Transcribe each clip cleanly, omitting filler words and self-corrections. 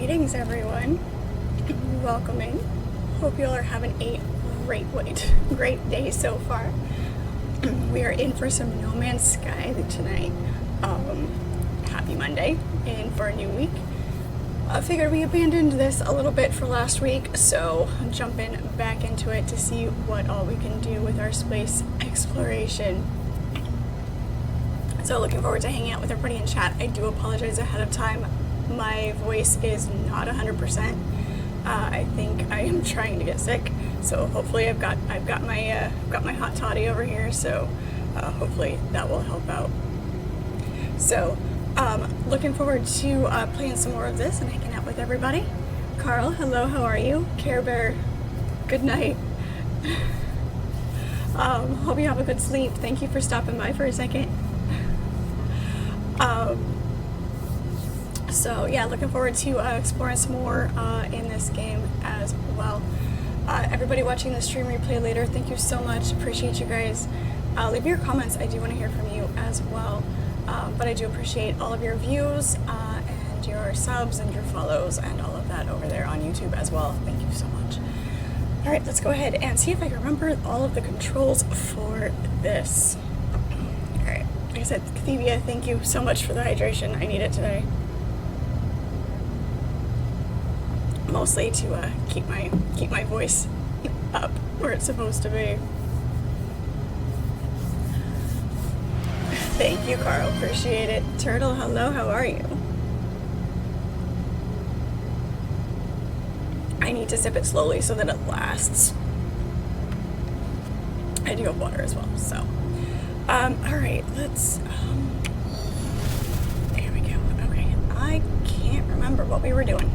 Greetings, everyone. Welcome in. Hope you all are having a great day so far. We are in for some No Man's Sky tonight. Happy Monday, in for a new week. I figured we abandoned this a little bit for last week, so I'm jumping back into it to see what all we can do with our space exploration. So looking forward to hanging out with everybody in chat. I do apologize ahead of time. My voice is not 100%. I think I am trying to get sick, so hopefully I've got my hot toddy over here, so hopefully that will help out. So looking forward to playing some more of this and hanging out with everybody. Carl, hello, how are you? Care Bear, good night. Hope you have a good sleep. Thank you for stopping by for a second. So yeah, looking forward to exploring some more in this game as well. Everybody watching the stream replay later, thank you so much. Appreciate you guys. Leave your comments. I do want to hear from you as well. But I do appreciate all of your views and your subs and your follows and all of that over there on YouTube as well. Thank you so much. All right, let's go ahead and see if I can remember all of the controls for this. All right, like I said, Cathevia, thank you so much for the hydration. I need it today. Mostly to keep my voice up where it's supposed to be. Thank you, Carl. Appreciate it. Turtle, hello. How are you? I need to sip it slowly so that it lasts. I do have water as well. So, all right. Let's. There we go. Okay. I can't remember what we were doing.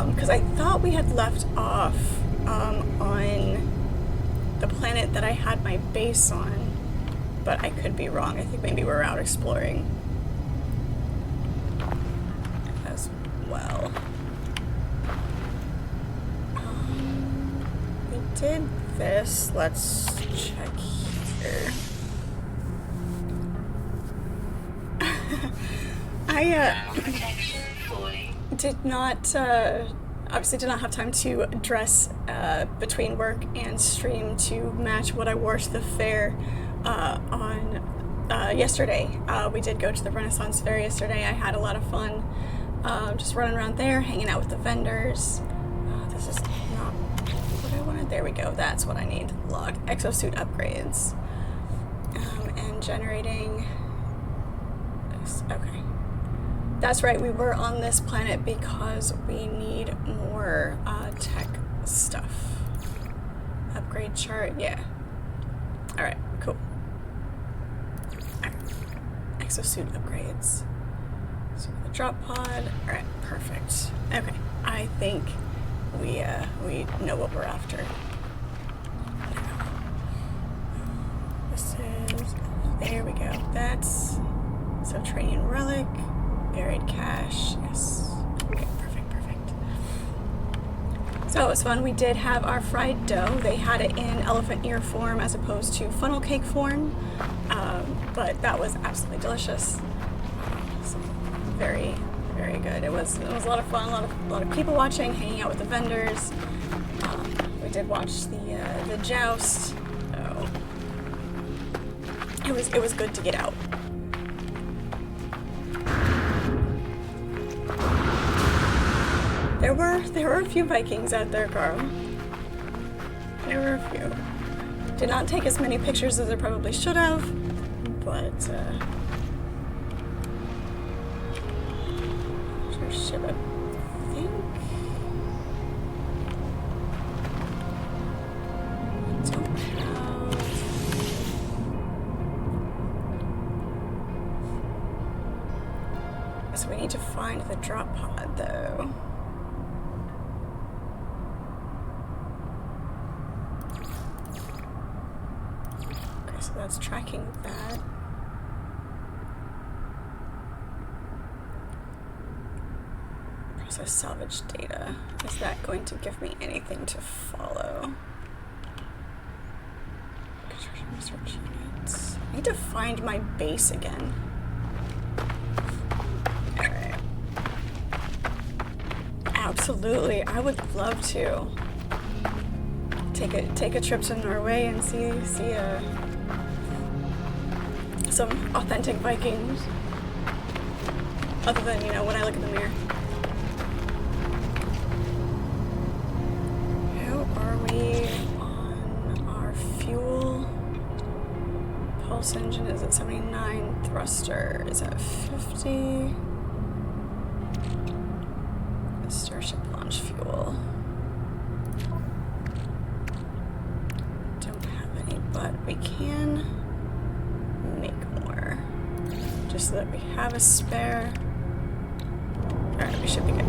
Because I thought we had left off on the planet that I had my base on, but I could be wrong. I think maybe we're out exploring as well. We did this. Let's check here. Did not, obviously did not have time to dress between work and stream to match what I wore to the fair on yesterday. We did go to the Renaissance Fair yesterday. I had a lot of fun just running around there, hanging out with the vendors. This is not what I wanted. There we go. That's what I need. Log exosuit upgrades and generating this. Okay. That's right, we were on this planet because we need more tech stuff. Upgrade chart, yeah. Alright, cool. All right. Exosuit upgrades. So the drop pod, alright, perfect. Okay, I think we know what we're after. This is, there we go. That's subterranean relic. Buried cache, yes. Okay, perfect. So it was fun. We did have our fried dough. They had it in elephant ear form as opposed to funnel cake form, but that was absolutely delicious. So very good. It was a lot of fun. A lot of people watching, hanging out with the vendors. We did watch the joust. So it was good to get out. There were a few Vikings out there, Carl. There were a few. Did not take as many pictures as I probably should have, but sure ship, I think. Don't have. So we need to find the drop pod, though. So that's tracking that. Process salvage data. Is that going to give me anything to follow? Research units. I need to find my base again. Alright. Absolutely, I would love to take a trip to Norway and see some authentic Vikings. Other than, you know, when I look in the mirror. How are we on our fuel? Pulse engine is at 79. Thruster is at 50. Starship launch fuel. Don't have any, but we can make more. Just so that we have a spare. Alright, we should be good.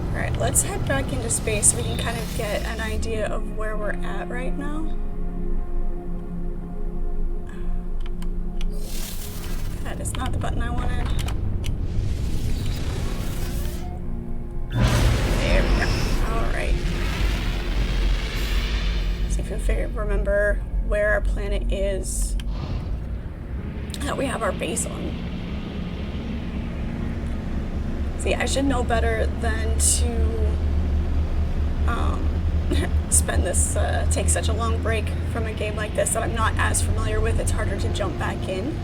Alright, let's head back into space so we can kind of get an idea of where we're at right now. That is not the button I wanted. There we go. Alright. See if we can remember where our planet is that we have our base on. See, I should know better than to spend this, take such a long break from a game like this that I'm not as familiar with. It's harder to jump back in.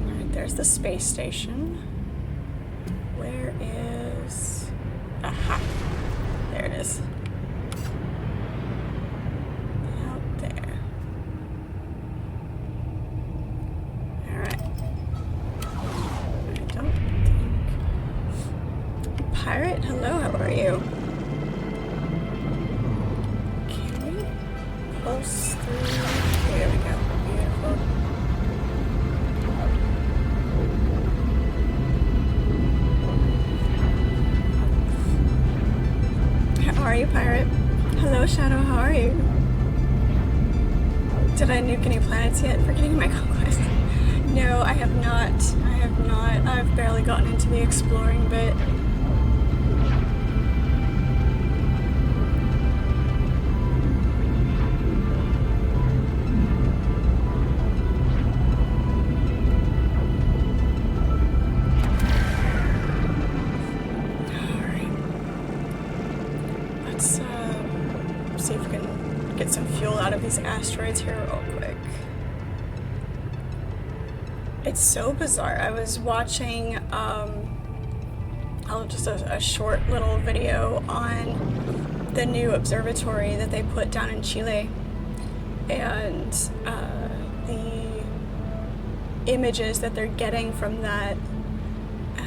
Alright, there's the space station. Where is... Aha! There it is. Pirate, hello, how are you? Can we pulse through? There we go. Beautiful. How are you, Pirate? Hello, Shadow, how are you? Did I nuke any planets yet? Forgetting my conquest. No, I have not. I have not. I've barely gotten into the exploring bit. See if we can get some fuel out of these asteroids here real quick. It's so bizarre. I was watching just a short little video on the new observatory that they put down in Chile, and the images that they're getting from that.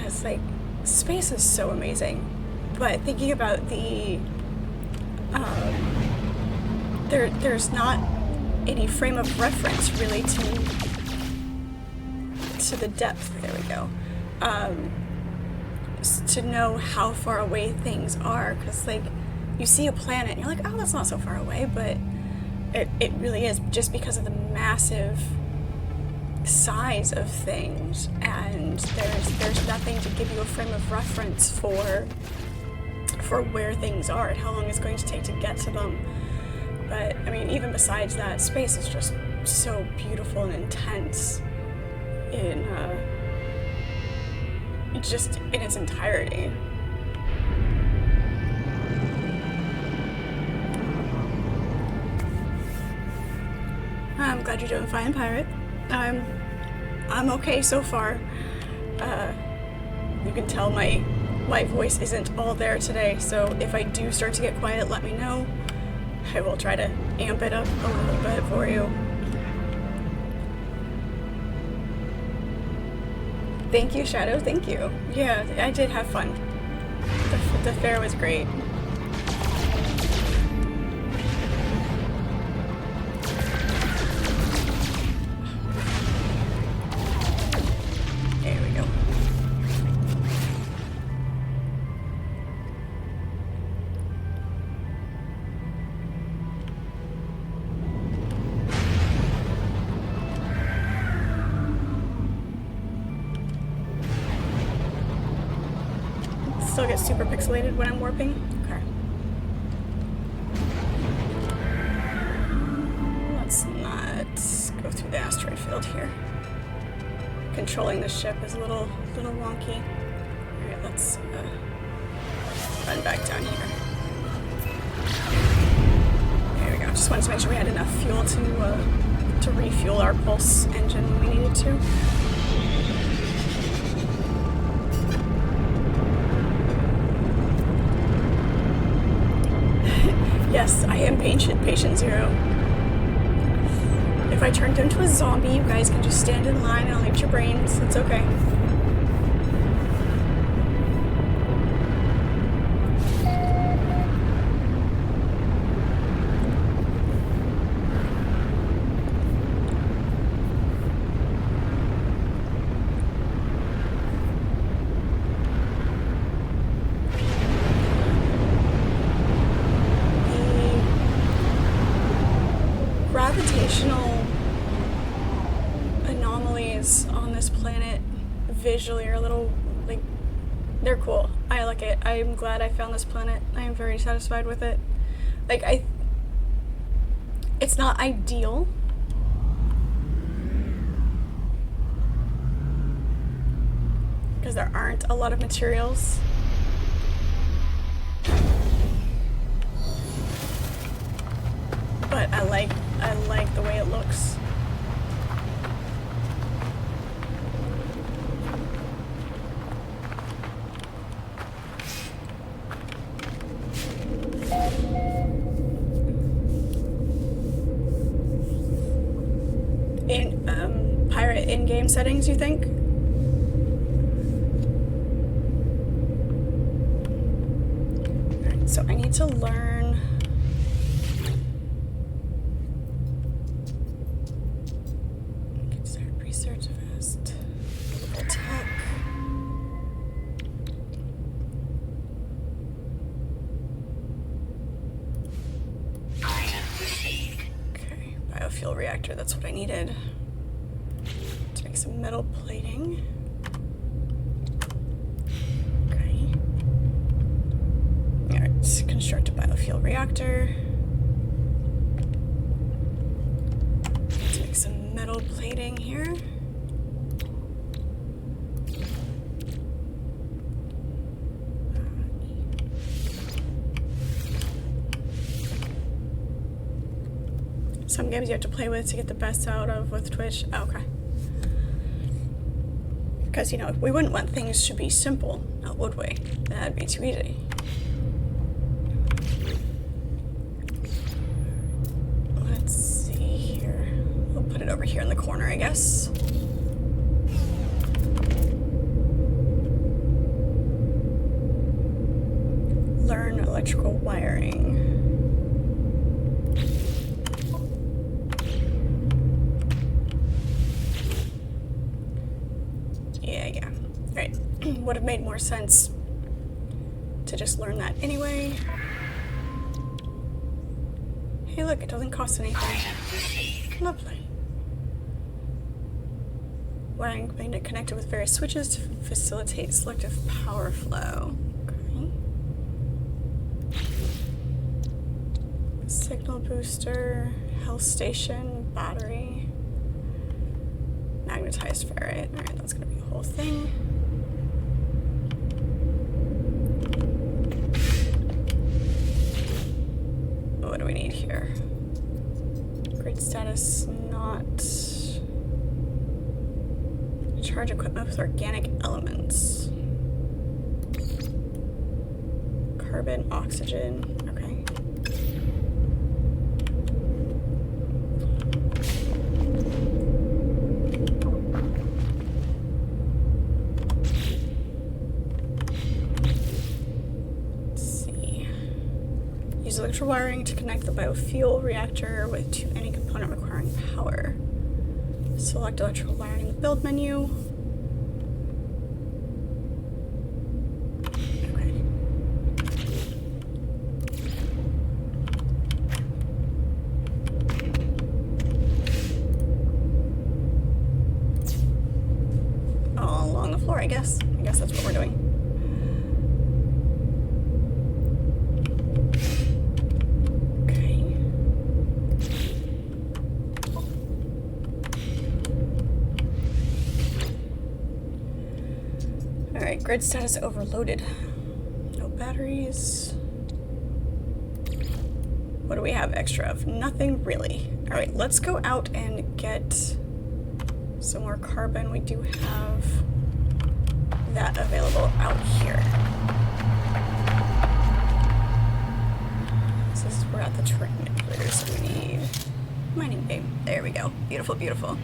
It's like, space is so amazing, but thinking about the there's not any frame of reference really to the depth. There we go. To know how far away things are, because like you see a planet and you're like, oh, that's not so far away, but it really is, just because of the massive size of things, and there's nothing to give you a frame of reference for where things are and how long it's going to take to get to them. But I mean, even besides that, space is just so beautiful and intense in just in its entirety. I'm glad you're doing fine, Pirate. I'm okay so far. You can tell my voice isn't all there today, so if I do start to get quiet, let me know. I will try to amp it up a little bit for you. Thank you, Shadow, thank you. Yeah, I did have fun. The fair was great. There we go. Still get super pixelated when I'm warping. Okay. Let's not go through the asteroid field here. controlling the ship is a little wonky. Alright, let's run back down here. There we go. Just wanted to make sure we had enough fuel to refuel our pulse engine when we needed to. Yes, I am patient zero. If I turned into a zombie, you guys can just stand in line and I'll eat your brains. It's okay. Gravitational anomalies on this planet visually are a little, like, they're cool. I like it. I'm glad I found this planet. I am very satisfied with it. Like, it's not ideal. Because there aren't a lot of materials. But I like the way it looks. In pirate in-game settings, you think? Alright, so I need to learn research fast. Attack. Okay, biofuel reactor, that's what I needed. To make some metal plating. Okay. Alright, construct a biofuel reactor. To make some metal plating here. Some games you have to play with to get the best out of with Twitch. Oh, okay. Because, you know, we wouldn't want things to be simple, now would we? That'd be too easy. Let's see here. We'll put it over here in the corner, I guess. Learn electrical wiring. Yeah. Right. Would have made more sense to just learn that anyway. Hey, look, it doesn't cost anything. Lovely. Wiring magnet connected with various switches to facilitate selective power flow. Okay. Signal booster, health station, battery, magnetized ferrite. Alright, that's gonna be the whole thing. What do we need here? Grid status not. Charge equipment with organic elements. Carbon, oxygen. Okay. Use electrical wiring to connect the biofuel reactor to any component requiring power. Select electrical wiring in the build menu. Okay. All along the floor, I guess. I guess that's what we're doing. Alright, grid status overloaded. No batteries. What do we have extra of? Nothing really. Alright, let's go out and get some more carbon. We do have that available out here. So this is, we're at the terrain manipulator, so we need mining bay. There we go. Beautiful, beautiful.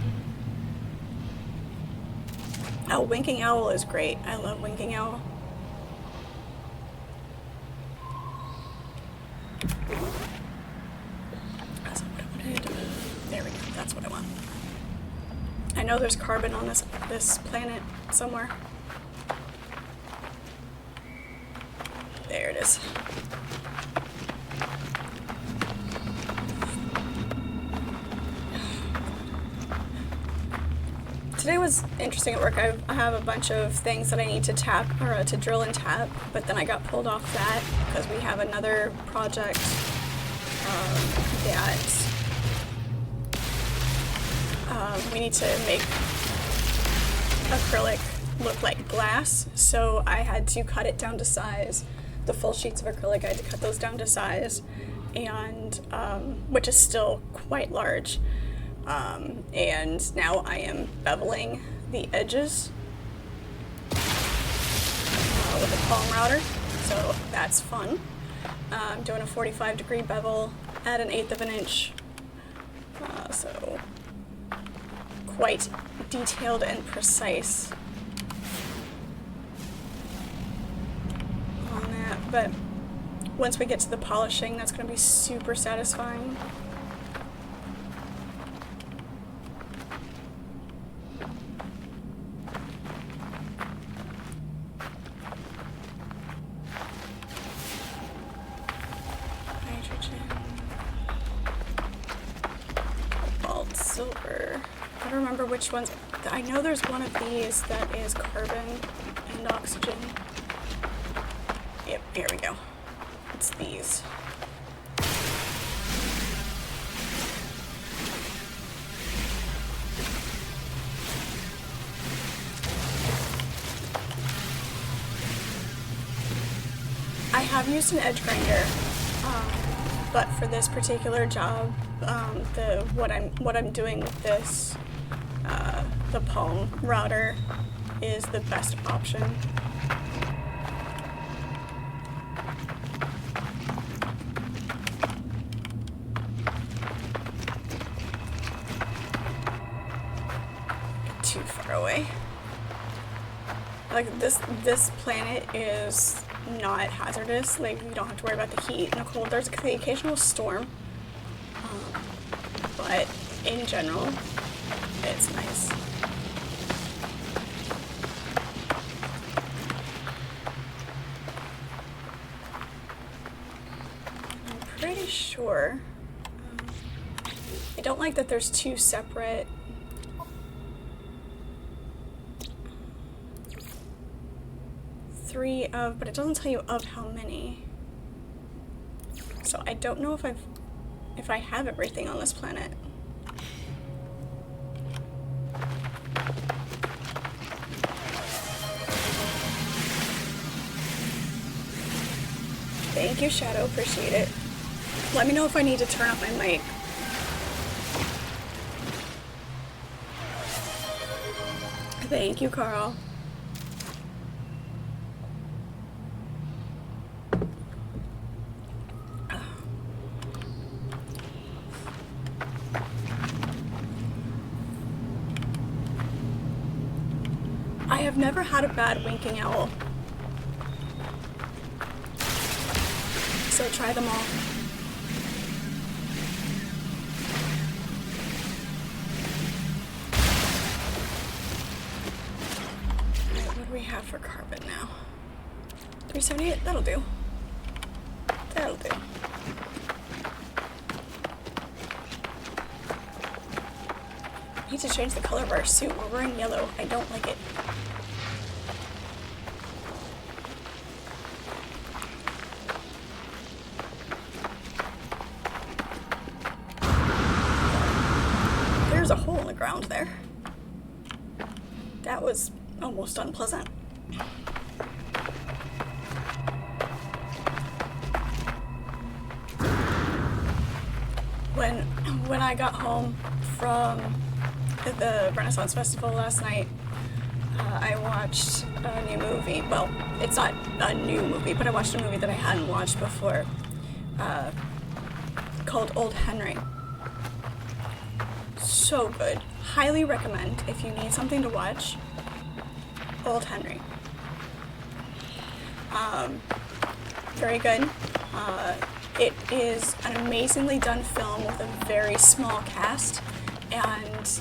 Oh, Winking Owl is great. I love Winking Owl. That's what I wanted. There we go. That's what I want. I know there's carbon on this planet somewhere. There it is. Today was interesting at work. I have a bunch of things that I need to tap, or to drill and tap, but then I got pulled off that because we have another project that we need to make acrylic look like glass, so I had to cut it down to size. The full sheets of acrylic, I had to cut those down to size, and which is still quite large. And now I am beveling the edges with a palm router, so that's fun. I'm doing a 45-degree bevel at 1/8 of an inch, so quite detailed and precise on that. But once we get to the polishing, that's going to be super satisfying. Silver. I don't remember which ones. I know there's one of these that is carbon and oxygen. Yep, here we go. It's these. I have used an edge grinder, but for this particular job, what I'm doing with this, the palm router is the best option. Too far away. Like this planet is not hazardous. Like, you don't have to worry about the heat and the cold. There's the occasional storm, but in general, it's nice. I'm pretty sure. I don't like that there's two separate. But it doesn't tell you of how many. So I don't know if I have everything on this planet. Thank you, Shadow. Appreciate it. Let me know if I need to turn up my mic. Thank you, Carl. I have never had a bad winking owl. So try them all. What do we have for carbon now? 378? That'll do. That'll do. I need to change the color of our suit. We're wearing yellow. I don't like it. There's a hole in the ground there. That was almost unpleasant. when I got home from the Renaissance Festival last night, I watched a new movie. Well, it's not a new movie, but I watched a movie that I hadn't watched before, called Old Henry. So good. Highly recommend if you need something to watch. Old Henry. Very good. It is an amazingly done film with a very small cast and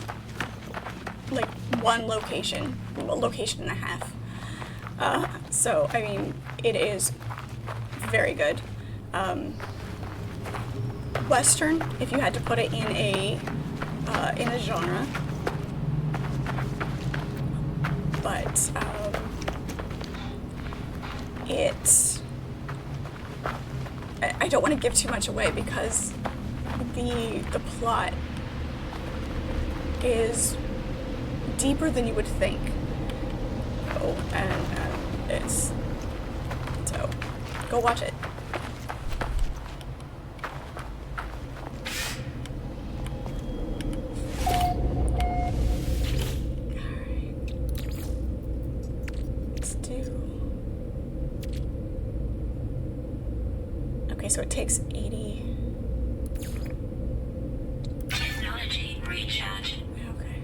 like one location, a location and a half. So I mean, it is very good. Western, if you had to put it in a genre, but I don't want to give too much away because the plot is deeper than you would think. Oh, and it's so go watch it. Okay, so it takes 80. Technology recharge. Okay.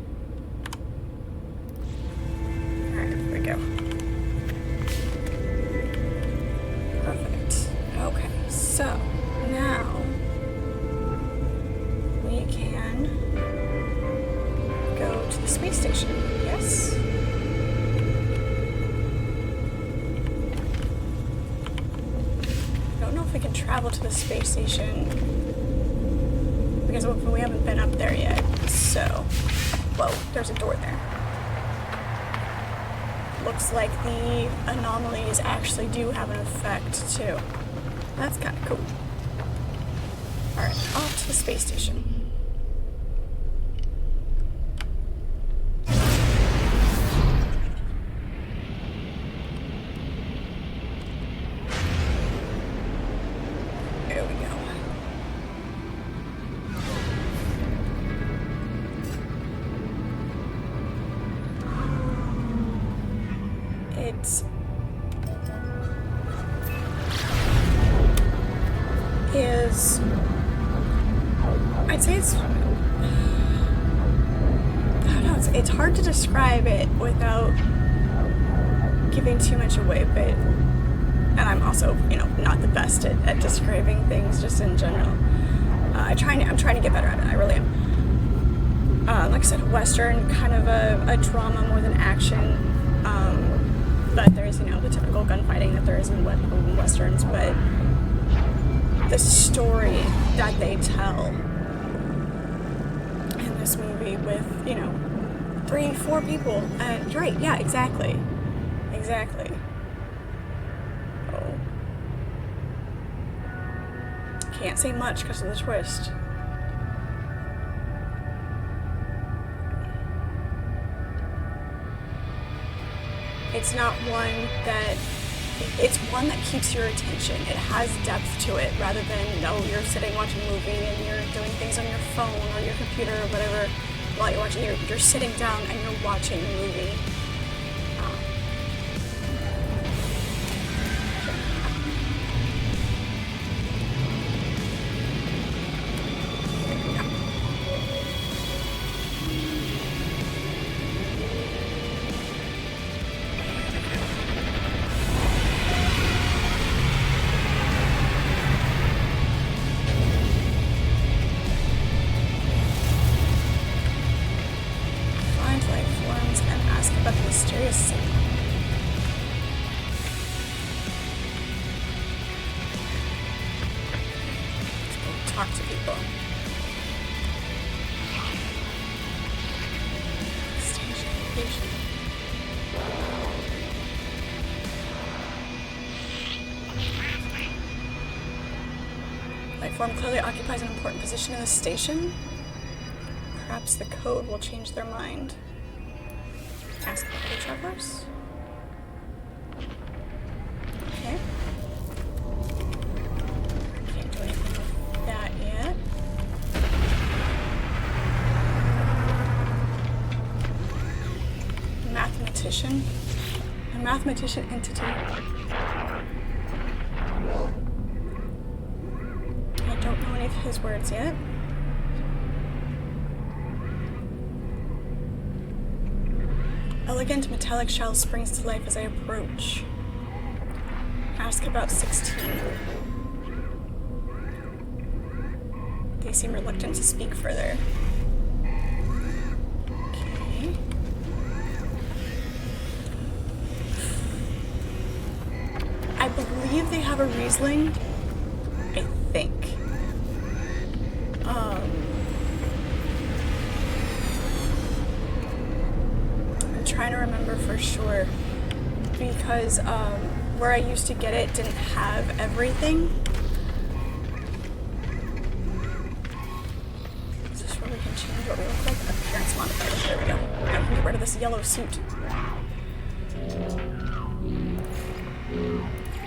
Alright, here we go. Perfect. Okay, so now we can go to the space station. Yes? We can travel to the space station because we haven't been up there yet. So, whoa, there's a door there. Looks like the anomalies actually do have an effect too. That's kind of cool. Alright, off to the space station. I'd say it's, I don't know, it's hard to describe it without giving too much away, but, and I'm also, not the best at describing things just in general. I'm trying to get better at it, I really am. Like I said, Western, kind of a drama more than action, but there's, the typical gunfighting that there is in Westerns, but the story that they tell in this movie with, 3-4 people. You're right, yeah, exactly. Oh. Can't say much because of the twist. It's not one that... It's one that keeps your attention. It has depth to it rather than, you're sitting watching a movie and you're doing things on your phone or your computer or whatever while you're watching. You're sitting down and you're watching a movie. About the mysterious signal. Let's go talk to people. Station location. Life form clearly occupies an important position in the station. Perhaps the code will change their mind. Ask the travelers. Okay. Can't do anything with that yet. mathematician. A mathematician entity. I don't know any of his words yet. Elegant metallic shell springs to life as I approach. Ask about 16. They seem reluctant to speak further. Okay. I believe they have a Riesling. I think. I'm trying to remember for sure because where I used to get it didn't have everything. Is this where we can change what we look like? Appearance modifiers. There we go. I can get rid of this yellow suit.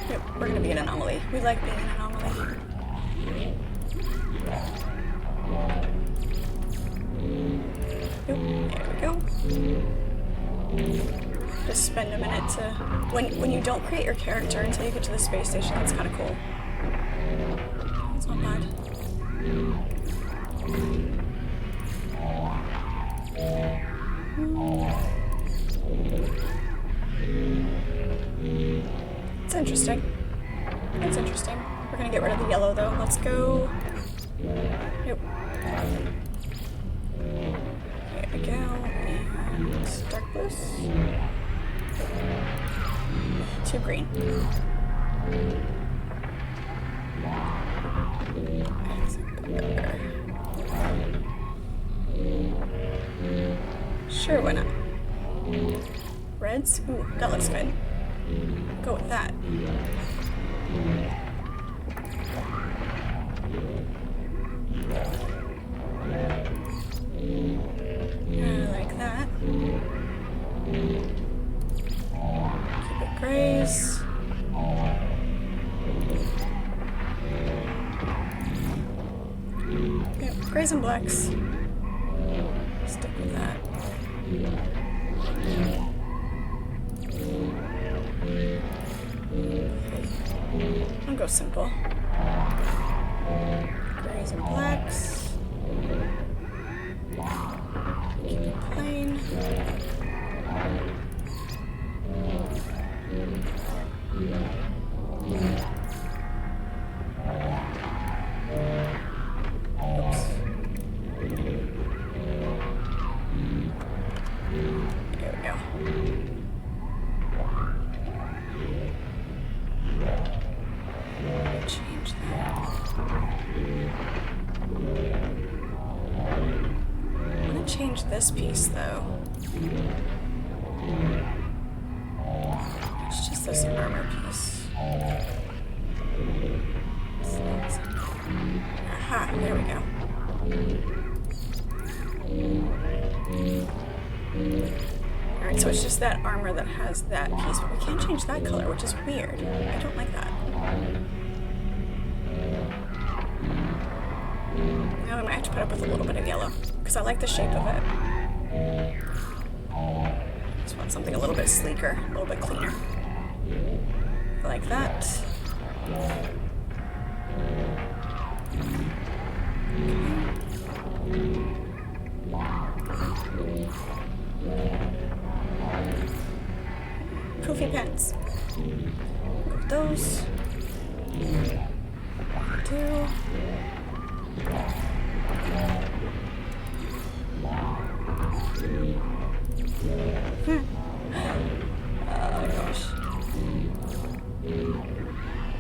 Yep, we're gonna be an anomaly. We like being an anomaly. Yep, there we go. Just spend a minute to... When you don't create your character until you get to the space station, that's kind of cool. That's not bad. It's interesting. It's interesting. We're gonna get rid of the yellow though. Let's go... Yep. There we go. And dark blues. 2 green. Sure, why not? Reds? Ooh, that looks good. Go with that. I like that. Keep it grays. Yep, grays and blacks. Stick with that. I'll go simple. Grays and blacks. Keep it plain. Oops. There we go. Change that. I'm gonna change this piece though. It's just this armor piece. Aha, there we go. Alright, so it's just that armor that has that piece, but we can't change that color, which is weird. I don't like that. Now we might have to put up with a little bit of yellow, because I like the shape of it. Just want something a little bit sleeker, a little bit cleaner. Like that. Poofy pants. Go with those. 2. Oh gosh.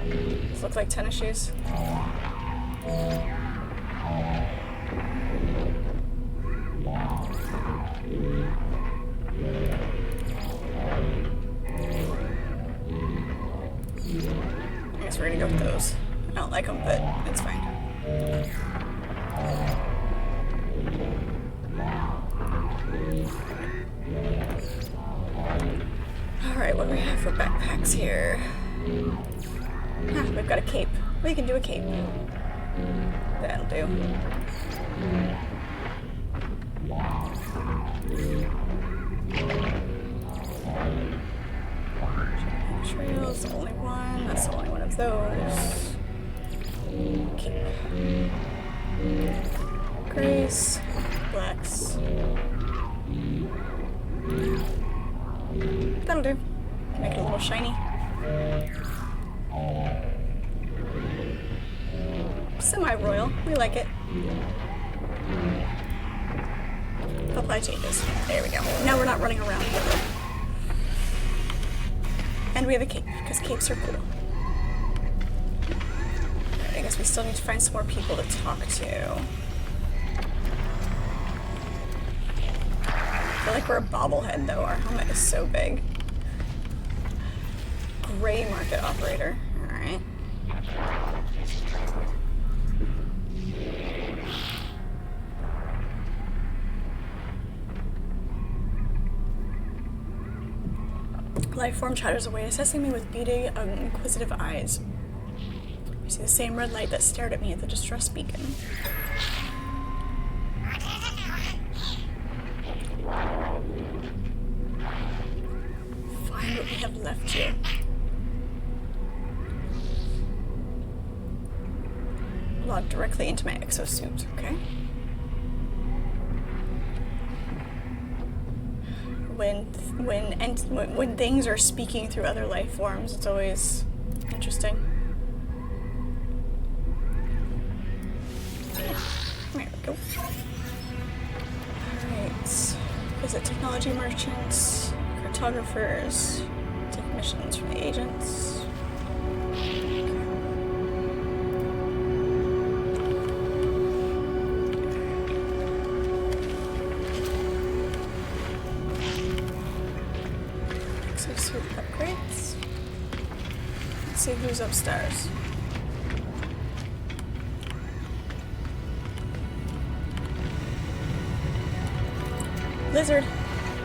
These look like tennis shoes. I guess we're gonna go with those. I don't like them, but it's fine. Alright, what do we have for backpacks here? Ah, we've got a cape. We can do a cape. That'll do. is the only one. That's the only one of those. Okay. Grace, Blacks. That'll do. Make it a little shiny. Semi-royal. We like it. Apply changes. There we go. Now we're not running around. And we have a cape, because capes are cool. I guess we still need to find some more people to talk to. I feel like we're a bobblehead, though. Our helmet is so big. Gray market operator. Alright. Lifeform chatters away, assessing me with beady, inquisitive eyes. I see the same red light that stared at me at the distress beacon. Find what we have left here. Log directly into my exosuit, okay? When things are speaking through other life forms, it's always interesting. There we go. Alright. Visit technology merchants, cartographers, take missions from the agents. Upgrades. Let's see who's upstairs. Lizard.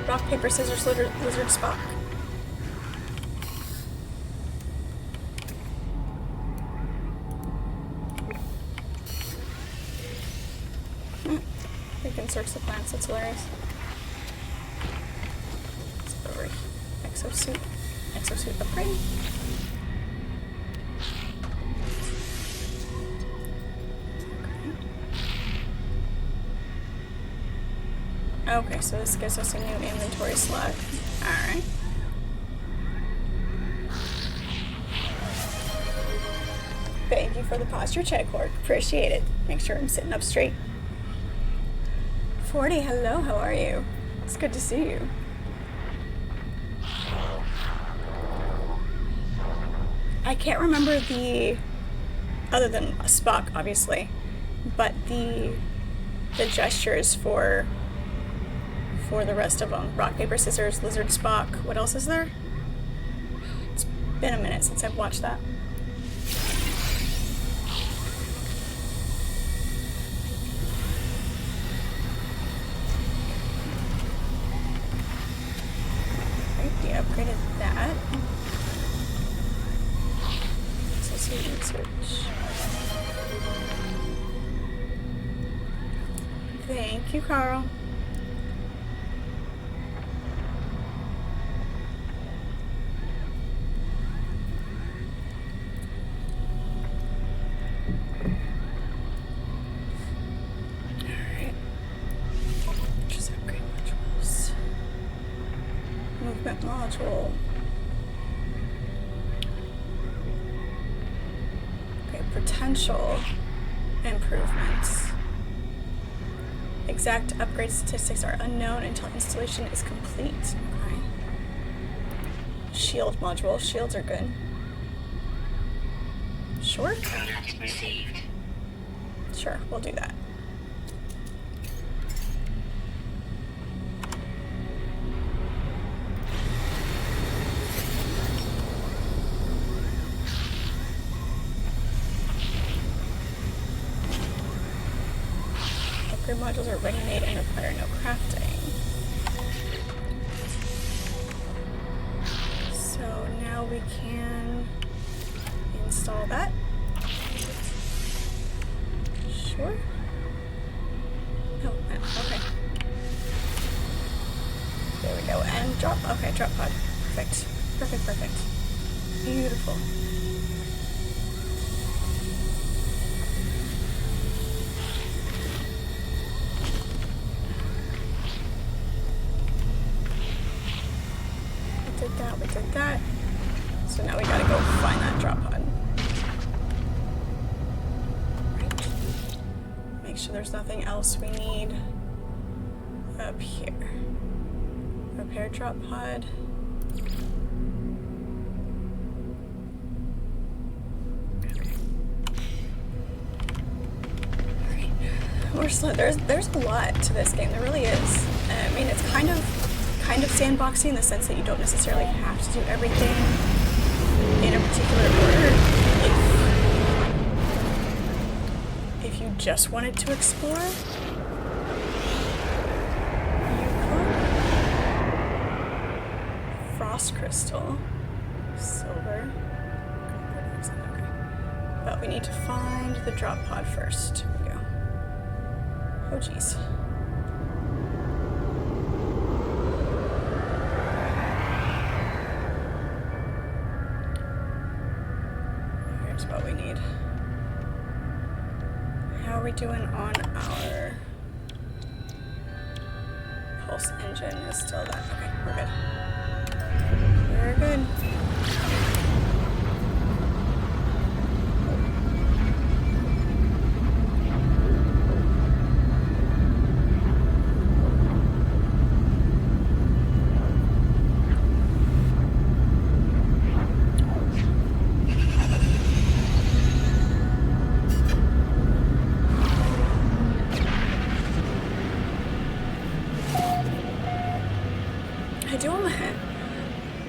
Rock, paper, scissors, lizard, Spock. We can search the plants, that's hilarious. Exosuit. Exosuit upgrade. Okay, so this gives us a new inventory slot. Alright. Thank you for the posture check, Hork. Appreciate it. Make sure I'm sitting up straight. 40, hello, how are you? It's good to see you. I can't remember the, other than Spock, obviously, but the gestures for the rest of them. Rock, paper, scissors, lizard, Spock. What else is there? It's been a minute since I've watched that. Right, we upgraded that. Research. Thank you, Carl. Alright. Just upgrade modules. Movement module. Potential improvements. Exact upgrade statistics are unknown until installation is complete. Okay. Shield module. Shields are good. Sure? Product received. Sure, we'll do that. Modules are ready-made and require no crafting. So now we can install that. Sure. Oh, okay. There we go. And drop. Okay, drop pod. Perfect. Perfect, perfect. Beautiful. We did that. So now we gotta go find that drop pod. Right. Make sure there's nothing else we need up here. Repair drop pod. We're slow. There's a lot to this game. There really is. I mean, it's kind of sandboxy in the sense that you don't necessarily have to do everything in a particular order. If you just wanted to explore, you could. Frost crystal, silver. Okay. But we need to find the drop pod first. Here we go. Oh geez. Here's what we need. How are we doing on our pulse engine? Is still that. Okay, we're good. We're good.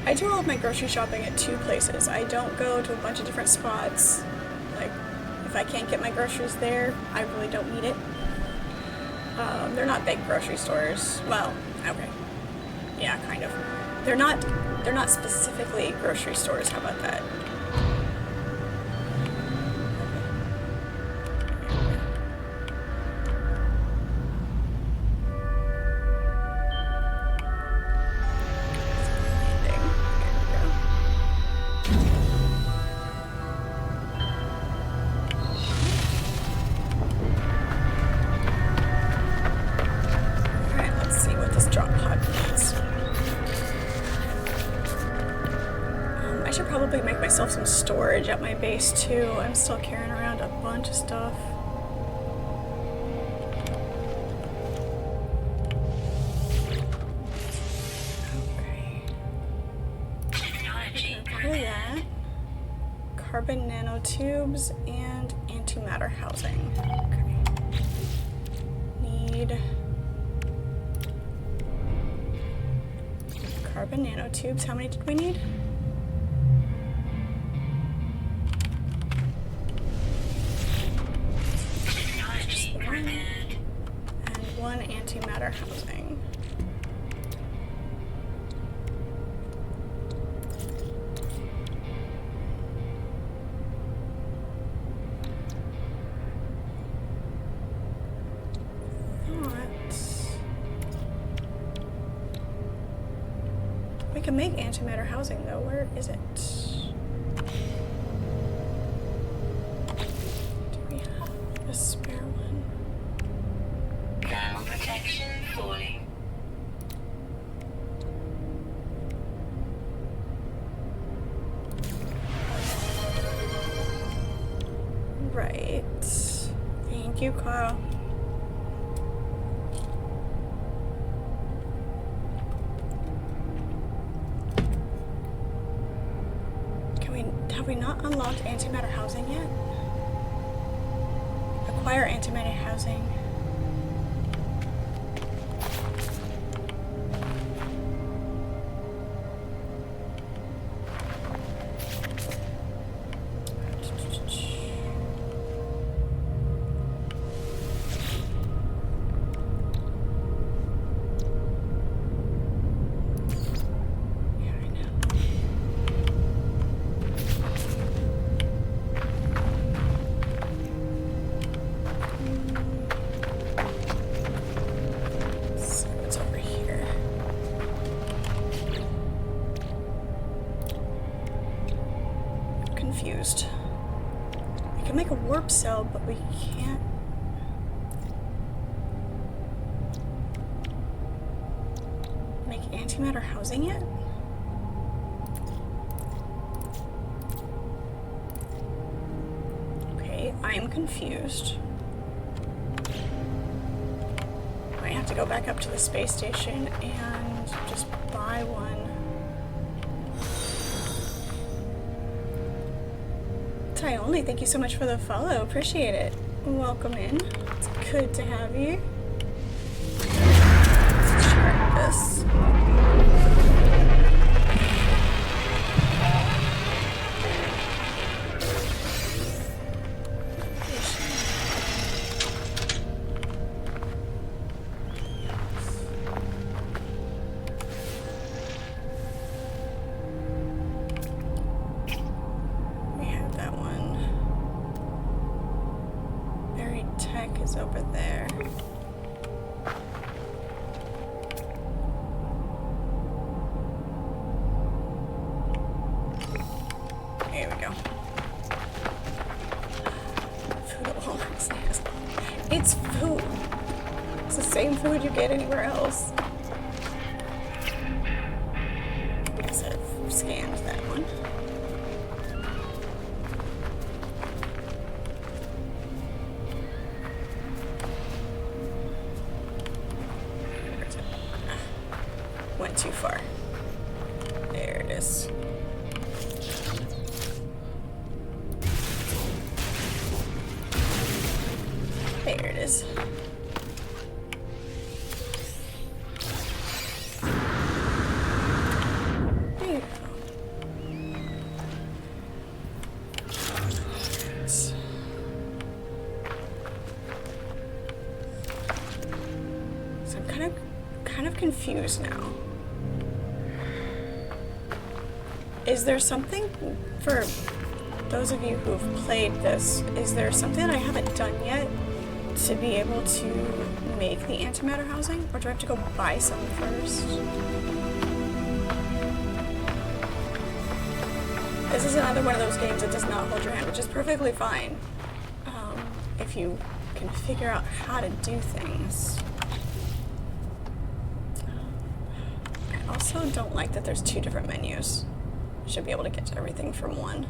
I do all of my grocery shopping at 2 places. I don't go to a bunch of different spots. Like, if I can't get my groceries there, I really don't need it. They're not big grocery stores. Well, okay. Yeah, kind of. They're not specifically grocery stores. How about that? Some storage at my base too. I'm still carrying around a bunch of stuff. Okay. Repair that. Carbon nanotubes and antimatter housing. Okay. Need carbon nanotubes. How many did we need? Antimatter housing. We can make antimatter housing though. Where is it? Do we have a spare one? Thermal protection falling. Right. Thank you, Carl. Have we not unlocked antimatter housing yet? Acquire antimatter housing. confused. We can make a warp cell, but we can't. Make antimatter housing yet? Okay, I'm confused. I have to go back up to the space station and just buy one. Tyonly, thank you so much for the follow. Appreciate it. Welcome in. It's good to have you. Let's check this. Over there. There we go. Food at Walmart's nasty. It's food. It's the same food you get anywhere else. Guess I've scanned that one. Went too far. There it is. There it is. Beautiful. So I'm kind of confused now. Is there something, for those of you who've played this, is there something that I haven't done yet to be able to make the antimatter housing? Or do I have to go buy some first? This is another one of those games that does not hold your hand, which is perfectly fine. If you can figure out how to do things. I also don't like that there's two different menus. Should be able to get to everything from one.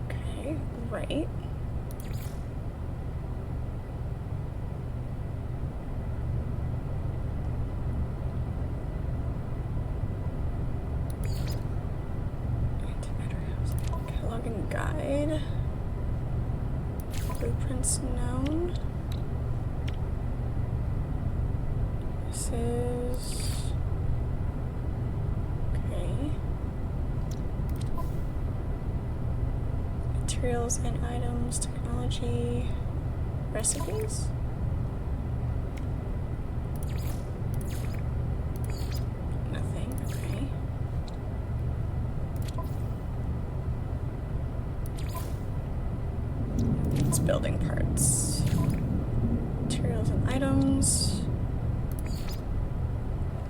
Okay, right. Catalog and guide. Blueprints known. This is okay. Materials and items, technology, recipes. Nothing. Okay. It's building parts. Materials and items.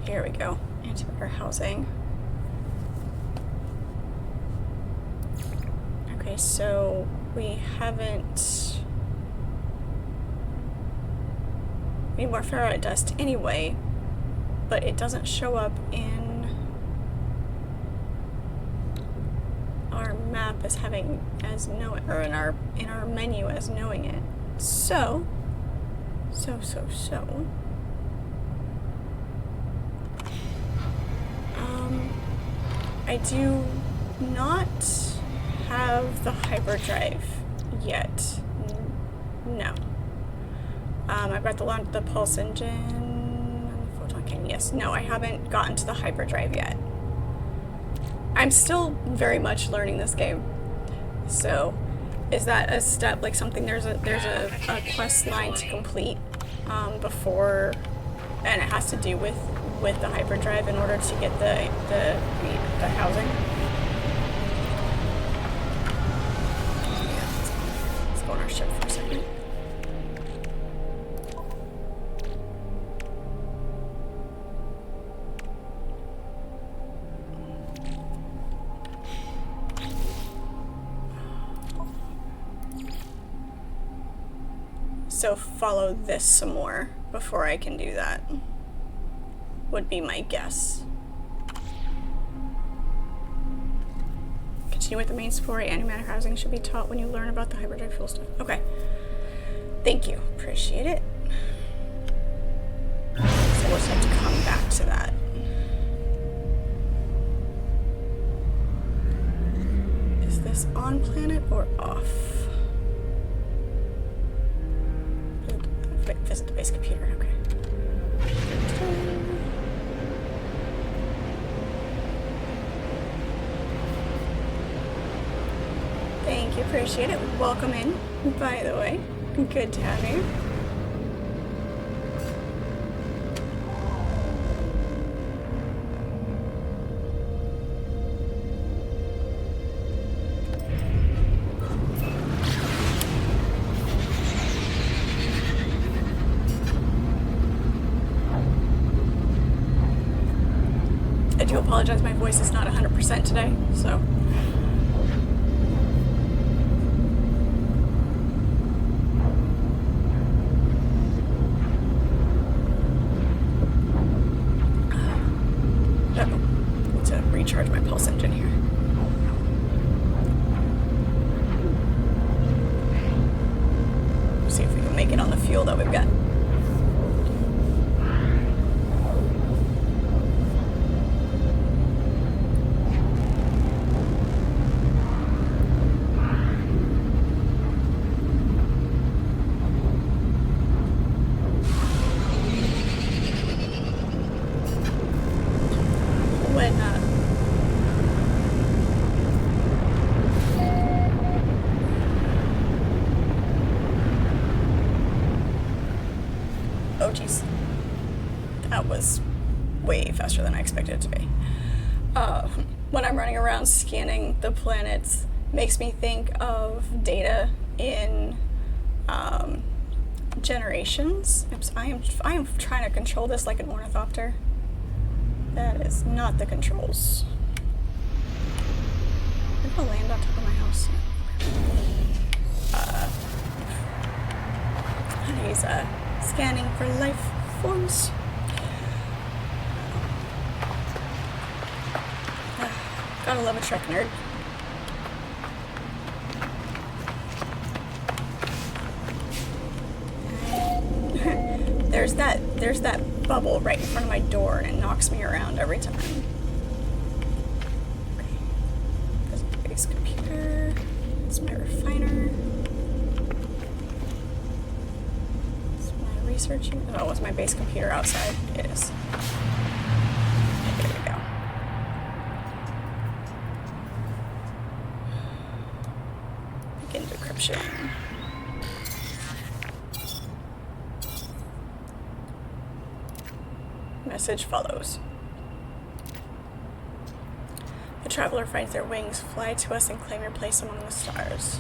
Here we go. Antimatter housing. Okay, so we haven't... We need more ferrite dust anyway, but it doesn't show up in our map as having as know, or in our menu as knowing it. So I do not have the hyperdrive yet. No. I've got the pulse engine and the photon cannon. Yes. No, I haven't gotten to the hyperdrive yet. I'm still very much learning this game. So, is that a step, like something, there's a quest line to complete before, and it has to do with the hyperdrive in order to get the housing? Yeah, let's go on our ship for a second. So follow this some more before I can do that, would be my guess. Continue with the main story. Antimatter housing should be taught when you learn about the hyperdrive fuel stuff. Okay. Thank you. Appreciate it. So we'll just have to come back to that. Is this on planet or off? Visit the base computer. Okay. Thank you, appreciate it. Welcome in, by the way. Good to have you. I do apologize, my voice is not 100% today, so. To recharge my pulse engine here. See if we can make it on the fuel that we've got. Oh geez, that was way faster than I expected it to be. When I'm running around scanning the planets, makes me think of data in Generations. Oops, I am trying to control this like an ornithopter. That is not the controls. I'm gonna land on top of my house. He's scanning for life forms. Gotta love a truck nerd. There's that bubble right in front of my door, and it knocks me around every time. Okay. There's the base computer. It's my refiner. It's my researching. Oh, it's my base computer outside. It is. There we go. Begin decryption. Message follows. The traveler finds their wings, fly to us, and claim your place among the stars.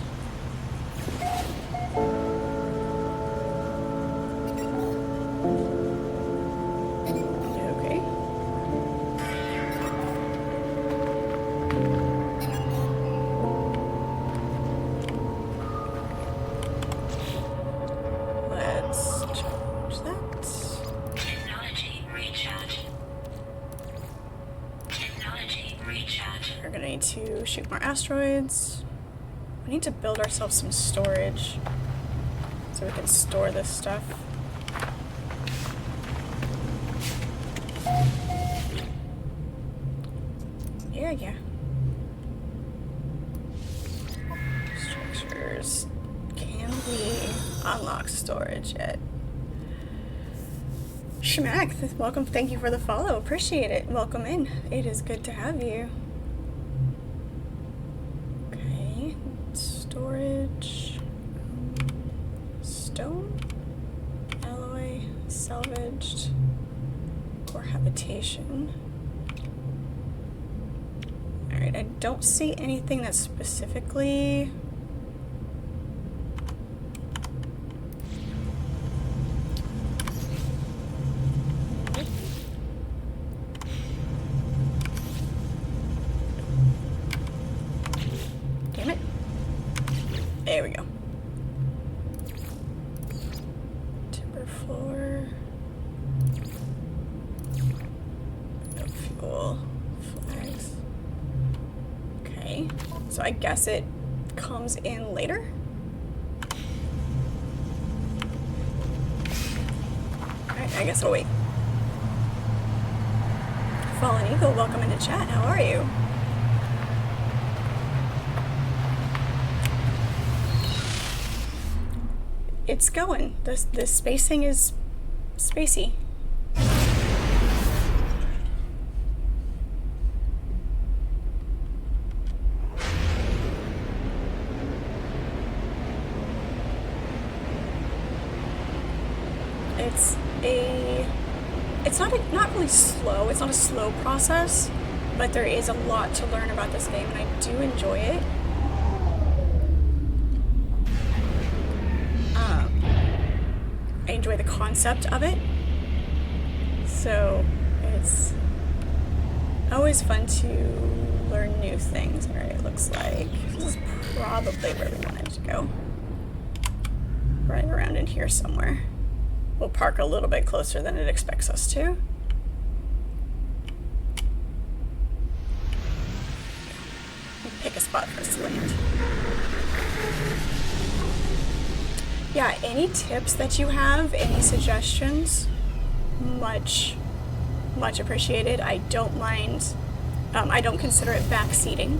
Okay. Let's change that. We're gonna need to shoot more asteroids. We need to build ourselves some storage so we can store this stuff. Yeah. Structures. Can we unlock storage yet? Shmack, welcome. Thank you for the follow. Appreciate it. Welcome in. It is good to have you. Okay. Storage. Stone. Alloy. Salvaged. Or habitation. Alright, I don't see anything that's specifically... Damn it. There we go. So I guess it comes in later? Alright, I guess I'll wait. Fallen Eagle, welcome into chat. How are you? It's going. The spacing is spacey. It's not really slow. It's not a slow process, but there is a lot to learn about this game, and I do enjoy it. I enjoy the concept of it, so it's always fun to learn new things. Alright, it looks like this is probably where we wanted to go. Right around in here somewhere. We'll park a little bit closer than it expects us to. Pick a spot for us to land. Yeah, any tips that you have, any suggestions, much appreciated. I don't mind, I don't consider it backseating,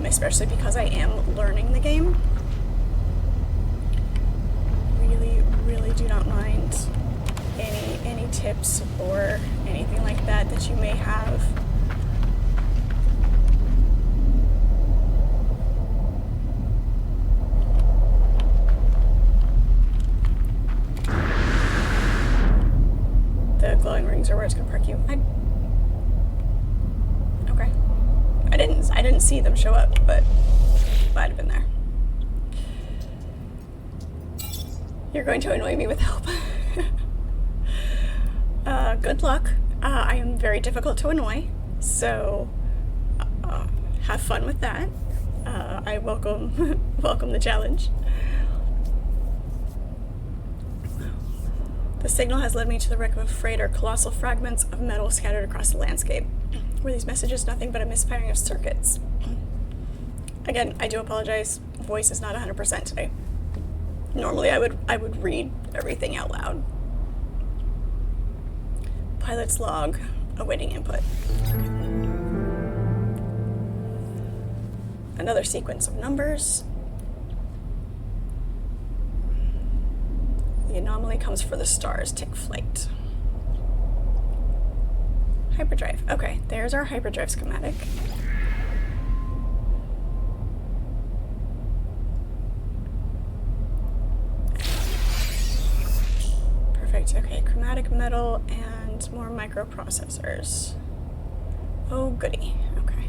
especially because I am learning the game. Really do not mind any tips or anything like that you may have. The glowing rings are where it's gonna park you. Okay. I didn't see them show up, but might have been there. You're going to annoy me with help. Good luck. I am very difficult to annoy, so have fun with that. I welcome welcome the challenge. The signal has led me to the wreck of a freighter, colossal fragments of metal scattered across the landscape. Were these messages nothing but a misfiring of circuits? Again, I do apologize. Voice is not 100% today. Normally I would read everything out loud. Pilot's log, awaiting input. Another sequence of numbers. The anomaly comes for the stars. Take flight. Hyperdrive. Okay, there's our hyperdrive schematic. Perfect. Okay, chromatic metal and more microprocessors. Oh, goody. Okay.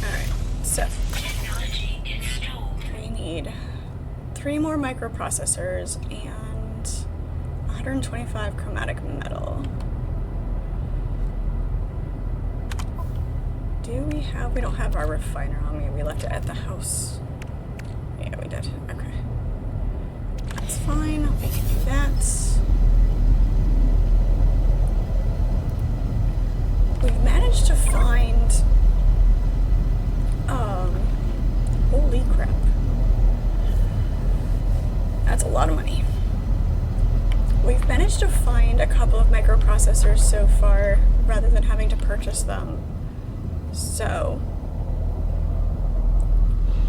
Alright. So we need 3 more microprocessors and 125 chromatic metal. We don't have our refiner on me. We left it at the house. Yeah, we did. Okay. That's fine. We can do that. We've managed to find holy crap. That's a lot of money. We've managed to find a couple of microprocessors so far rather than having to purchase them. So,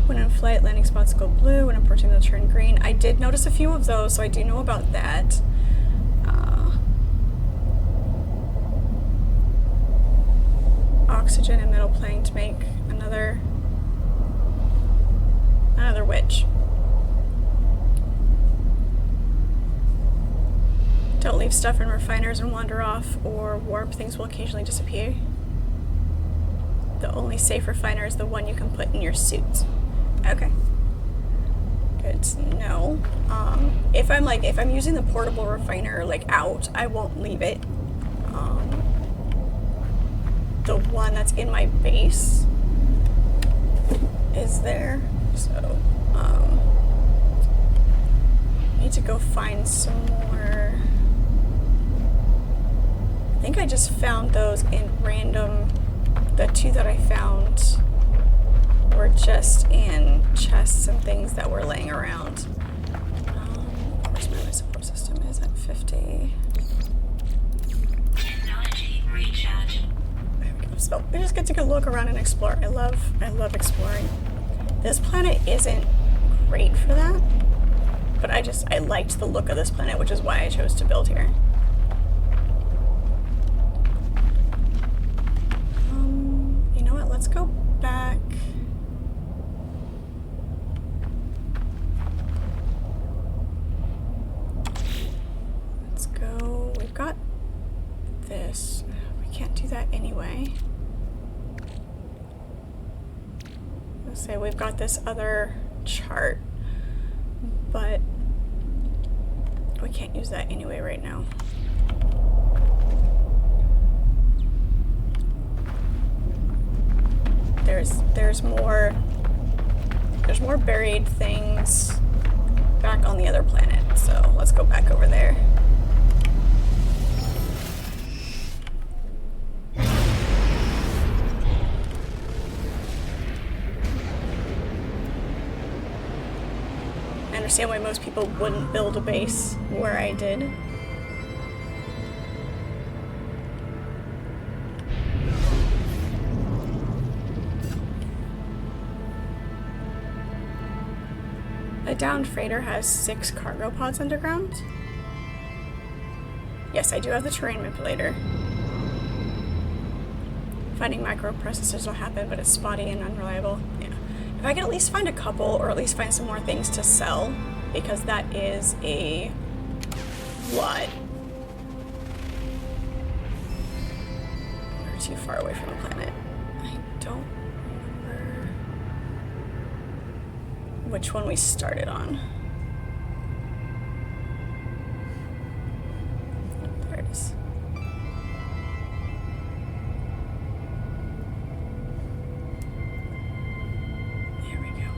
when in flight, landing spots go blue. When approaching, they'll turn green. I did notice a few of those, so I do know about that. Oxygen and metal playing to make another witch. Don't leave stuff in refiners and wander off or warp. Things will occasionally disappear. The only safe refiner is the one you can put in your suit. Okay. Good to know. If I'm using the portable refiner out, I won't leave it. The that's in my base is there. So, need to go find some more. I think I just found those in random. The two that I found were just in chests and things that were laying around. Where's my life support system? Is at 50. Technology recharge. There we go. So we just get to go look around and explore. I love exploring. This planet isn't great for that, but I liked the look of this planet, which is why I chose to build here. You know what? Let's go back. Let's go. We've got this. We can't do that anyway. Let's say we've got this other chart, but we can't use that anyway right now. There's more buried things back on the other planet, so let's go back over there. I understand why most people wouldn't build a base where I did. A downed freighter has 6 cargo pods underground. Yes, I do have the terrain manipulator. Finding microprocessors will happen, but it's spotty and unreliable. Yeah. If I could at least find a couple, or at least find some more things to sell, because that is a lot. We're too far away from the planet. I don't remember which one we started on. There it is. There we go.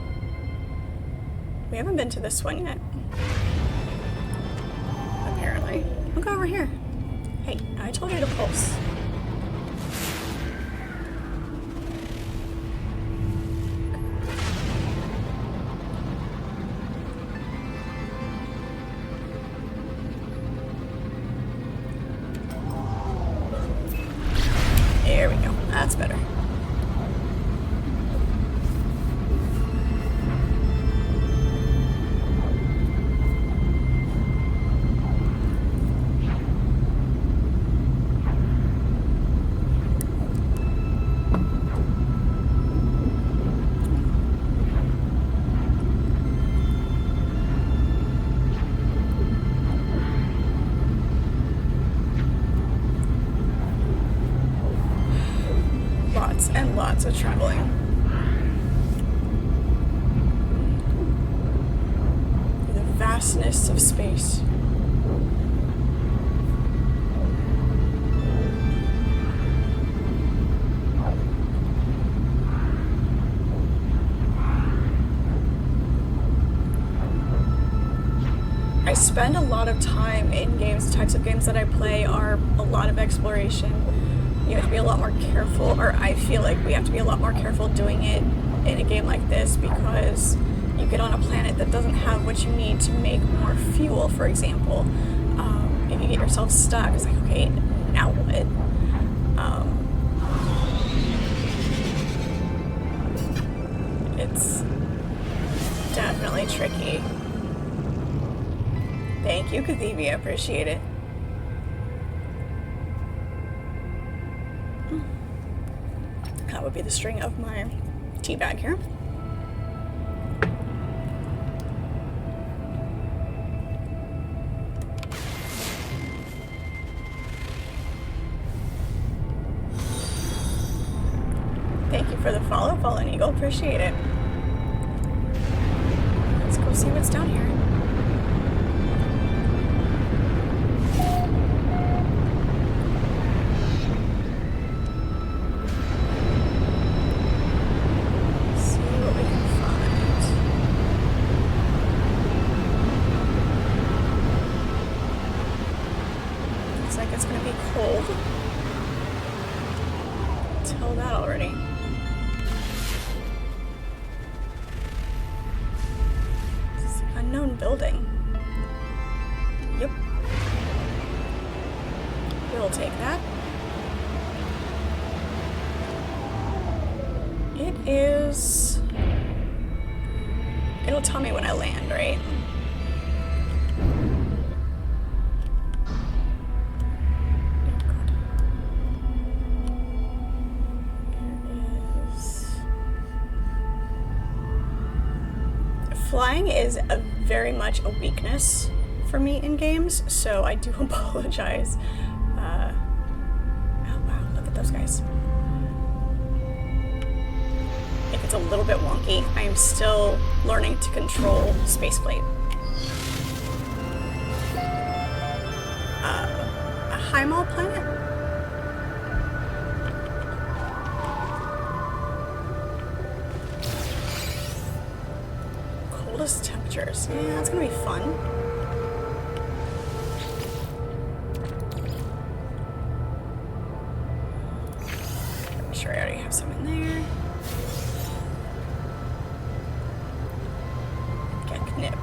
We haven't been to this one yet. Apparently. I'll go over here. Hey, I told you to pulse. There we go. That's better. Lots and lots of traveling. The vastness of space. I spend a lot of time in games. The types of games that I play are a lot of exploration. You have to be a lot more careful, or I feel like we have to be a lot more careful doing it in a game like this, because you get on a planet that doesn't have what you need to make more fuel, for example. If you get yourself stuck, it's like, okay, now what? It's definitely tricky. Thank you, Kathivia. Appreciate it. That would be the string of my tea bag here. Thank you for the follow, Fallen Eagle. Appreciate it. Let's go see what's down here. tell that already. This is an unknown building. Yep. We'll take that. It is... It'll tell me when I land, right? Flying is very much a weakness for me in games, so I do apologize. Oh wow, look at those guys. If it's a little bit wonky, I am still learning to control spaceplate. A high mall planet? Coldest temperatures. Yeah, that's gonna be fun. I'm sure I already have some in there. Get knip.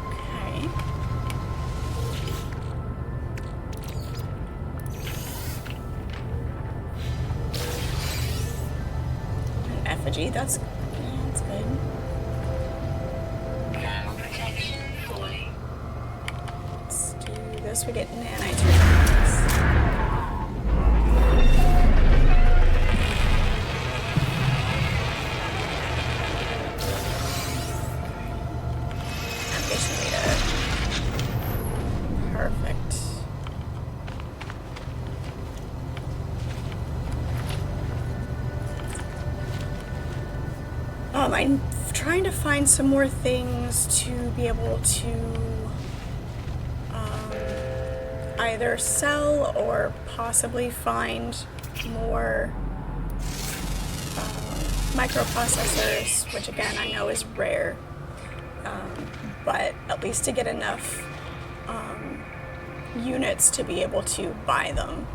Okay. An effigy. That's good. Let's do this. We get nanites. Navigation data. Perfect. I'm trying to find some more things to be able to either sell or possibly find more microprocessors, which again I know is rare, but at least to get enough units to be able to buy them.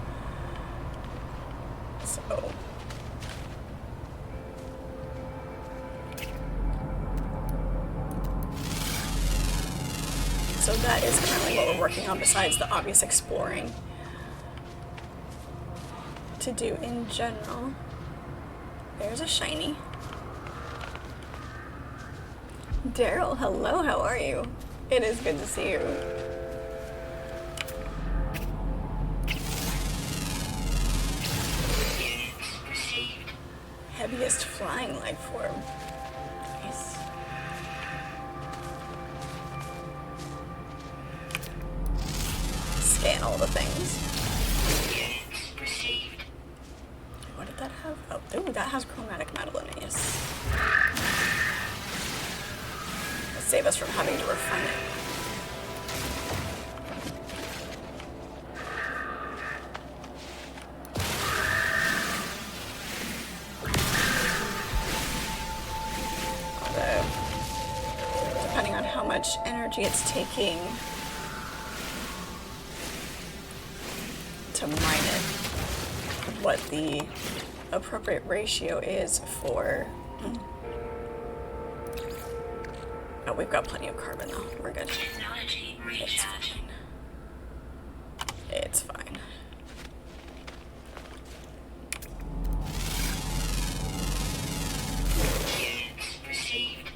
So that is currently what we're working on besides the obvious exploring to do in general. There's a shiny. Daryl, hello, how are you? It is good to see you. Heaviest flying life form. Nice. Scan all the things. What did that have? Oh, ooh, that has chromatic metal in it, yes. It'll save us from having to refine it. Although, depending on how much energy it's taking to mine it, what the appropriate ratio is for... Oh, we've got plenty of carbon though. We're good. Technology recharge. It's fine. Received.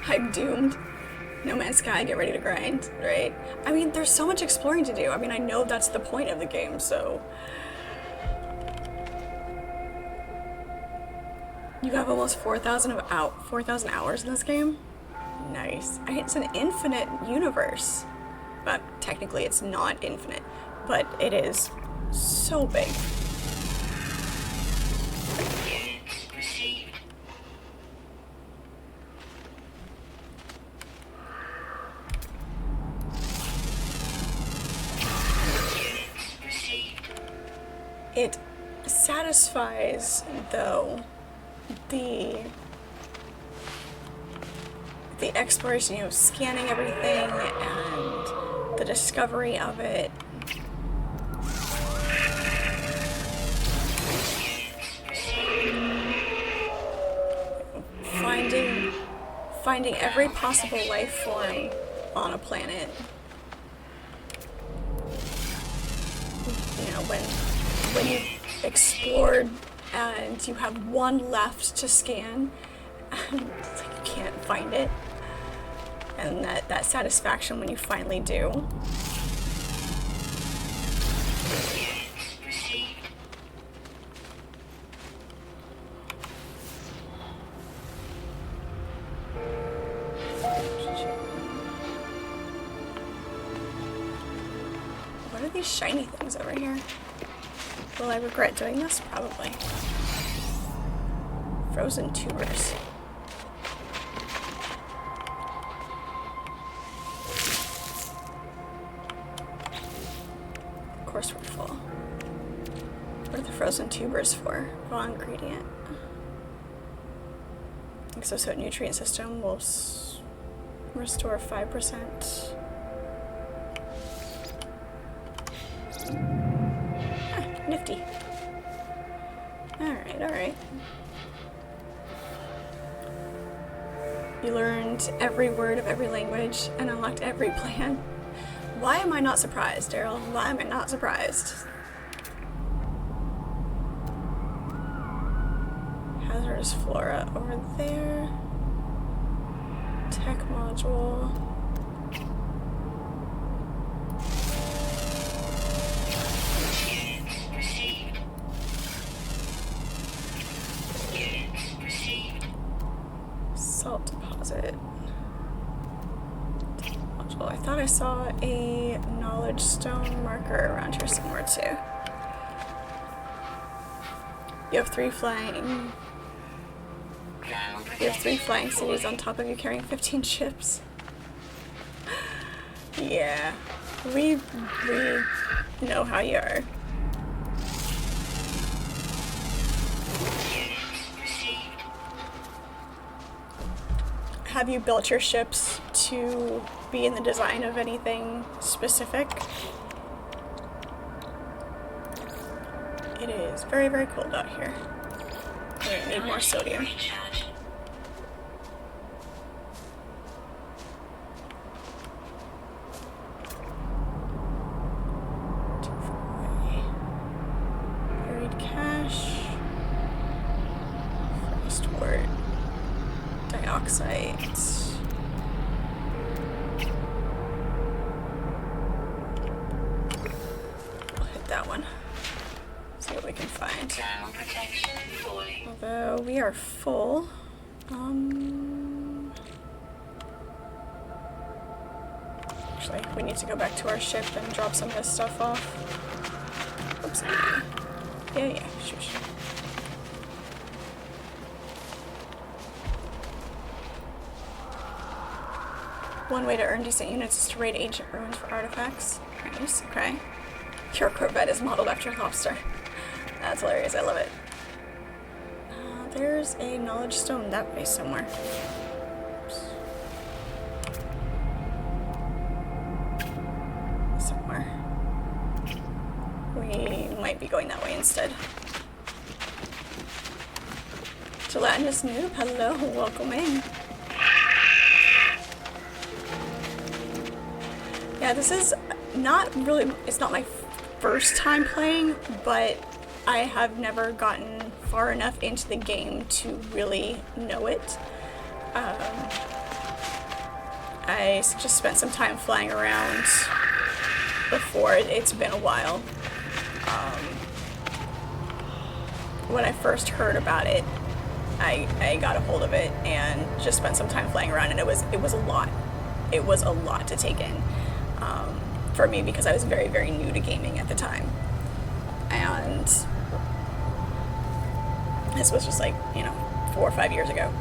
I'm doomed. No Man's Sky, get ready to grind, right? I mean, there's so much exploring to do. I mean, I know that's the point of the game, so... You have almost 4,000 hours in this game? Nice. I mean, it's an infinite universe. But technically it's not infinite, but it is so big. It satisfies, though, the exploration, you know, scanning everything and the discovery of it. Finding every possible life form on a planet. You know, when you've explored and you have one left to scan, and it's like you can't find it. And that satisfaction when you finally do. What are these shiny things over here? Will I regret doing this? Probably. Frozen tubers. Of course we're full. What are the frozen tubers for? Raw ingredient. Exosote nutrient system will restore 5%. Nifty. Alright. You learned every word of every language and unlocked every plan. Why am I not surprised, Daryl? Why am I not surprised? Hazardous flora over there. Tech module. Salt deposit. Module. I thought I saw a knowledge stone marker around here somewhere too. You have three flying cities on top of you carrying 15 ships. Yeah, we know how you are. Have you built your ships to be in the design of anything specific? It is very, very cold out here. We're gonna need more sodium. Buried cache. Frostwort. Dioxide. We'll hit that one. See what we can find. Although we are full. Actually, we need to go back to our ship and drop some of this stuff off. Oops. Yeah, shush. One way to earn decent units is to raid ancient ruins for artifacts. Nice, okay. Your Corvette is modeled after a lobster. That's hilarious, I love it. There's a knowledge stone that way somewhere. Oops. Somewhere. We might be going that way instead. Gelatinous noob, hello, welcome in. Yeah, this is not really, it's not my first time playing, but I have never gotten far enough into the game to really know it. I just spent some time flying around before. It's been a while. When I first heard about it, I got a hold of it and just spent some time flying around, and it was a lot. It was a lot to take in. For me, because I was very, very new to gaming at the time. And this was just like, 4 or 5 years ago.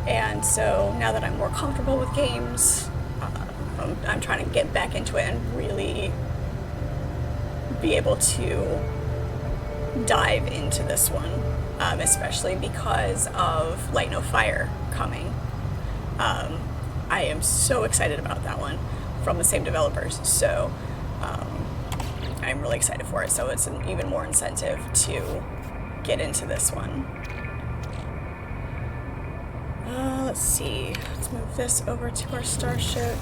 And so now that I'm more comfortable with games, I'm trying to get back into it and really be able to dive into this one, especially because of Light No Fire coming. I am so excited about that one. from the same developers. So I'm really excited for it. So it's an even more incentive to get into this one. Let's see. Let's move this over to our starship.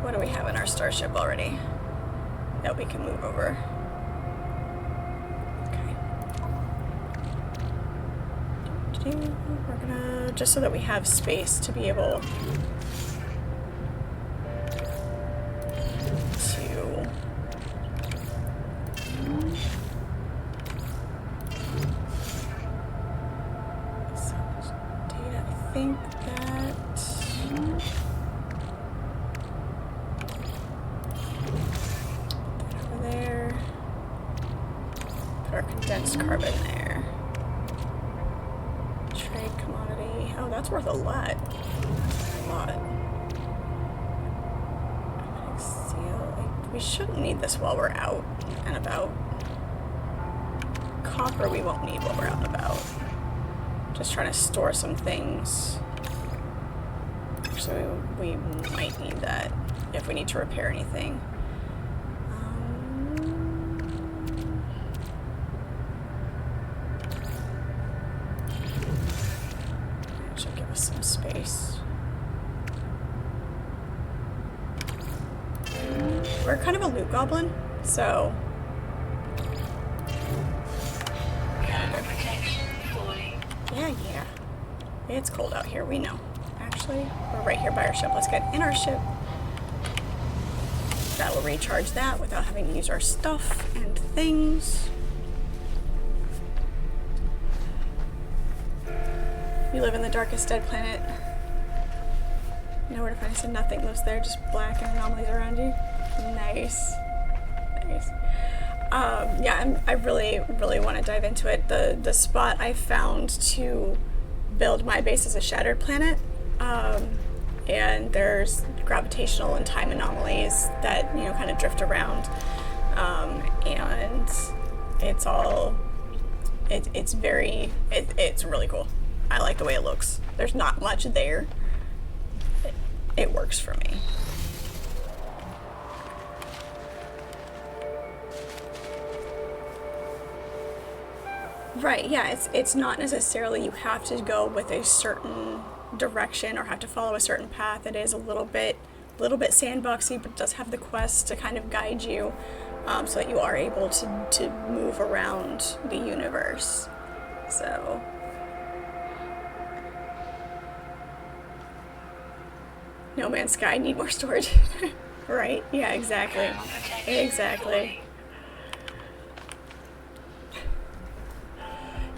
What do we have in our starship already that we can move over? Okay. We're gonna, just so that we have space to be able to data. I think that over there. Put our condensed carbon there. Trade commodity. Oh, that's worth a lot. A lot. Magnetic seal. We shouldn't need this while we're out and about. Copper we won't need while we're out and about. Just trying to store some things. Actually, we might need that if we need to repair anything. That should give us some space. We're kind of a loot goblin, so yeah. It's cold out here, we know. Actually, we're right here by our ship. Let's get in our ship. That will recharge that without having to use our stuff and things. You live in the darkest dead planet. Nowhere to find. So nothing lives there, just black and anomalies around you. Nice. Nice. Yeah, I really want to dive into it. The spot I found to build my base is a shattered planet, and there's gravitational and time anomalies that, you know, kind of drift around, and it's all it's really cool. I like the way it looks. There's not much there. It works for me. Right, yeah, it's not necessarily you have to go with a certain direction or have to follow a certain path. It is a little bit sandboxy, but it does have the quest to kind of guide you, so that you are able to move around the universe. So No Man's Sky, need more storage. Right, yeah, exactly. Exactly.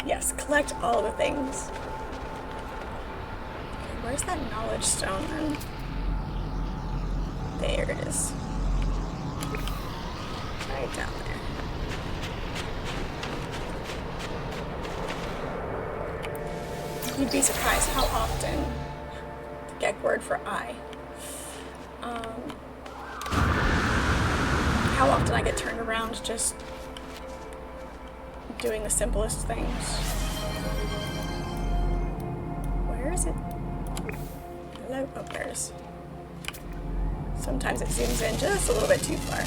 Yes, collect all the things. Okay, where's that knowledge stone then? There it is. Right down there. You'd be surprised how often, the Gek word for I, how often I get turned around just doing the simplest things. Where is it? Hello? Oh, there it is. Sometimes it zooms in just a little bit too far.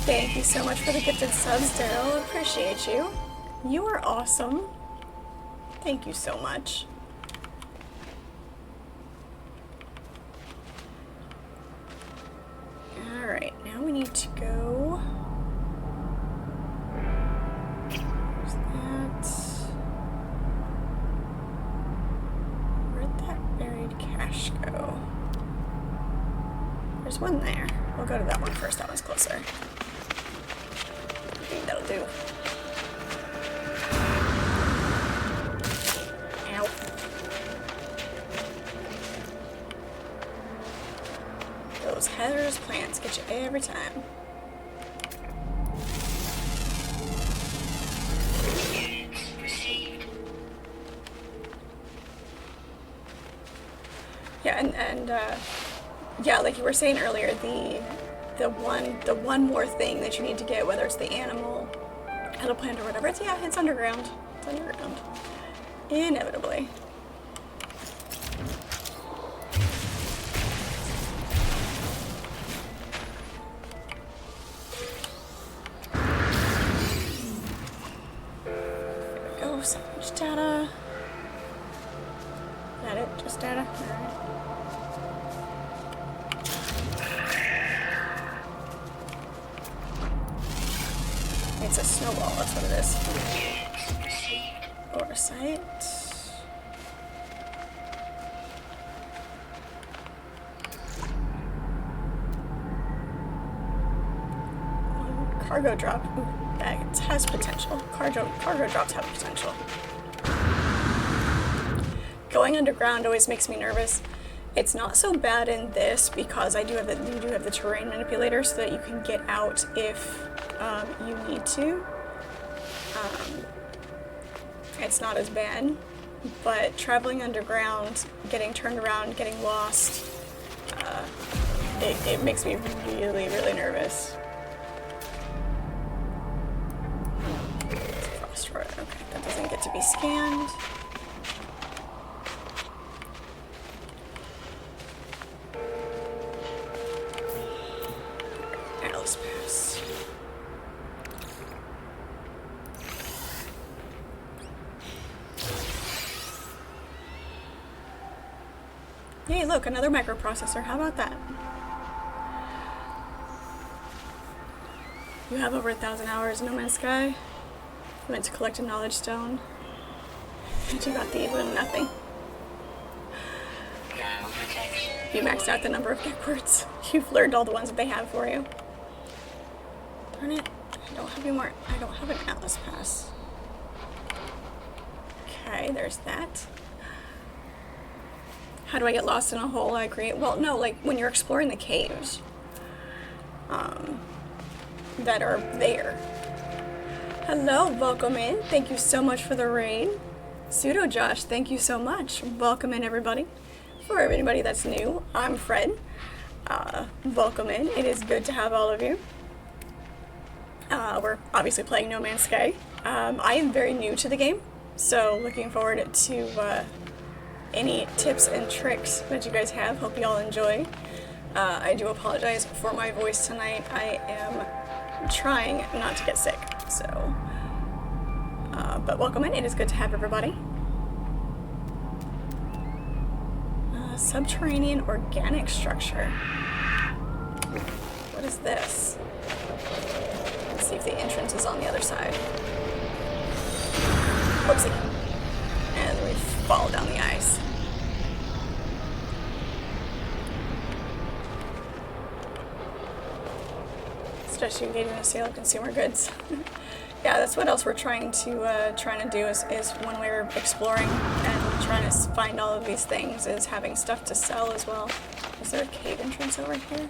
Thank you so much for the gifted subs, Daryl. Appreciate you. You are awesome. Thank you so much. Alright, now we need to go. Where's that? Where'd that buried cache go? There's one there. We'll go to that one first. That one's closer. I think that'll do. Ow. Those hazardous plants get you every time. Yeah, and yeah, like you were saying earlier, the one more thing that you need to get, whether it's the animal, the plant, or whatever, it's underground. It's underground. Inevitably. so much data. Is that it? Just data? Alright. It's a snowball, that's what it is. Oversight. Cargo drop. Ooh, that has potential. Cargo drops have potential. Going underground always makes me nervous. It's not so bad in this because you do have the terrain manipulator so that you can get out if you need to. It's not as bad, but traveling underground, getting turned around, getting lost, it makes me really, really nervous. Frost road. Okay, that doesn't get to be scanned. Alice Pass. Yay, look, another microprocessor. How about that? You have over 1,000 hours in No Man's Sky. You went to collect a knowledge stone. And you got the even nothing. You maxed out the number of deck words. You've learned all the ones that they have for you. Darn it. I don't have any more. I don't have an Atlas Pass. Okay, there's that. How do I get lost in a hole I create? Well, no, like when you're exploring the caves that are there. Hello, welcome in. Thank you so much for the raid. Pseudo Josh, thank you so much. Welcome in, everybody. For everybody that's new, I'm Fred. Welcome in. It is good to have all of you. We're obviously playing No Man's Sky. I am very new to the game, so looking forward to any tips and tricks that you guys have. Hope you all enjoy. I do apologize for my voice tonight. I am trying not to get sick, so but welcome in. It is good to have everybody. Subterranean organic structure. What is this? Let's see if the entrance is on the other side. Whoopsie. And we fall down the ice. Especially engaging in the sale of consumer goods. Yeah, that's what else we're trying to do is when we're exploring and trying to find all of these things is having stuff to sell as well. Is there a cave entrance over here?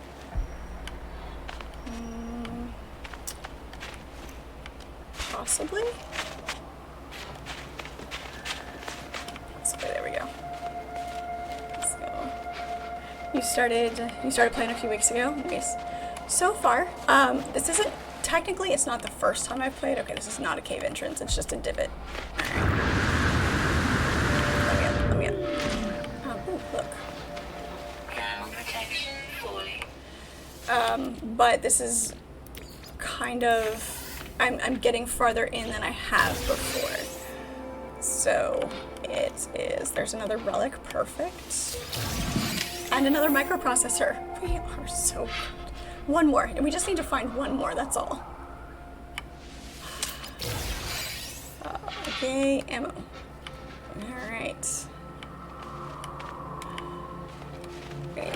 Possibly. There we go. So you started playing a few weeks ago. Nice. So far, this isn't technically. It's not the first time I've played. Okay, this is not a cave entrance. It's just a divot. All right. Let me in. Ooh, look. Protection fully. But this is kind of. I'm getting farther in than I have before. So it is. There's another relic. Perfect. And another microprocessor. We are so good. One more. And we just need to find one more. That's all. Okay, ammo. All right. Okay.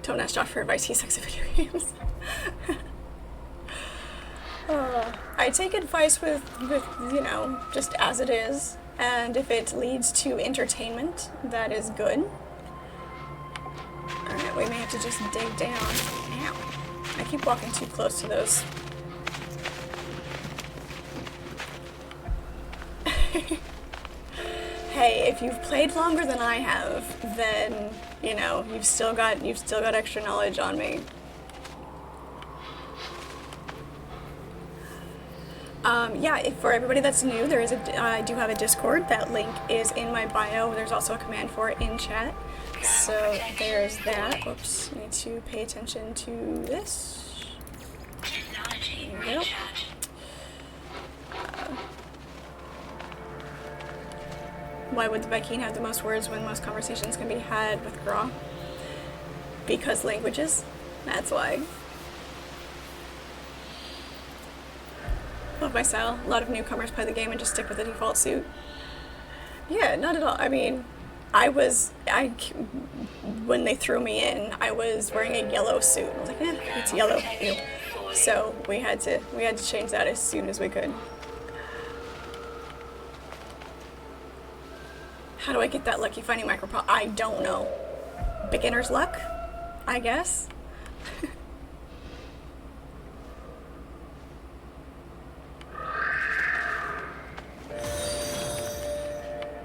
Don't ask Josh for advice. He sucks at video games. I take advice with you know, just as it is, and if it leads to entertainment, that is good. Alright, we may have to just dig down. Ow. I keep walking too close to those. Hey, if you've played longer than I have, then, you know, you've still got extra knowledge on me. Yeah, for everybody that's new, I do have a Discord. That link is in my bio. There's also a command for it in chat. So there's that. Whoops, need to pay attention to this. Technology Yep. Recharge. Why would the Viking have the most words when most conversations can be had with Gra? Because languages. That's why. Love my style. A lot of newcomers play the game and just stick with the default suit. Yeah, not at all. I mean, when they threw me in, I was wearing a yellow suit. I was like, it's yellow. Ew. So we had to change that as soon as we could. How do I get that lucky finding micropod? I don't know. Beginner's luck, I guess.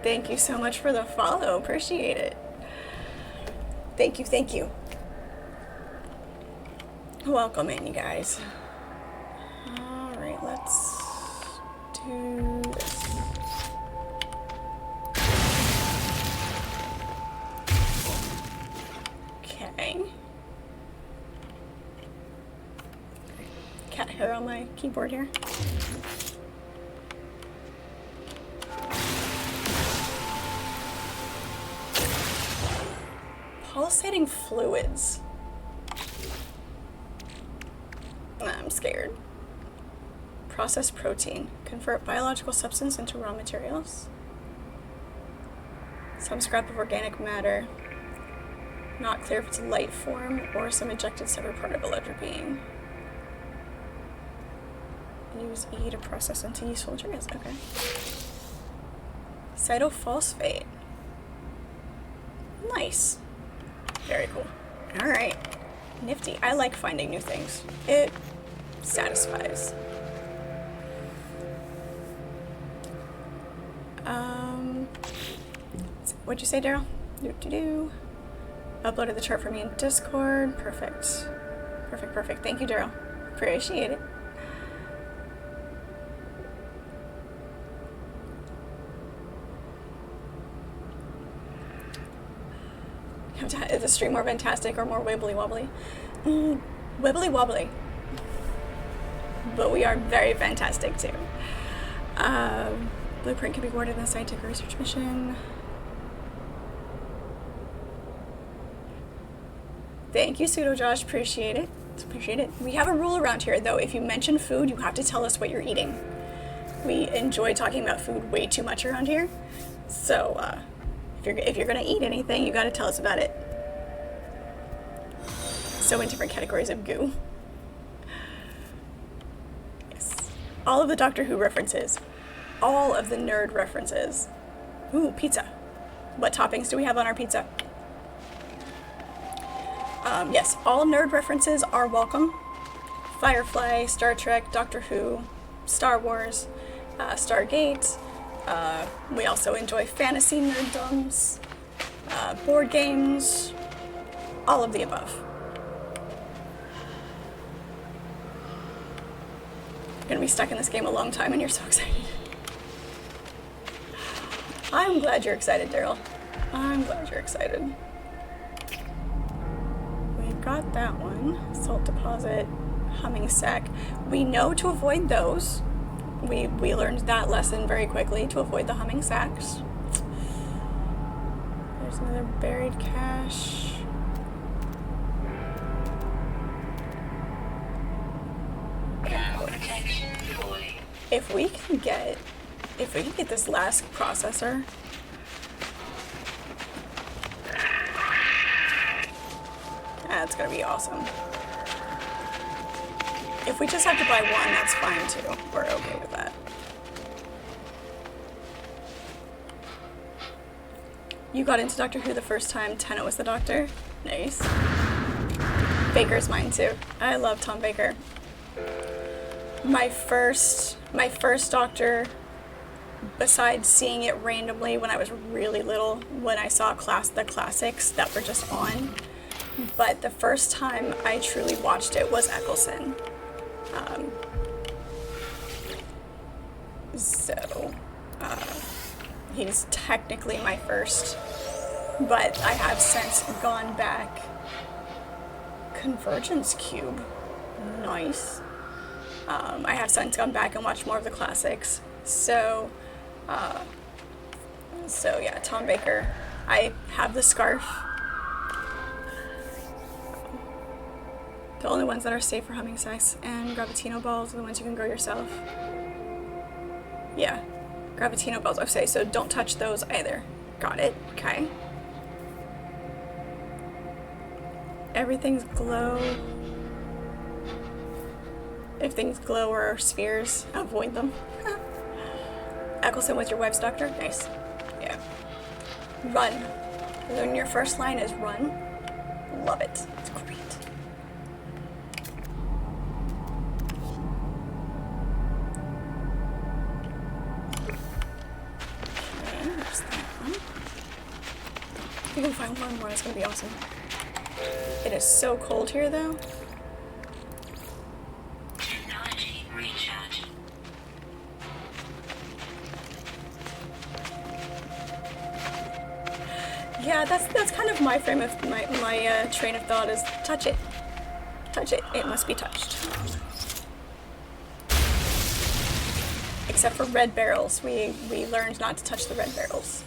Thank you so much for the follow. Appreciate it. Thank you, thank you. Welcome in, you guys. All right, let's do this. Okay. Cat hair on my keyboard here. Pulsating fluids. I'm scared. Processed protein. Convert biological substance into raw materials. Some scrap of organic matter. Not clear if it's light form or some ejected severed part of a larger being. Use E to process into useful materials. Okay. Cytophosphate. Nice. Very cool. Alright. Nifty. I like finding new things. It satisfies. What'd you say, Daryl? Do-do-do. Uploaded the chart for me in Discord. Perfect. Perfect, perfect. Thank you, Daryl. Appreciate it. Is the stream more fantastic or more wibbly wobbly? Wibbly wobbly. But we are very fantastic too. Blueprint can be awarded in a scientific research mission. Thank you, Pseudo Josh. Appreciate it. Appreciate it. We have a rule around here, though. If you mention food, you have to tell us what you're eating. We enjoy talking about food way too much around here. So, if you're gonna eat anything, you gotta tell us about it. So many different categories of goo. Yes. All of the Doctor Who references. All of the nerd references. Ooh, pizza. What toppings do we have on our pizza? Yes, all nerd references are welcome. Firefly, Star Trek, Doctor Who, Star Wars, Stargate. We also enjoy fantasy nerddoms, board games, all of the above. You're gonna be stuck in this game a long time and you're so excited. I'm glad you're excited, Daryl. I'm glad you're excited. We've got that one. Salt deposit, humming sack. We know to avoid those. We learned that lesson very quickly, to avoid the humming sacks. There's another buried cache. If we can get this last processor, that's gonna be awesome. If we just have to buy one, that's fine too. We're okay with that. You got into Doctor Who the first time Tennant was the Doctor? Nice. Baker's mine too. I love Tom Baker. My first Doctor, besides seeing it randomly when I was really little, when I saw the classics that were just on, but the first time I truly watched it was Eccleston. He's technically my first, but I have since gone back. Convergence Cube. Nice. I have since gone back and watched more of the classics. So yeah, Tom Baker. I have the scarf. The only ones that are safe for having sex, and Gravitino balls are the ones you can grow yourself. Yeah, Gravitino balls, I say, so don't touch those either. Got it, okay. Everything's glow. If things glow or are spheres, avoid them. Eccleston was your wife's doctor? Nice. Yeah. Run. Then your first line is run. Love it. It's great. Okay, there's that one. If we can find one more, it's gonna be awesome. It is so cold here though. Technology recharge. Yeah, that's kind of my frame of my train of thought is touch it. Touch it. It must be touched. Except for red barrels. We learned not to touch the red barrels.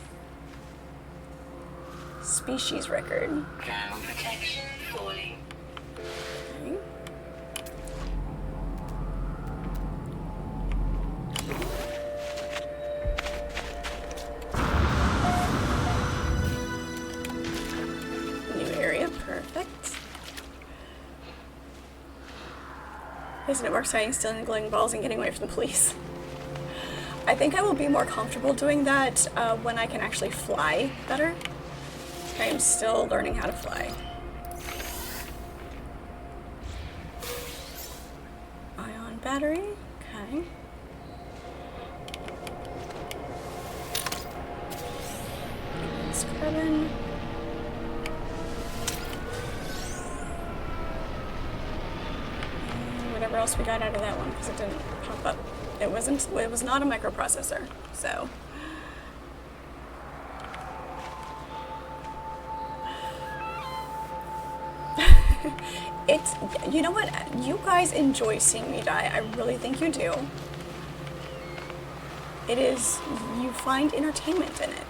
Species record. Ground protection falling. Okay. New area, perfect. Isn't it more exciting stealing the glowing balls and getting away from the police? I think I will be more comfortable doing that when I can actually fly better. I am still learning how to fly. Ion battery, okay. Carbon. And whatever else we got out of that one, because it didn't pop up. It was not a microprocessor, so. You know what? You guys enjoy seeing me die. I really think you do. It is, you find entertainment in it.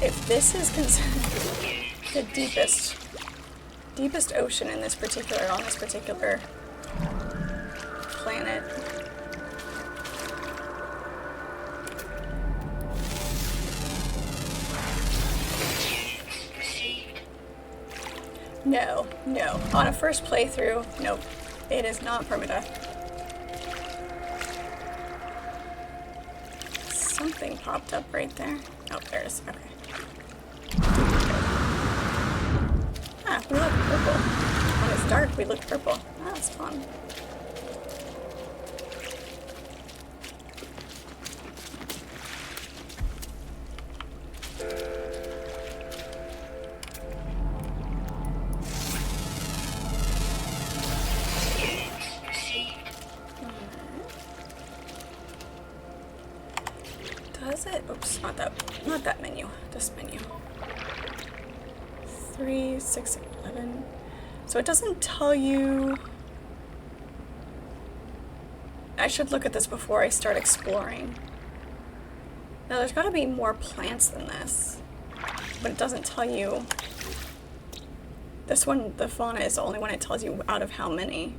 If this is considered the deepest ocean in this particular, on this particular planet. No, no. On a first playthrough, nope. It is not permadeath. Something popped up right there. Oh, there it is. Okay. Ah, we look purple. When it's dark, we look purple. Oh, that's fun. Does it? Oops, not that menu. This menu. 3, 6, 11. So it doesn't tell you. I should look at this before I start exploring. Now there's got to be more plants than this, but it doesn't tell you. This one, the fauna is the only one it tells you out of how many.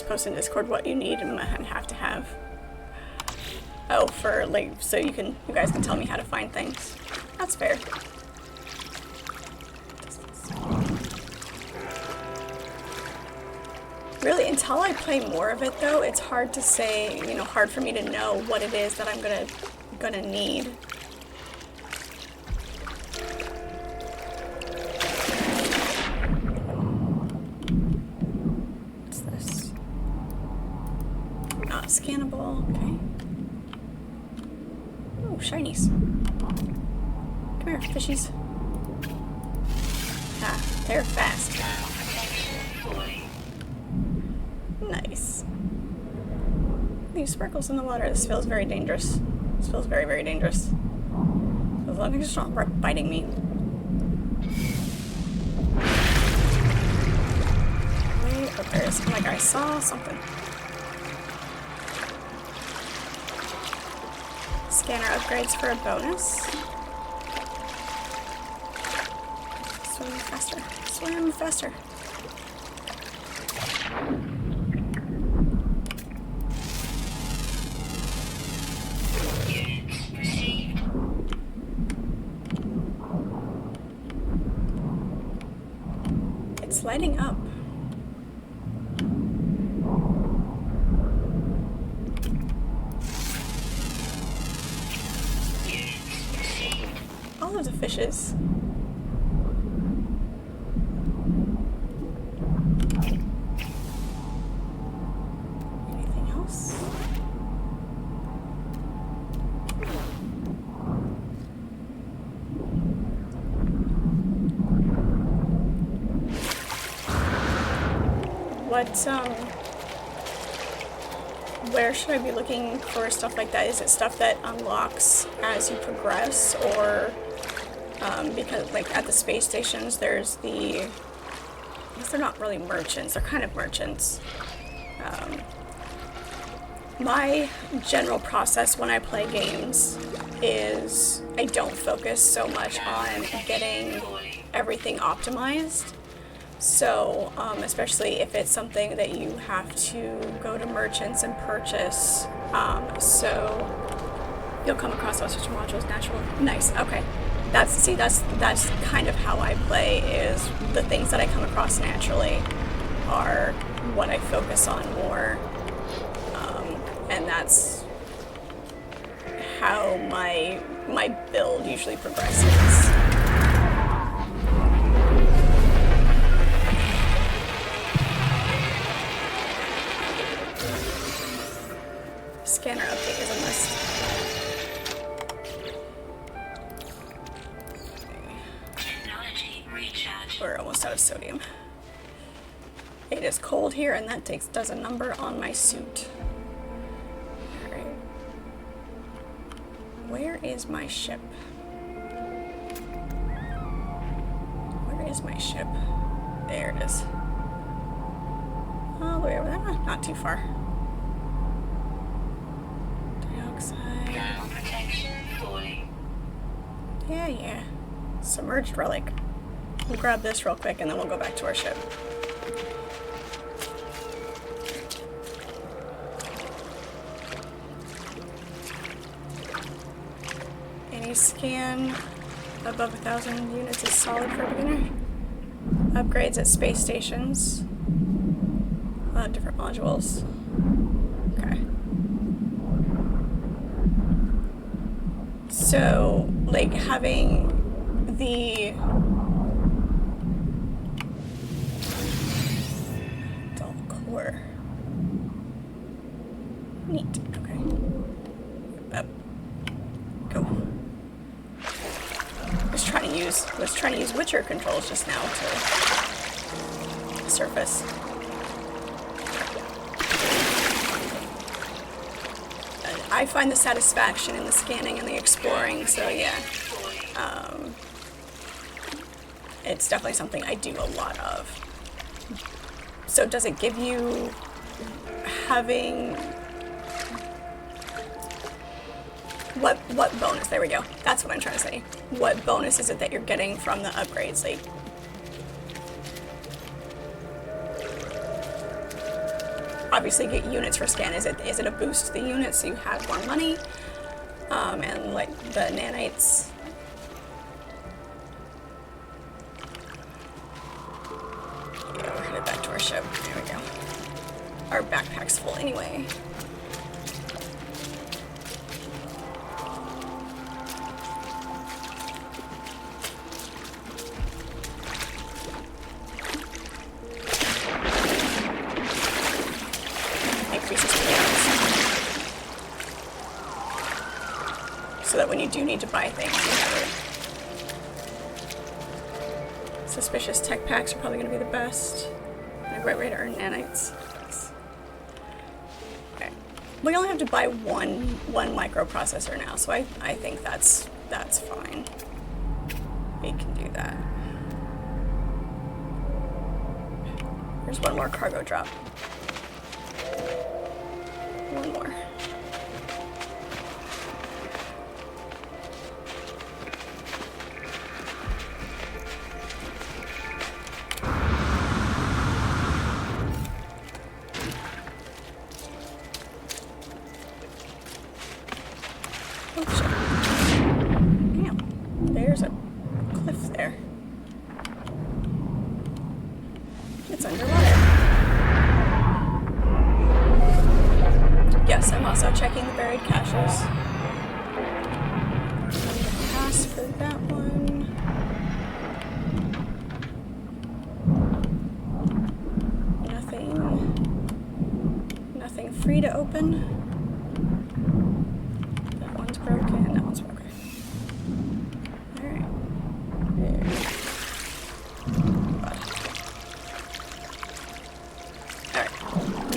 Post in Discord what you need and have to have. Oh, for like, so you guys can tell me how to find things. That's fair. Really, until I play more of it though, it's hard to say, hard for me to know what it is that I'm gonna need. not scannable. Okay. Oh, shinies. Come here, fishies. Ah, they're fast. Nice. These sparkles in the water. This feels very dangerous. This feels very, very dangerous. As long as it's not biting me. Wait, oh, there it is. Oh my god, I saw something. Scanner upgrades for a bonus. Swim faster. Swim faster. Units received. It's lighting up. Units received. All of the fishes. Anything else? Where should I be looking for stuff like that? Is it stuff that unlocks as you progress, or because like at the space stations there's the, I guess they're not really merchants, they're kind of merchants. My general process when I play games is I don't focus so much on getting everything optimized. So, especially if it's something that you have to go to merchants and purchase. So you'll come across all sorts of modules naturally. Nice, okay. That's kind of how I play, is the things that I come across naturally are what I focus on more. And that's how my build usually progresses. Scanner update is a must. Technology recharge. We're almost out of sodium. It is cold here, and that does a number on my suit. Alright. Where is my ship? Where is my ship? There it is. All the way over there. Not too far. Dioxide. Thermal protection falling. Yeah. Submerged relic. We'll grab this real quick and then we'll go back to our ship. Any scan above 1,000 units is solid for a beginner. Upgrades at space stations. Different modules. Okay. So, like, having the dull core. Neat. Okay. Up. Go. Was trying to use Witcher controls just now to surface. I find the satisfaction in the scanning and the exploring, so yeah. It's definitely something I do a lot of. So does it give you having... What bonus? There we go. That's what I'm trying to say. What bonus is it that you're getting from the upgrades? Like, obviously get units for scan. Is it a boost to the units so you have more money? And like the nanites. Yeah, we're headed back to our ship. There we go. Our backpack's full anyway. Increases the damage. so that when you do need to buy things, you have it. Suspicious tech packs are probably going to be the best. And a great way to earn nanites. Okay. We only have to buy one microprocessor now, so I think that's fine. We can do that. There's one more cargo drop. One more. Oh shit. Damn. There's a cliff there. It's underwater. Yes, I'm also checking the buried caches. Pass for that one. Nothing free to open. That one's broken. That one's broken. Alright. Alright.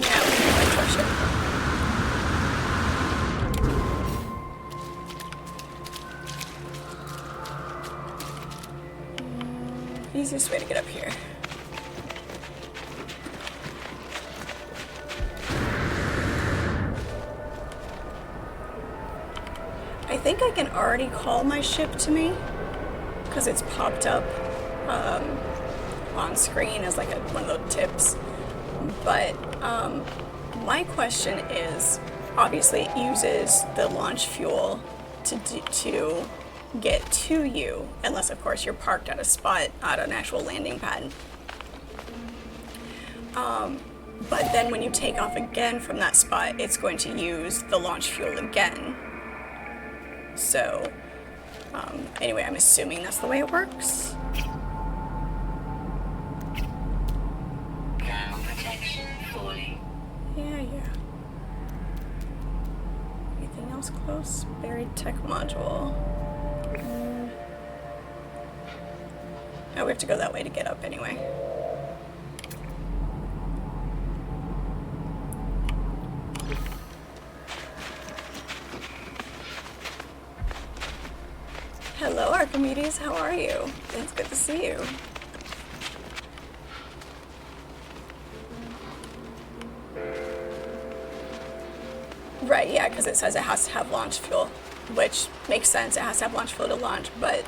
Now we can go to our ship. Easiest way to get up here. I think I can already call my ship to me because it's popped up on screen as like one of those tips. But my question is, obviously it uses the launch fuel to get to you, unless of course you're parked at a spot at an actual landing pad. But then when you take off again from that spot, it's going to use the launch fuel again. So, anyway, I'm assuming that's the way it works. Ground protection falling. Yeah. Anything else close? Buried tech module. Oh, we have to go that way to get up anyway. Hello, Archimedes. How are you? It's good to see you. Right, yeah, because it says it has to have launch fuel, which makes sense. It has to have launch fuel to launch, but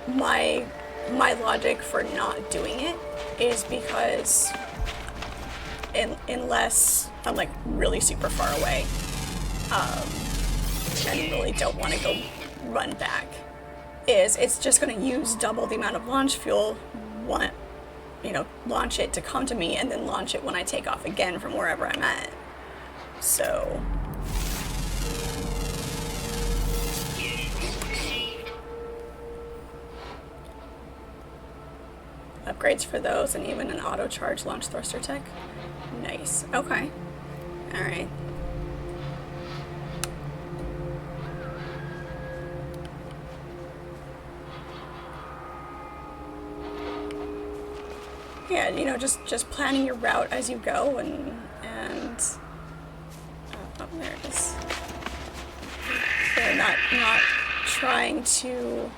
my logic for not doing it is because unless I'm like really super far away, and really don't want to go run back, it's just going to use double the amount of launch fuel, launch it to come to me and then launch it when I take off again from wherever I'm at. So upgrades for those and even an auto charge launch thruster tech. Nice. Okay. All right. Yeah, just planning your route as you go and oh, there it is. Yeah, not trying to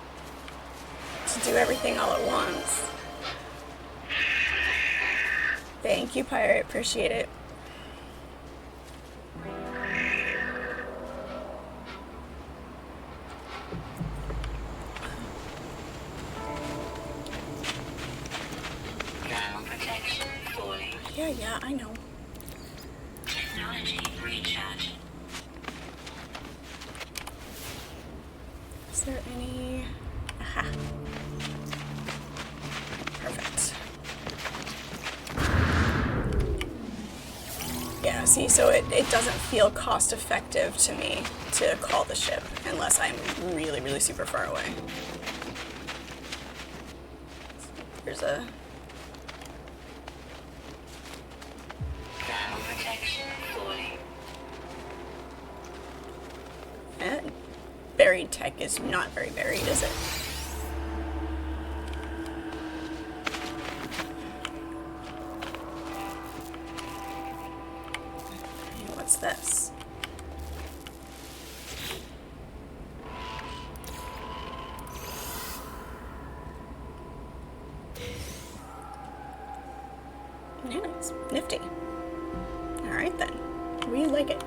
do everything all at once. Thank you, Pirate. Appreciate it. Ground protection falling. Yeah, I know. Technology recharge. Is there any... Aha. Perfect. Yeah, see, so it doesn't feel cost effective to me to call the ship unless I'm really, really super far away. There's a... Ground protection falling. buried tech is not very buried, is it? What's this? Yeah, it's nifty. Alright then. We like it.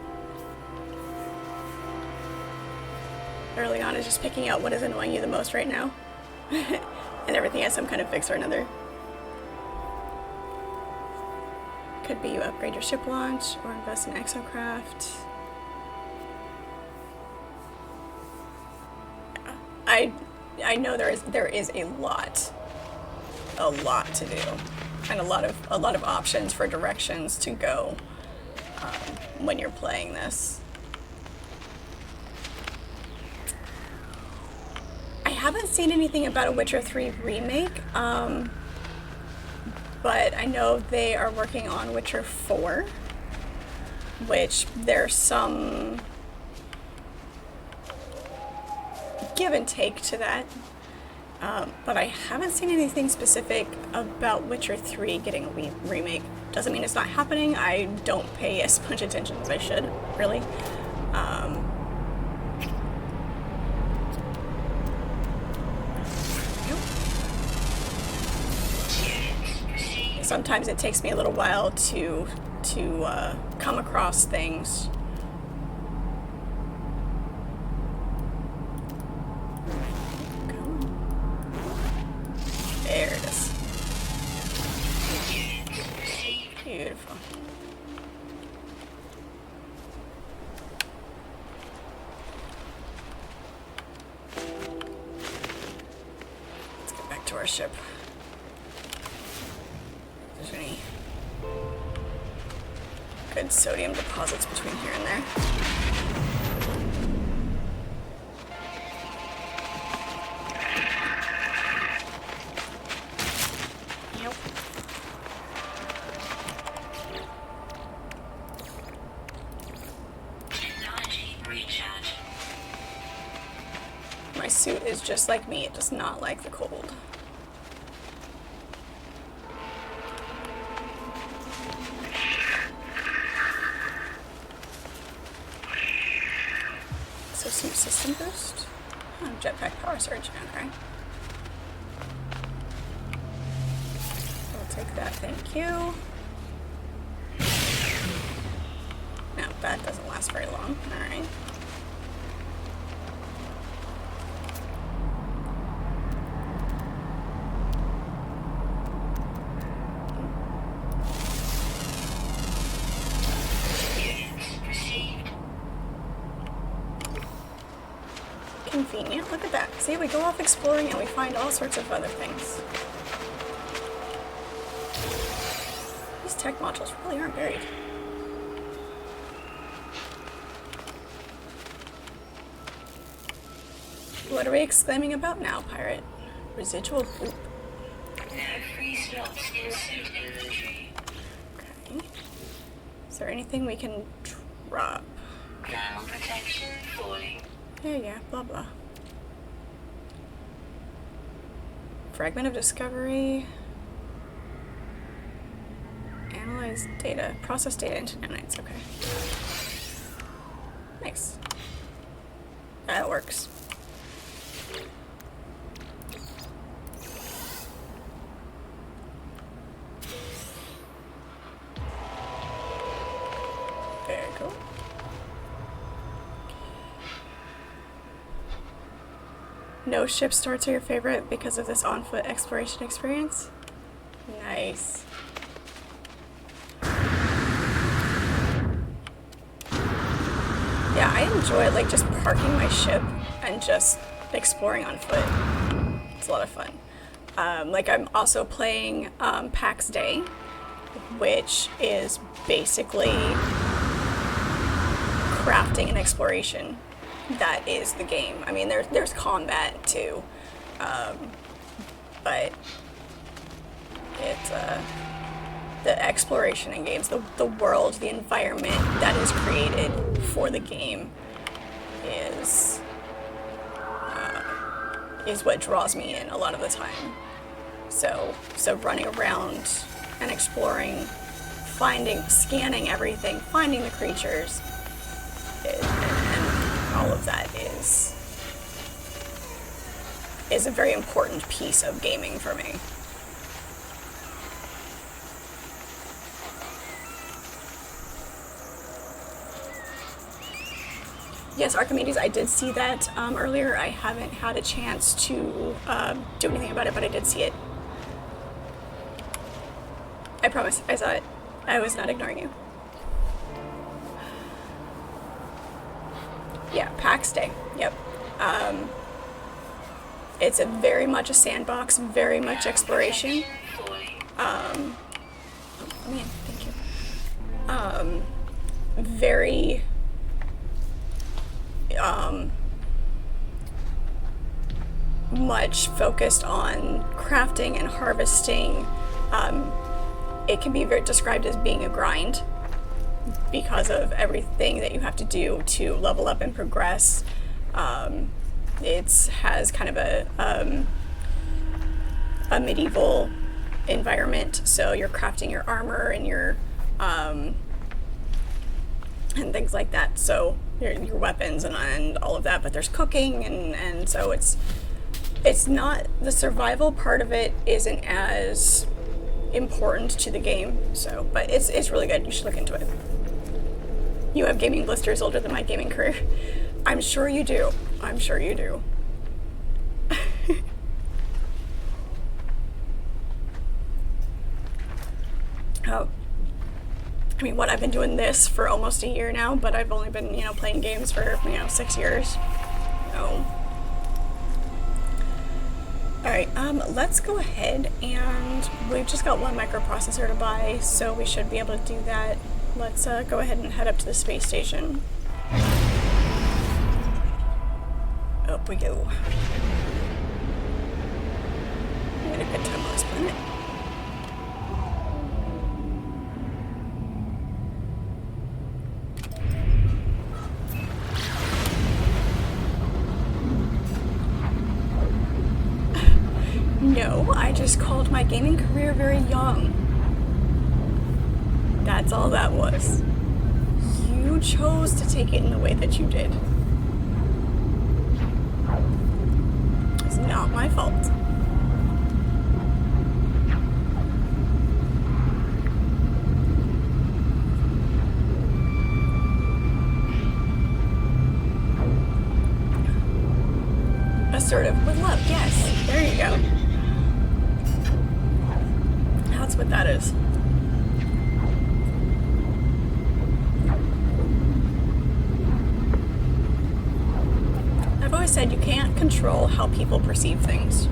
Early on is just picking out what is annoying you the most right now. And everything has some kind of fix or another. Could be you upgrade your ship launch or invest in exocraft. I know there is a lot to do, and a lot of options for directions to go when you're playing this. I haven't seen anything about a Witcher 3 remake, but I know they are working on Witcher 4, which there's some give and take to that. But I haven't seen anything specific about Witcher 3 getting a remake. Doesn't mean it's not happening. I don't pay as much attention as I should, really. Sometimes it takes me a little while to come across things. There it is. Beautiful. Let's get back to our ship. If there's any good sodium deposits between here and there. My suit is just like me, it does not like the cold. So some system boost? Oh, jetpack power surge, okay. I'll take that, thank you. No, that doesn't last very long, alright. Convenient. Look at that. See, we go off exploring and we find all sorts of other things. These tech modules really aren't buried. What are we exclaiming about now, pirate? Residual poop. No free slots in suit inventory. Okay. Is there anything we can drop? Ground protection falling. Yeah, blah blah. Fragment of discovery. Analyze data. Process data into nanites. Okay. Nice. That works. Very cool. No ship starts are your favorite because of this on-foot exploration experience? Nice. Yeah, I enjoy like just parking my ship and just exploring on foot. It's a lot of fun. Like I'm also playing PAX Day, which is basically crafting and exploration. That is the game. I mean, there's combat too, but it's the exploration in games, the world, the environment that is created for the game is is what draws me in a lot of the time. So running around and exploring, scanning everything, finding the creatures, and all of that is a very important piece of gaming for me. Yes, Archimedes, I did see that earlier. I haven't had a chance to do anything about it, but I did see it. I promise, I saw it. I was not ignoring you. Yeah, PAX Day. Yep. It's very much a sandbox, very much exploration. Man, thank you. Very much focused on crafting and harvesting. It can be described as being a grind because of everything that you have to do to level up and progress. It has kind of a medieval environment, so you're crafting your armor and your and things like that. So your weapons and all of that. But there's cooking and so it's not, the survival part of it isn't as important to the game. So, but it's really good. You should look into it. You have gaming blisters older than my gaming career. I'm sure you do. I'm sure you do. Oh, I mean, I've been doing this for almost a year now, but I've only been, playing games for, 6 years. So, alright, let's go ahead, and we've just got one microprocessor to buy, so we should be able to do that. Let's go ahead and head up to the space station. Up we go. We had a good time on this planet. No, I just called my gaming career very young. That's all that was. You chose to take it in the way that you did. It's not my fault. Assertive with love, yes. There you go. That's what that is. I've always said you can't control how people perceive things.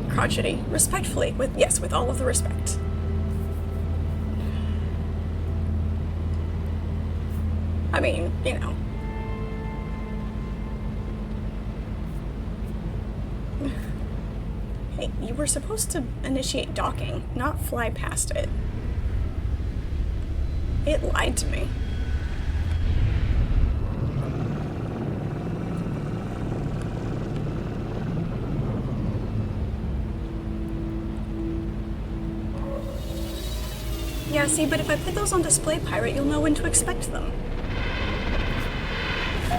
Crotchety. Respectfully. With all of the respect. I mean, Hey, you were supposed to initiate docking, not fly past it. It lied to me. Yeah, see, but if I put those on display, Pirate, you'll know when to expect them. I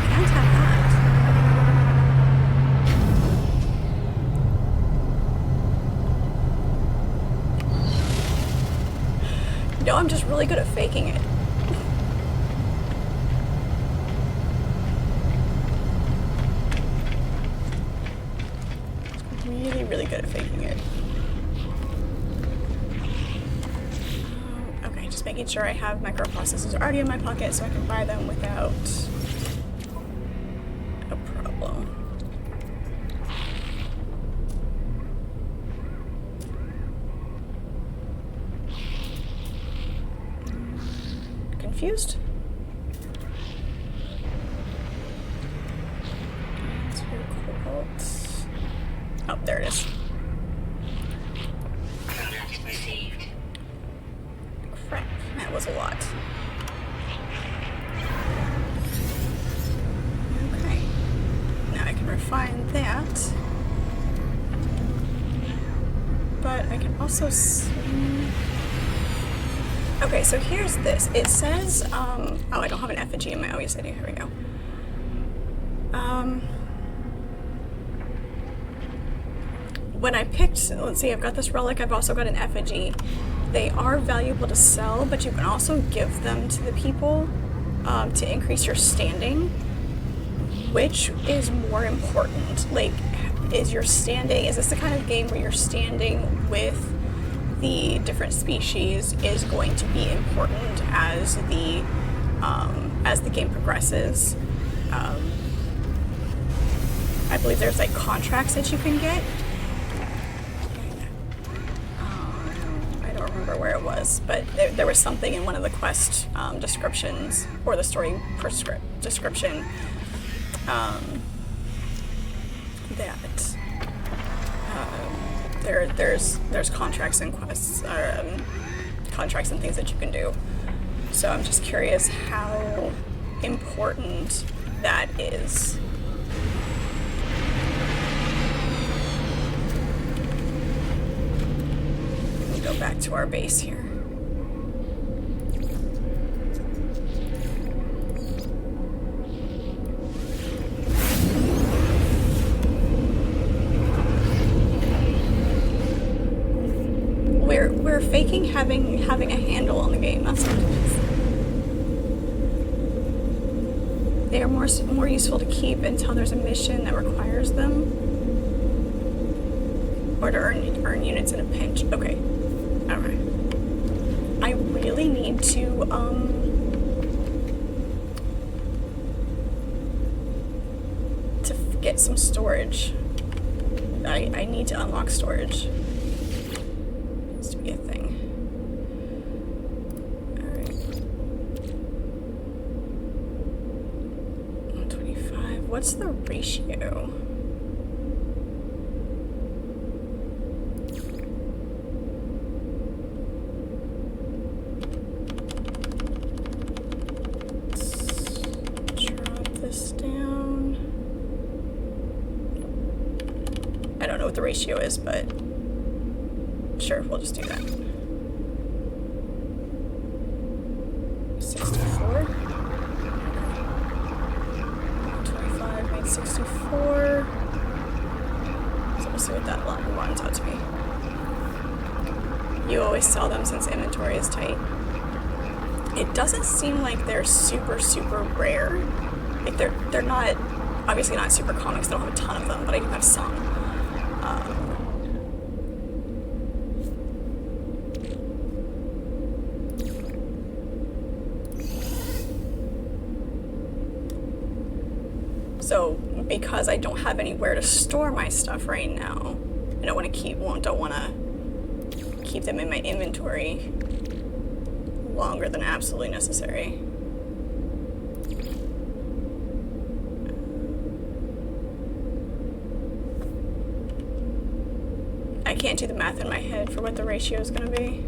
can't have that. No, I'm just really good at faking it. Really, really good at faking it. Okay, just making sure I have microprocessors already in my pocket so I can buy them without a problem. Confused? Oh, there it is. Product received. I can also swing. Okay, so here's this. It says, oh, I don't have an effigy in my, oh, yes I do, here we go. When I picked, let's see, I've got this relic, I've also got an effigy. They are valuable to sell, but you can also give them to the people to increase your standing. Which is more important? Like, is this the kind of game where your standing with the different species is going to be important as the game progresses? I believe there's like contracts that you can get. I don't remember where it was, but there was something in one of the quest descriptions or the story description that there's contracts and quests, contracts and things that you can do. So I'm just curious how important that is. Let me go back to our base here. We're faking having a handle on the game. That's what it is. They are more useful to keep until there's a mission that requires them, or to earn units in a pinch. Okay, okay. I really need to get some storage. I need to unlock storage. To be a thing. Alright. 125. What's the ratio? Let's drop this down. I don't know what the ratio is, but sure, we'll just do that. 64. 25 made 64. So we'll see what that runs out to be. You always sell them since inventory is tight. It doesn't seem like they're super, super rare. Like they're not, obviously not super common because I don't have a ton of them, but I do have some. So because I don't have anywhere to store my stuff right now, I don't want to keep them in my inventory longer than absolutely necessary. I can't do the math in my head for what the ratio is going to be.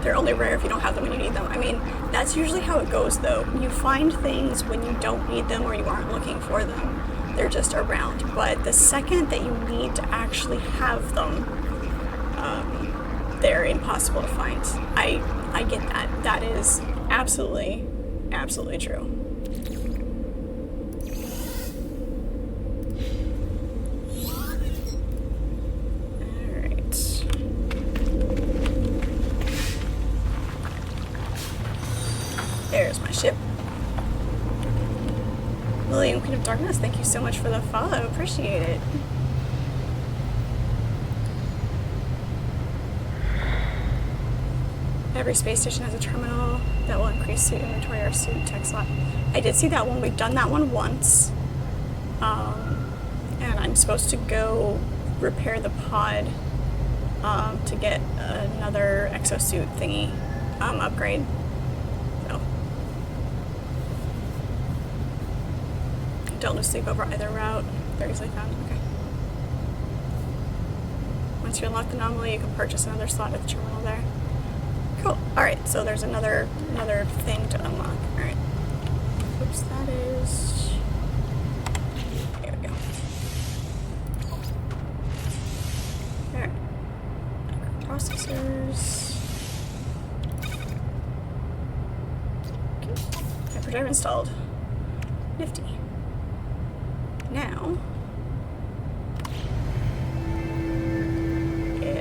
They're only rare if you don't have them when you need them. I mean, that's usually how it goes, though. You find things when you don't need them or you aren't looking for them. They're just around. But the second that you need to actually have them, they're impossible to find. I get that. That is absolutely, absolutely true. There's my ship. William, Queen of Darkness, thank you so much for the follow. Appreciate it. Every space station has a terminal that will increase suit inventory or suit tech slot. I did see that one. We've done that one once. And I'm supposed to go repair the pod to get another exosuit thingy upgrade. So don't lose sleep over either route. Very easily found. Okay. Once you unlock the anomaly, you can purchase another slot at the terminal there. Cool. Alright, so there's another thing to unlock. Alright. Oops, that is... There we go. Alright. Processors. Okay. Hyperdrive installed. Nifty. Now...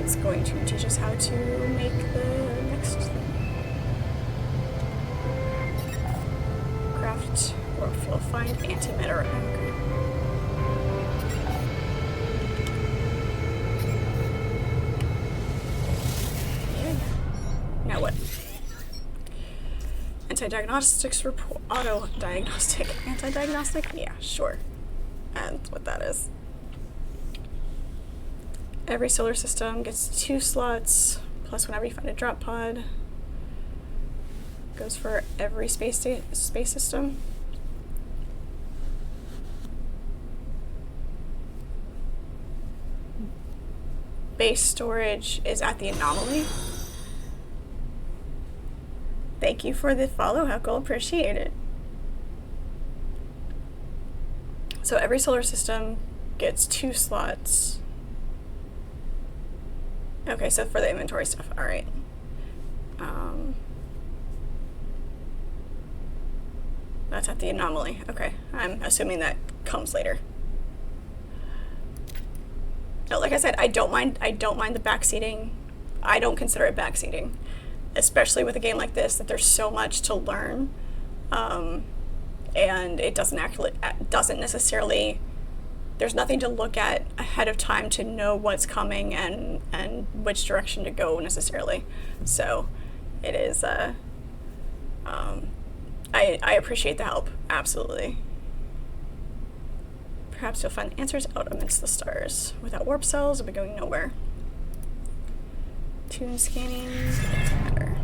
it's going to teach us how to make the next thing. Craft or fuel find antimatter anchor. Yeah. Now what? Anti-diagnostics report. Auto-diagnostic. Anti-diagnostic? Yeah, sure. That's what that is. Every solar system gets 2 slots, plus whenever you find a drop pod. Goes for every space system. Base storage is at the anomaly. Thank you for the follow, Heckle. Appreciate it. So every solar system gets 2 slots. Okay, so for the inventory stuff, alright. That's at the anomaly. Okay, I'm assuming that comes later. No, like I said, I don't mind the backseating. I don't consider it backseating, especially with a game like this that there's so much to learn, and it doesn't necessarily. There's nothing to look at ahead of time to know what's coming and which direction to go necessarily. So it is, I appreciate the help, absolutely. Perhaps you'll find answers out amidst the stars. Without warp cells, we'll be going nowhere. Tune scanning, matter.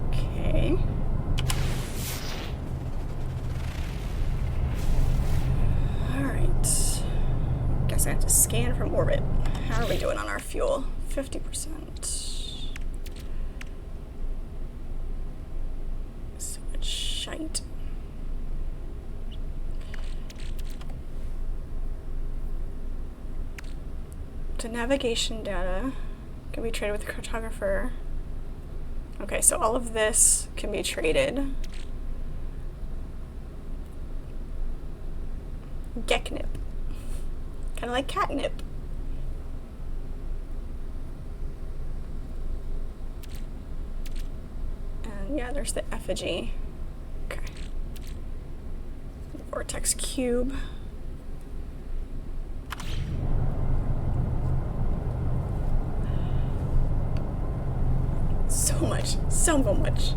Okay. Guess I have to scan from orbit. How are we doing on our fuel? 50%. So much shite. The navigation data can be traded with the cartographer. Okay, so all of this can be traded. Geknip. Kind of like catnip. And yeah, there's the effigy. Okay. The vortex cube. So much. So much.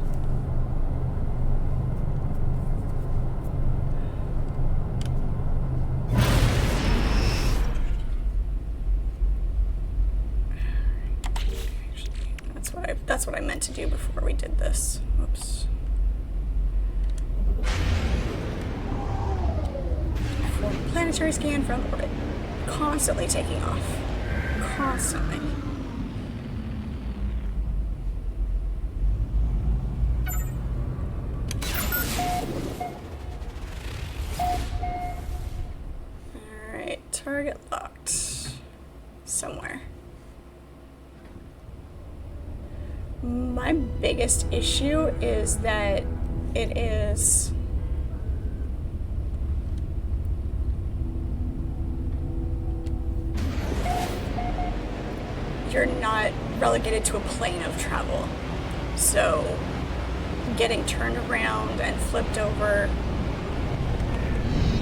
That's what I meant to do before we did this. Whoops. Planetary scan from orbit. Constantly taking off. Constantly. Alright, target locked. Somewhere. My biggest issue is that it is you're not relegated to a plane of travel. So getting turned around and flipped over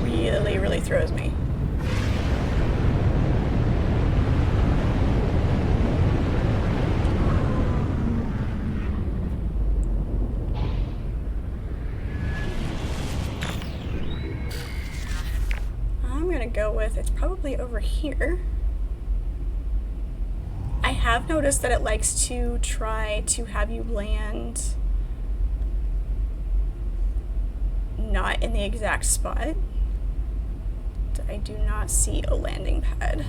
really throws me. Go with it's probably over here. I have noticed that it likes to try to have you land not in the exact spot. I do not see a landing pad.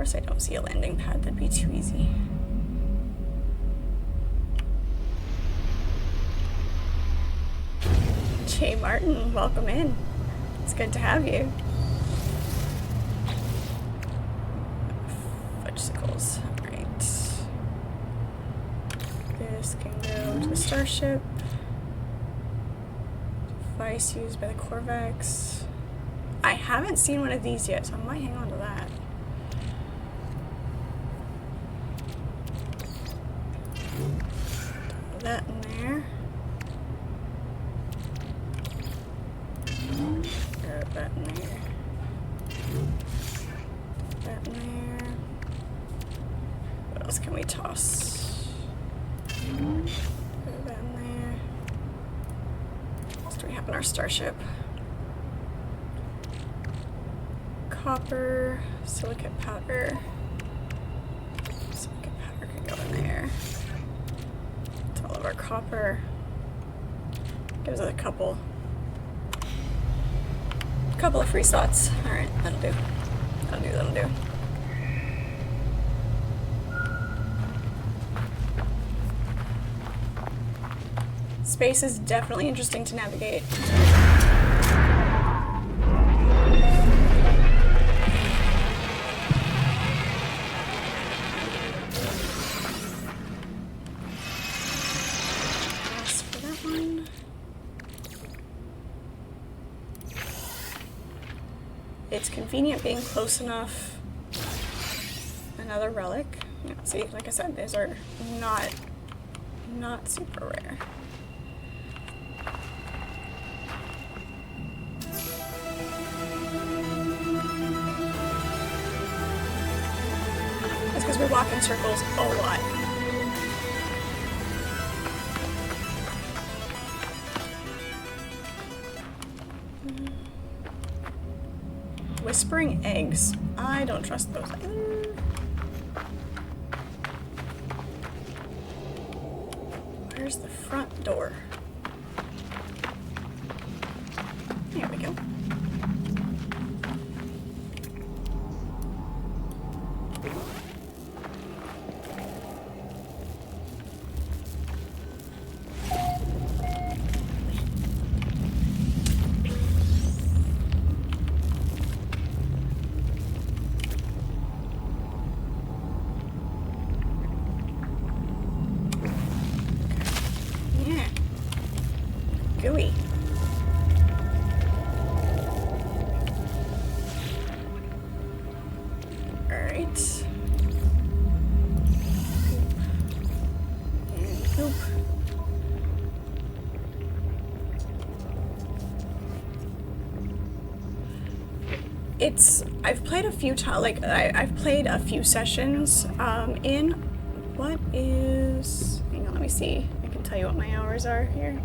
course I don't see a landing pad. That'd be too easy. Jay Martin, welcome in. It's good to have you. Fudgesicles. Alright. This can go to the starship. Device used by the Corvex. I haven't seen one of these yet, so I might hang on to that. Throw that in there. Throw that in there. That in there. What else can we toss? Throw that in there. What else do we have in our starship? Copper, silicate powder. Silicate powder can go in there. It's all of our copper. Gives us a couple of free slots. Alright, that'll do. That'll do. Space is definitely interesting to navigate. It's convenient being close enough. Another relic. Yeah, see, like I said, these are not super rare. That's because we walk in circles a lot. Whispering eggs. I don't trust those either. Where's the front door? There we go. Gooey. Alright. And poop. I've played a few times, like, I've played a few sessions, in, what is, hang on, let me see, I can tell you what my hours are here.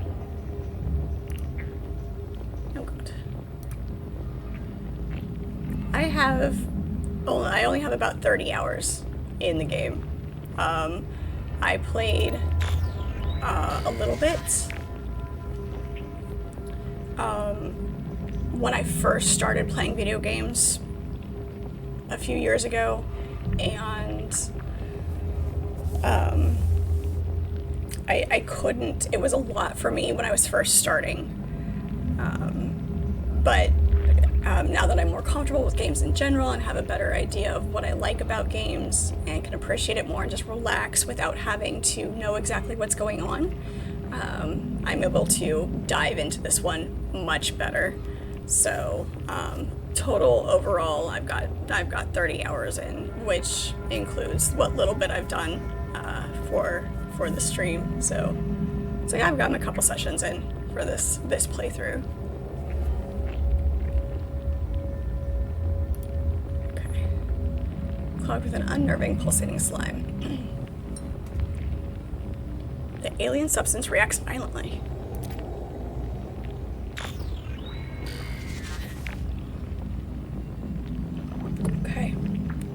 I only have about 30 hours in the game. I played a little bit when I first started playing video games a few years ago, and I couldn't, it was a lot for me when I was first starting, but now that I'm more comfortable with games in general and have a better idea of what I like about games and can appreciate it more and just relax without having to know exactly what's going on, I'm able to dive into this one much better. So total overall, I've got 30 hours in, which includes what little bit I've done for the stream. So yeah, I've gotten a couple sessions in for this playthrough. Clogged with an unnerving pulsating slime. The alien substance reacts violently. Okay.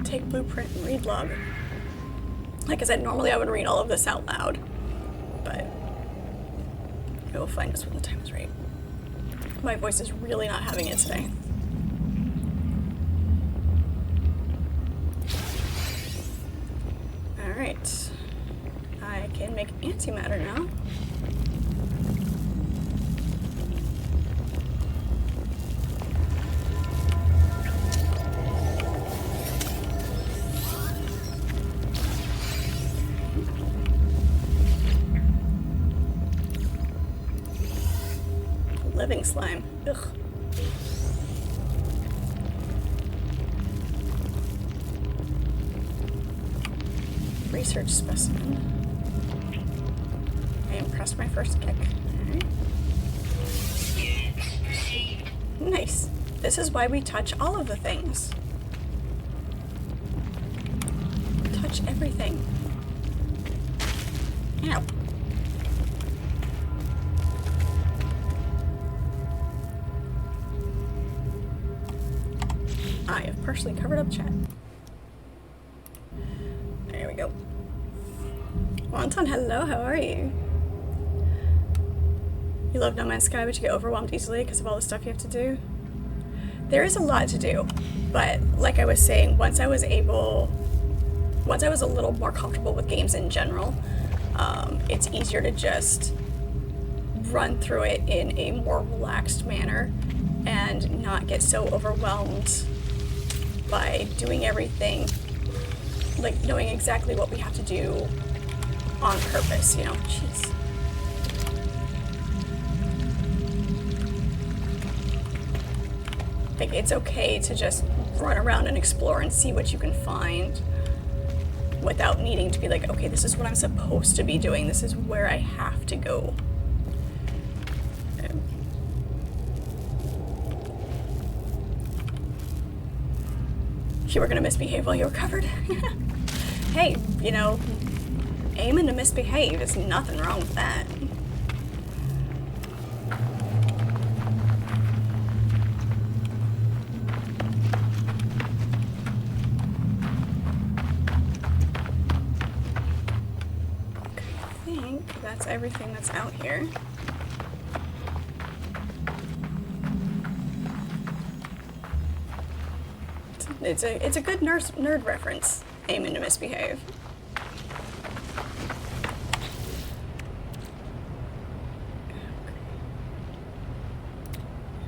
Take blueprint and read log. Like I said, normally I would read all of this out loud, but I will find us when the time is right. My voice is really not having it today. antimatter now. Living slime. Ugh. Research specimen. I impressed my first kick. Alright. Nice. This is why we touch all of the things. Touch everything. Ow. I have partially covered up chat. There we go. Wonton, hello, how are you? You love No Man's Sky, but you get overwhelmed easily because of all the stuff you have to do? There is a lot to do, but like I was saying, once I was a little more comfortable with games in general, it's easier to just run through it in a more relaxed manner and not get so overwhelmed by doing everything, like knowing exactly what we have to do on purpose, you know? Jeez. Like, it's okay to just run around and explore and see what you can find without needing to be like, okay, this is what I'm supposed to be doing. This is where I have to go. You were gonna misbehave while you were covered. Hey, you know, aiming to misbehave, there's nothing wrong with that. I think that's everything that's out here. It's a good nerd reference, aiming to misbehave.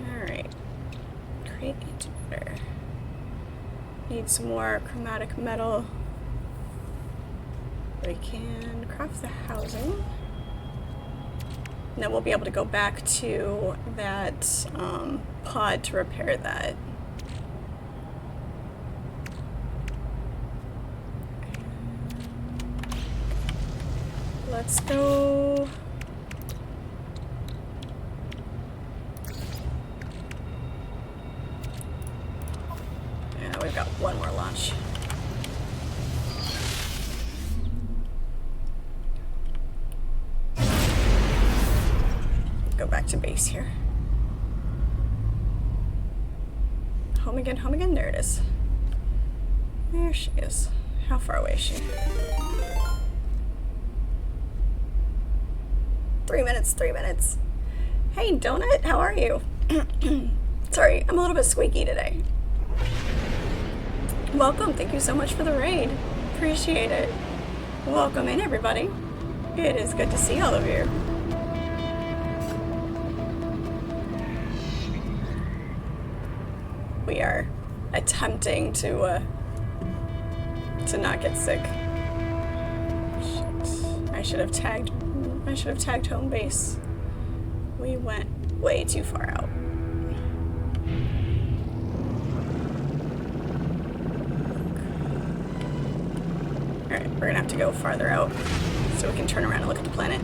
Alright. Create antimatter. Need some more chromatic metal. We can craft the housing. And then we'll be able to go back to that pod to repair that. Let's go. Yeah, we've got one more launch. Go back to base here. Home again, home again. There it is. There she is. How far away is she? 3 minutes, 3 minutes. Hey, Donut, how are you? Sorry, I'm a little bit squeaky today. Welcome, thank you so much for the raid. Appreciate it. Welcome in, everybody. It is good to see all of you. We are attempting to not get sick. Shit. I should have tagged home base. We went way too far out. Alright, we're gonna have to go farther out so we can turn around and look at the planet.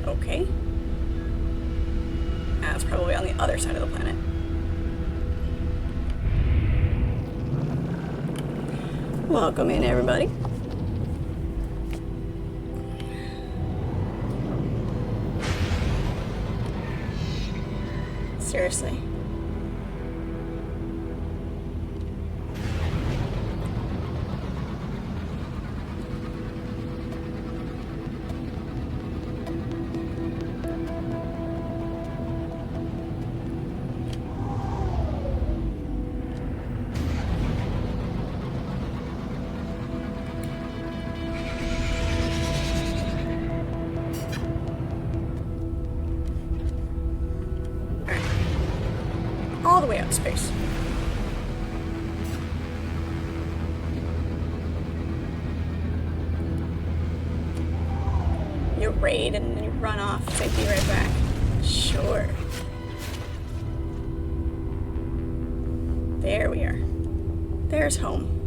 Okay. That's probably on the other side of the planet. Welcome in, everybody. Seriously. the way out of space. You raid and then you run off, so be right back. Sure. There we are. There's home.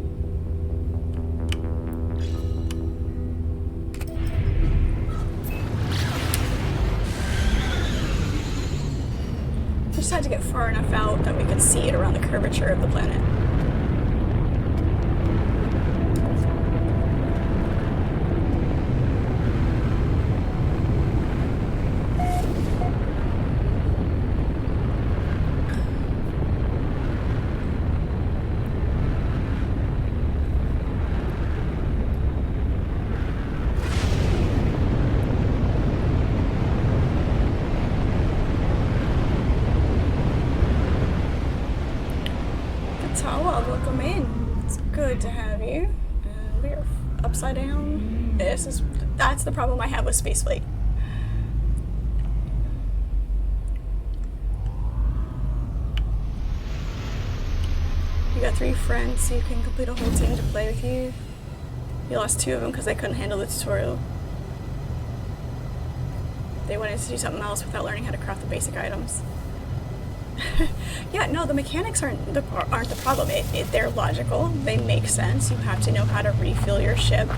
Just had to get far enough out that we could see it around the curvature of the planet. Welcome in. It's good to have you. We are upside down. That's the problem I have with spaceflight. You got 3 friends, so you can complete a whole team to play with you. You lost 2 of them because they couldn't handle the tutorial. They wanted to do something else without learning how to craft the basic items. Yeah, no, the mechanics aren't the problem. They're logical. They make sense. You have to know how to refuel your ship.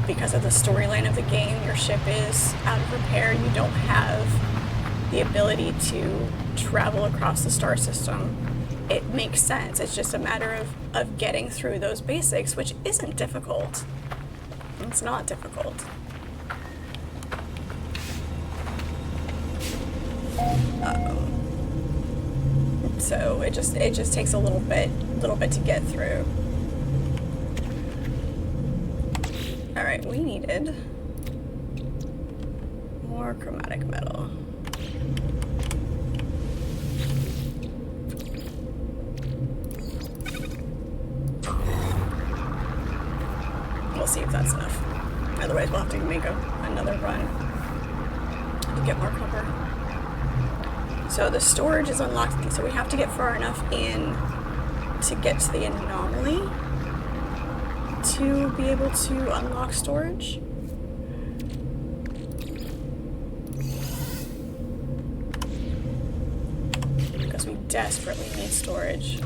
Because of the storyline of the game, your ship is out of repair. You don't have the ability to travel across the star system. It makes sense. It's just a matter of getting through those basics, which isn't difficult. It's not difficult. So it just takes a little bit to get through. All right, we needed more chromatic metal. We'll see if that's enough. Otherwise, we'll have to make another run to get more copper. So the storage is unlocked, so we have to get far enough in to get to the anomaly to be able to unlock storage. Because we desperately need storage.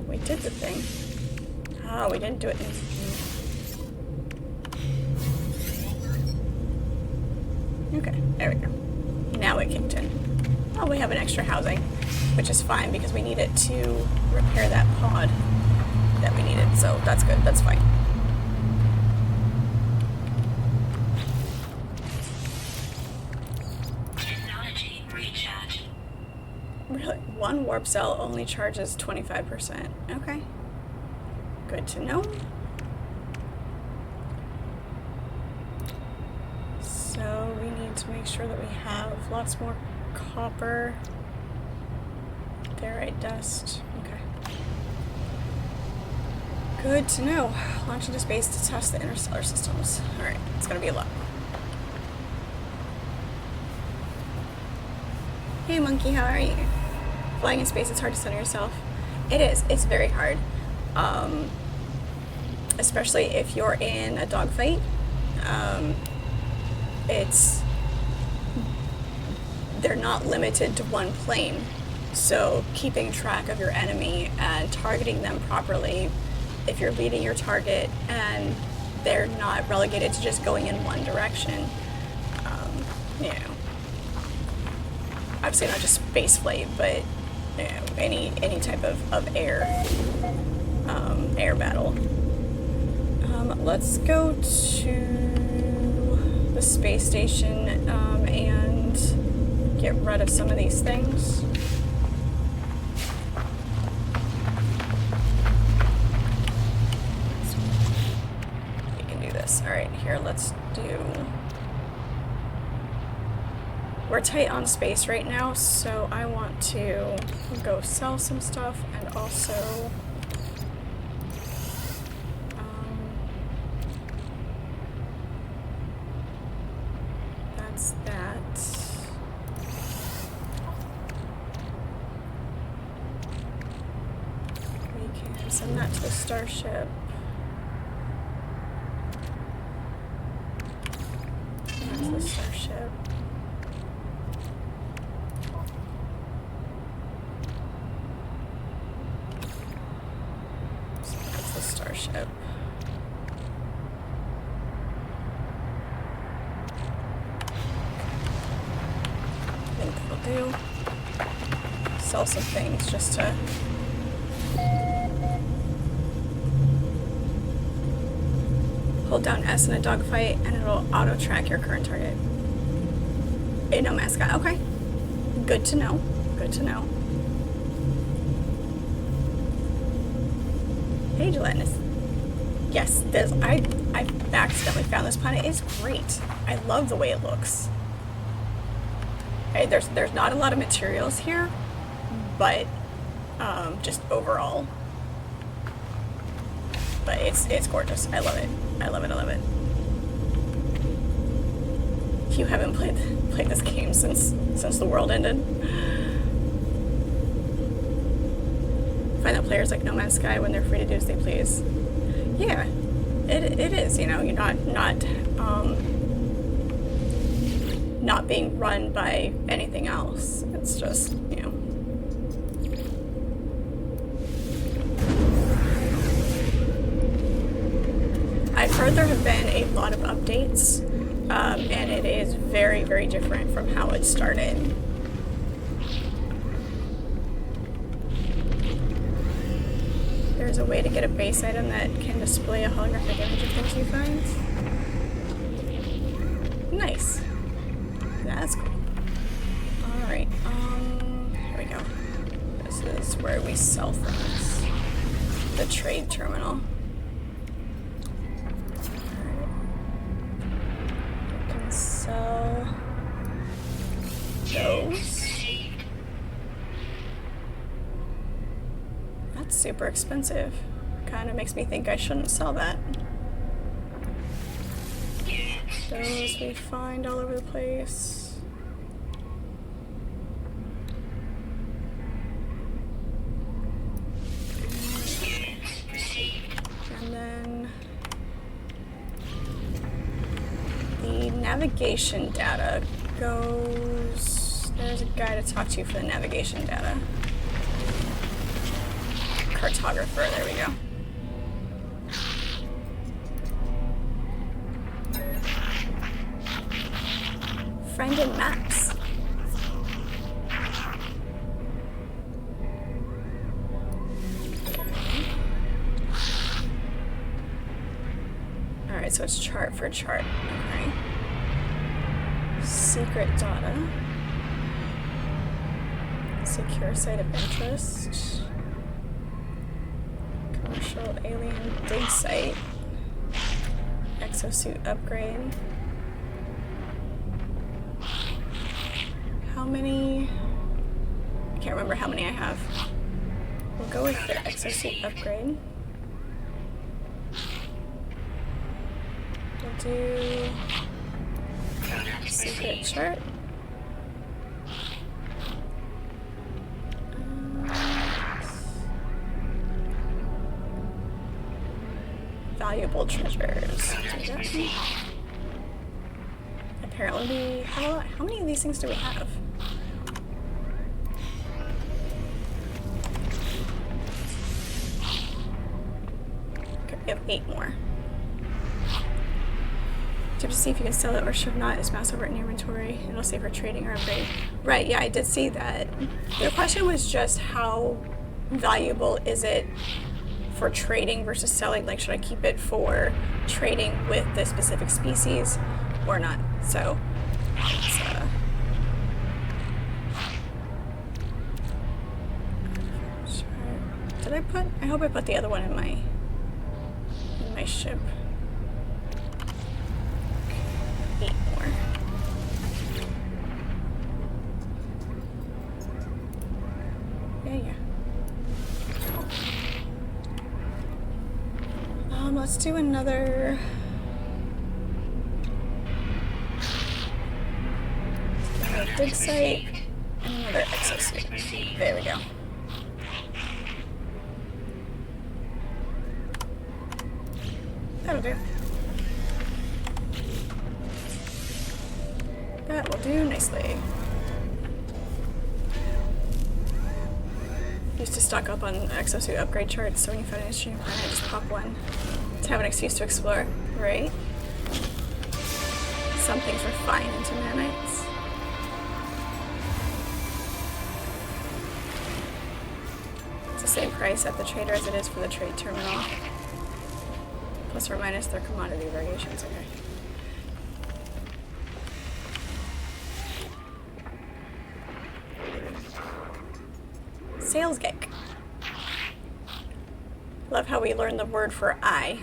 We did the thing. Oh, we didn't do it. Okay, there we go. Now it kicked in. Oh, we have an extra housing, which is fine because we need it to repair that pod that we needed. So that's good. That's fine. Technology recharge. Really? One warp cell only charges 25%. Okay. Good to know. So we need to make sure that we have lots more copper. Ferrite dust. Okay. Good to know. Launch into space to test the interstellar systems. Alright, it's gonna be a lot. Hey monkey, how are you? Flying in space, it's hard to center yourself. It is. It's very hard. Especially if you're in a dogfight. They're not limited to one plane. So keeping track of your enemy and targeting them properly, if you're leading your target and they're not relegated to just going in one direction, you know, obviously not just space flight, but you know, any type of air battle. Let's go to the space station and get rid of some of these things. We can do this. All right, here, let's do we're tight on space right now, so I want to go sell some stuff and also that's that. We can send that to the starship. That's the starship. So that's the starship. I think that'll do. Sell some things just to hold down S in a dogfight and it'll auto track your current target. A no mascot. Okay. Good to know. Good to know. Hey, Gelatinous. Yes, there's. I accidentally found this planet. It's great. I love the way it looks. Hey, there's not a lot of materials here, but just overall. But it's gorgeous. I love it. I love it. I love it. You haven't played this game since the world ended. Find that players like No Man's Sky when they're free to do as they please. Yeah, it is. You know, you're not being run by anything else. It's just, you know. I've heard there have been a lot of updates, and it is very, very different from how it started. There's a way to get a base item that can display a holographic image of things you find. Nice. That's cool. Alright, here we go. This is where we sell things. The trade terminal. Alright. We can sell those. That's super expensive. Kind of makes me think I shouldn't sell that. Those we find all over the place. And then the navigation data goes. There's a guy to talk to for the navigation data. Cartographer, there we go. Friend in maps. Alright, so it's chart for chart. Okay. Secret data. Secure site of interest. Commercial alien dig site. Exosuit upgrade. How many? I can't remember how many I have. We'll go with the exosuit upgrade. We'll do secret chart. Valuable treasures. Apparently we have a lot. How many of these things do we have? Okay, we have 8 more. Tip to see if you can sell it or should not is mouse over it in your inventory. It'll say for trading or upgrade. Right, yeah, I did see that. The question was just how valuable is it for trading versus selling? Like, should I keep it for trading with the specific species or not? So, let's, did I put? I hope I put the other one in my ship. 8 more. let's do another. Dig site and another exosuit. There we go. That'll do. That will do nicely. Used to stock up on exosuit upgrade charts, so when you find an interesting planet, just pop one to have an excuse to explore, right? Some things were fine into nanites. It's the same price at the trader as it is for the trade terminal. Plus or minus their commodity variations, okay. Sales gig. Love how we learned the word for I.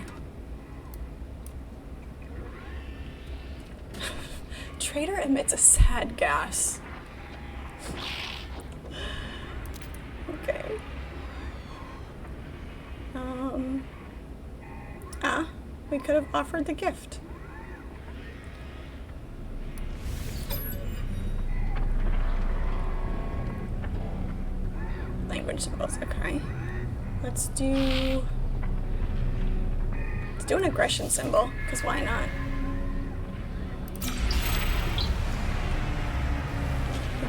Trader emits a sad gas. Okay. We could have offered the gift. Language symbols, okay. Let's do an aggression symbol, because why not?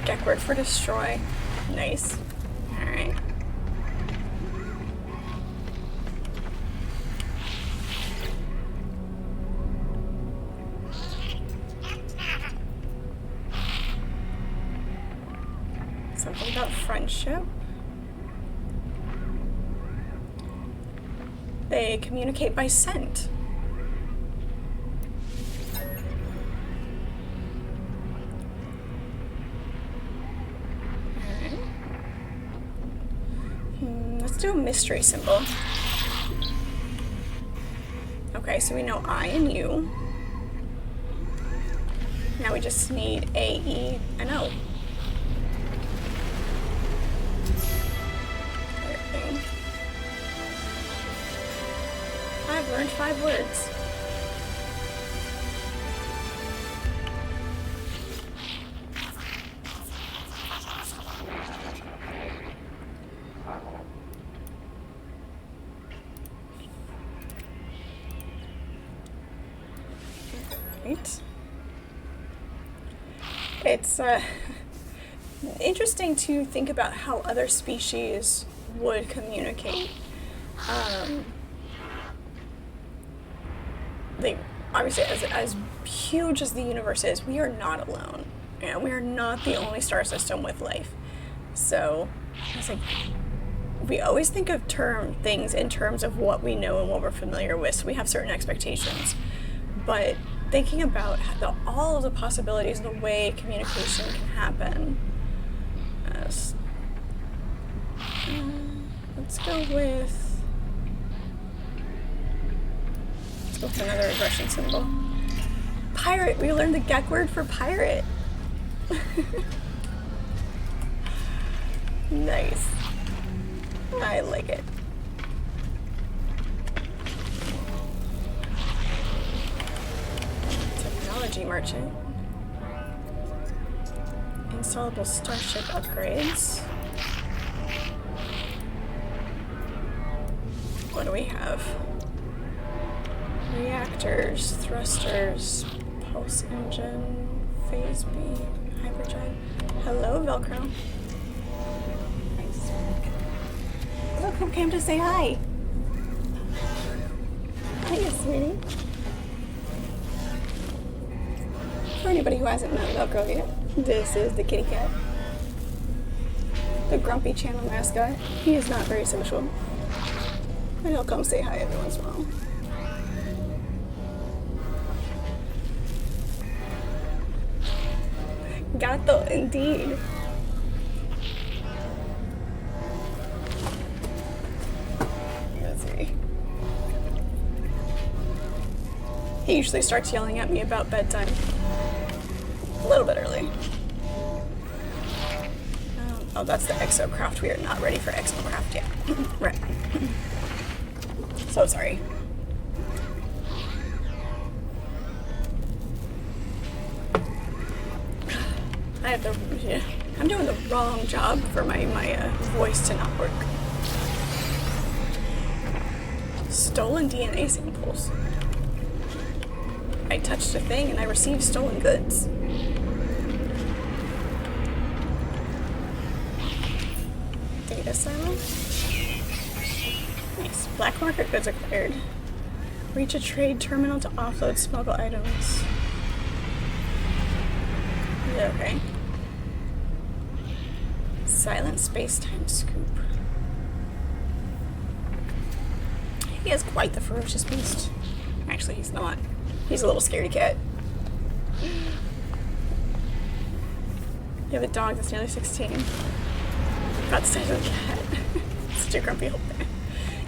Gek word for destroy. Nice. Alright. Something about friendship. They communicate by scent. Alright. Let's do a mystery symbol. Okay, so we know I and you. Now we just need A, E, and O. I've learned 5 words. Right. It's interesting to think about how other species would communicate. Obviously, as huge as the universe is, we are not alone. You know, we are not the only star system with life. So, it's like, we always think of things in terms of what we know and what we're familiar with, so we have certain expectations. But thinking about all of the possibilities, the way communication can happen. Let's go with another aggression symbol. Pirate! We learned the Gek word for pirate. Nice. I like it. Technology merchant. Installable starship upgrades. What do we have? Reactors, thrusters, pulse engine, phase beam, hyperdrive. Hello, Velcro. Nice. Look who came to say hi. Hiya, sweetie. For anybody who hasn't met Velcro yet, this is the kitty cat. The grumpy channel mascot. He is not very social. But he'll come say hi every once in a while. Gato, indeed. Let's see. He usually starts yelling at me about bedtime. A little bit early. Oh, that's the exocraft. We are not ready for exocraft yet. Right. So sorry. I have the, yeah, I'm doing the wrong job for my voice to not work. Stolen DNA samples. I touched a thing and I received stolen goods. Data silo. Nice. Black market goods acquired. Reach a trade terminal to offload smuggled items. Yeah, okay. Silent space-time scoop. He has quite the ferocious beast. Actually, he's not. He's a little scaredy cat. You have a dog that's nearly 16. About the size of a cat. Such a grumpy old man.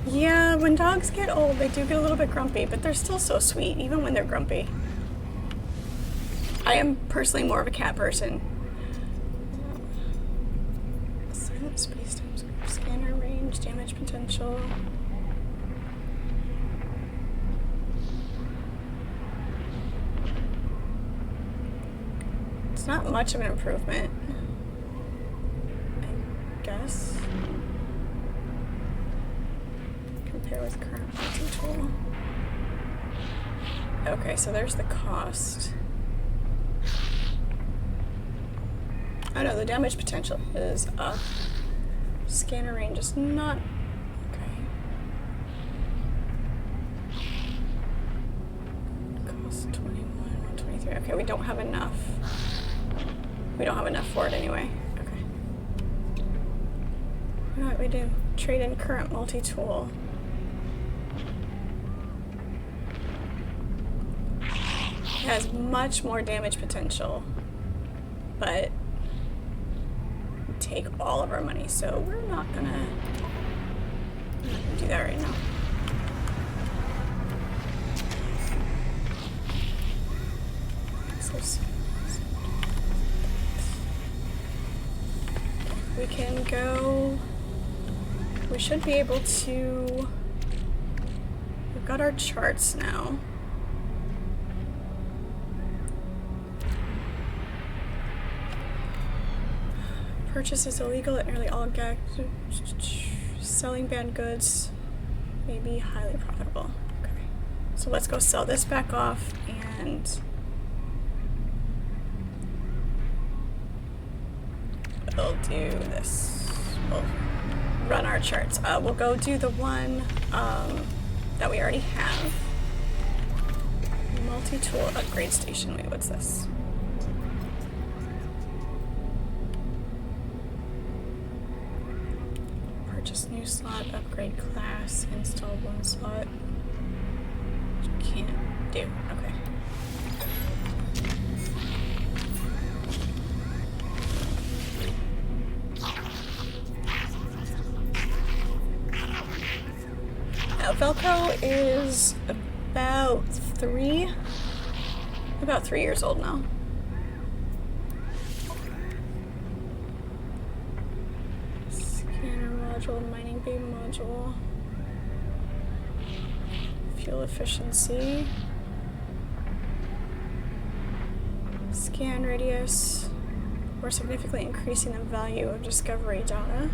Yeah, when dogs get old, they do get a little bit grumpy, but they're still so sweet, even when they're grumpy. I am personally more of a cat person. Silent space-time scoop. Scanner range, damage potential. It's not much of an improvement, I guess. Compare with current multi-tool. Okay, so there's the cost. Oh no, the damage potential is up. Scanner range is not. Okay. Cost 21, 123. Okay, we don't have enough. We don't have enough for it anyway. Okay. You know what we do? Trade in current multi-tool. It has much more damage potential, but take all of our money, so we're not gonna do that right now. We can go. We should be able to. We've got our charts now. Purchase is illegal at nearly all gas. Selling banned goods may be highly profitable. Okay. So let's go sell this back off and we'll do this. We'll run our charts. We'll go do the one that we already have. Multi-tool upgrade station. Wait, what's this? Purchase new slot, upgrade class, install one slot. Can't do. Okay. Now, Velcro is about 3 years old now. Mining beam module, fuel efficiency, scan radius. We're significantly increasing the value of discovery data.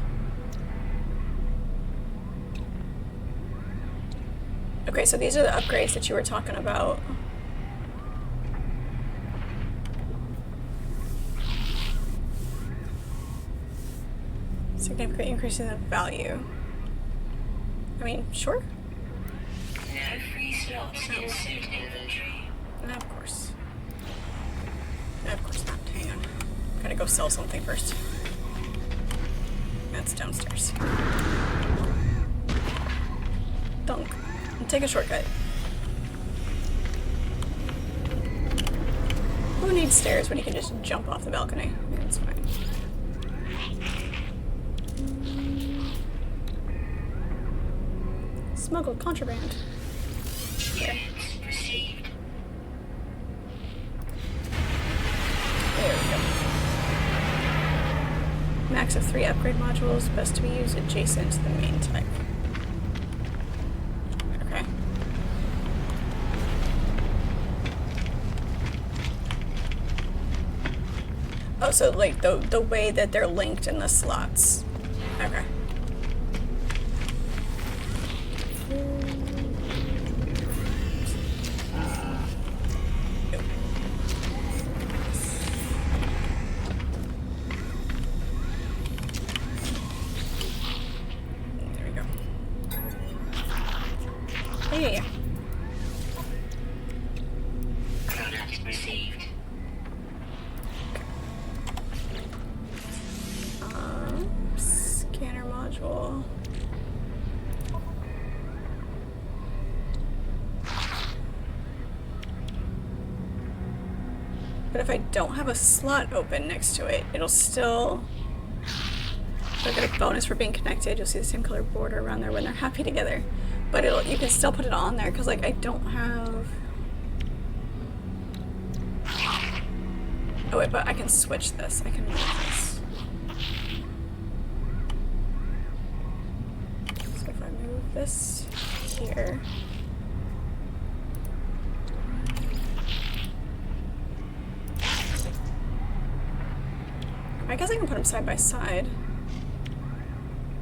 Okay, so these are the upgrades that you were talking about. Significantly increasing the value. I mean, sure. No free slots in suit inventory. Of course. Of course not. Hang on. Gotta go sell something first. That's downstairs. Dunk. And take a shortcut. Who needs stairs when you can just jump off the balcony? That's fine. Smuggled contraband. There. Received. There we go. Max of 3 upgrade modules, best to be used adjacent to the main type. Okay. Oh, so like the way that they're linked in the slots. Okay. There we go. Hey. Product received. Scanner module. But if I don't have a slot open next to it, it'll still... They'll get a bonus for being connected. You'll see the same color border around there when they're happy together. But you can still put it on there because like I don't have... Oh wait, but I can switch this. I can move this. So if I move this here... I guess I can put them side by side.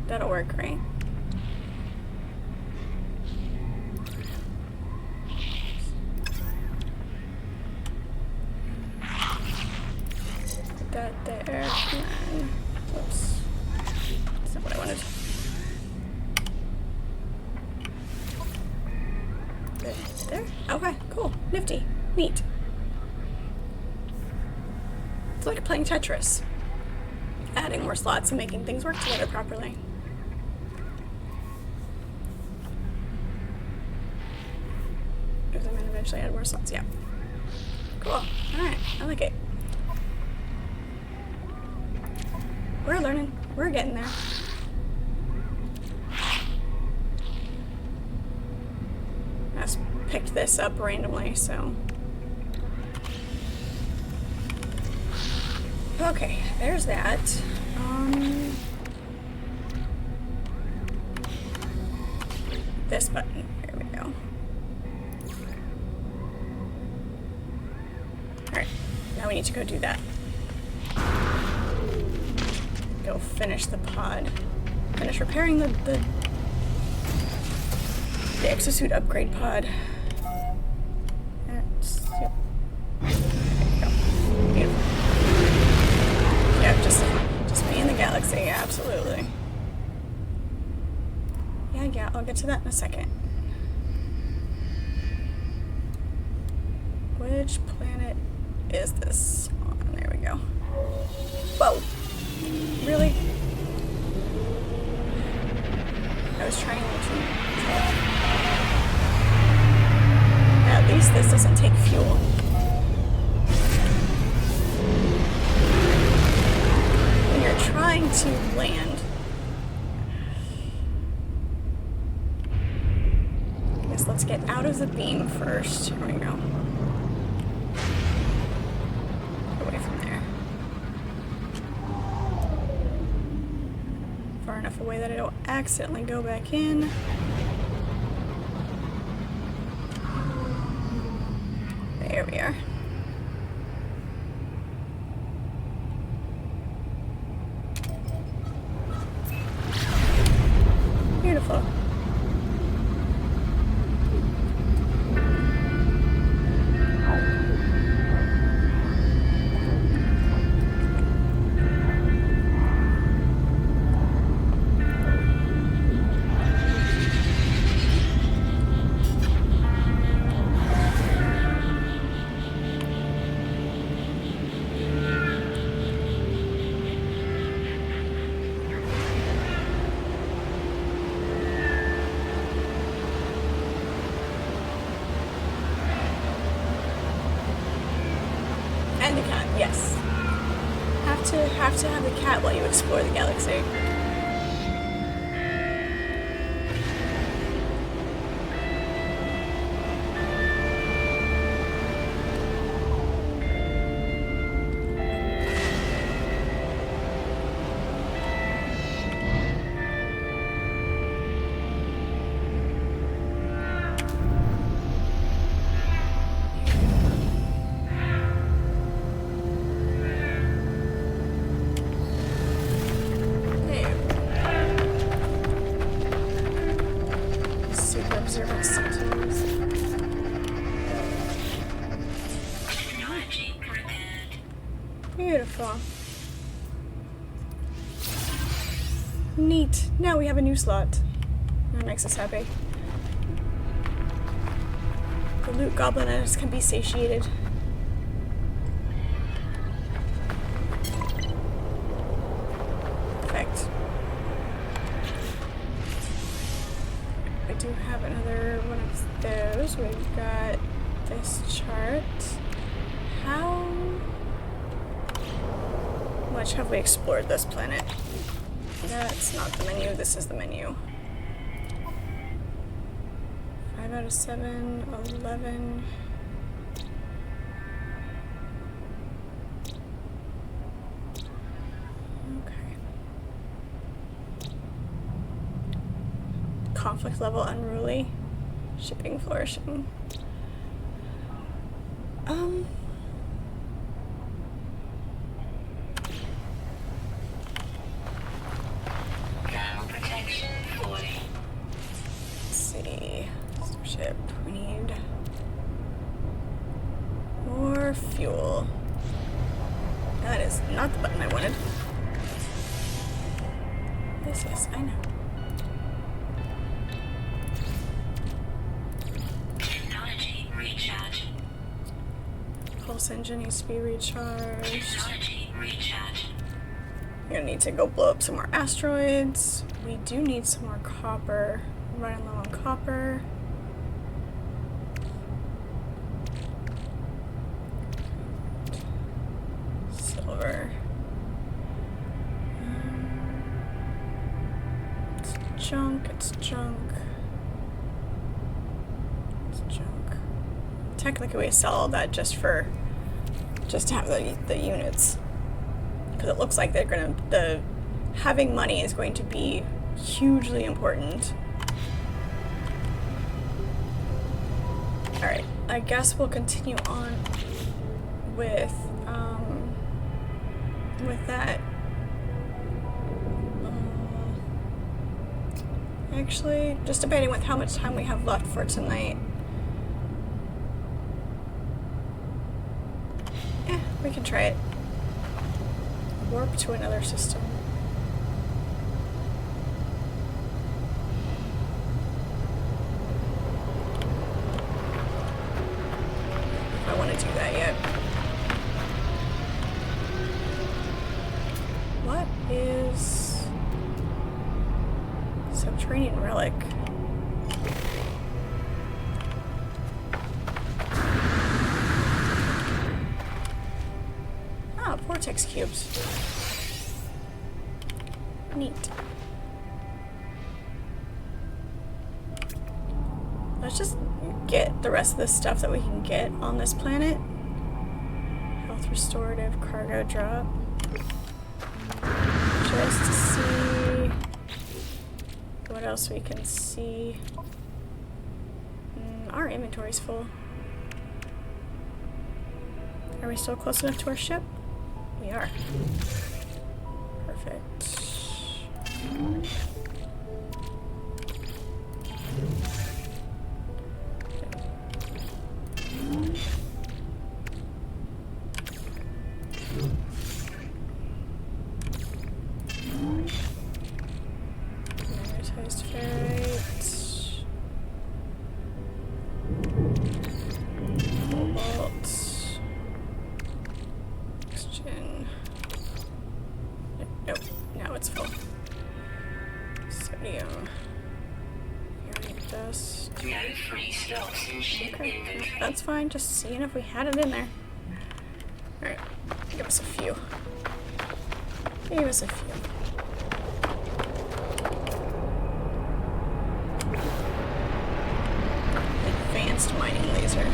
That'll work, right? Put that there, and then, whoops. That's not what I wanted. There? Okay, cool. Nifty. Neat. It's like playing Tetris. Adding more slots and making things work together properly. Because I'm going to eventually add more slots, yeah. Cool. Alright, I like it. We're learning. We're getting there. I just picked this up randomly, so... Okay, there's that. This button. Here we go. Alright, now we need to go do that. Go finish the pod. Finish repairing the exosuit upgrade pod. That's, yep. There we go. Beautiful. Yep, just me in the galaxy, absolutely. Yeah, I'll get to that in a second. Which planet is this on? There we go. Whoa! Really? I was trying to... At least this doesn't take fuel. When you're trying to land... Let's get out of the beam first. Here we go. Away from there. Far enough away that I don't accidentally go back in. There we are. Beautiful. And the cat, yes. Have to have the cat while you explore the galaxy. Cool. Neat. Now we have a new slot. That makes us happy. The loot gobliness can be satiated. Perfect. I do have another one of those. We've got this chart. How much have we explored this planet? That's not the menu, this is the menu. 5 out of 7, 11. Okay. Conflict level unruly. Shipping flourishing. Protection 40. Let's see. Starship. We need more fuel. That is not the button I wanted. Yes, I know. Technology recharge. Pulse engine needs to be recharged. Technology recharge. We're gonna need to go blow up some more asteroids. We do need some more copper. I'm running low on copper. Silver. It's junk, it's junk. It's junk. Technically we sell all that just to have the units. Because it looks like they're gonna, having money is going to be hugely important. Alright, I guess we'll continue on with that. Actually, just debating with how much time we have left for tonight. We can try it. Warp to another system. I want to do that yet. What is subterranean relic? Ah, vortex cubes. Neat. Let's just get the rest of the stuff that we can get on this planet. Health restorative cargo drop. Just to see what else we can see. Our inventory's full. Are we still close enough to our ship? We are. Perfect. Magnetized ferrite. Cobalt. Oxygen. Nope, now it's full. Sodium. Uric dust. No free slots in ship Okay, inventory. that's fine. Just seeing if we had it in there. Alright, give us a few. Give us a few. Advanced mining laser.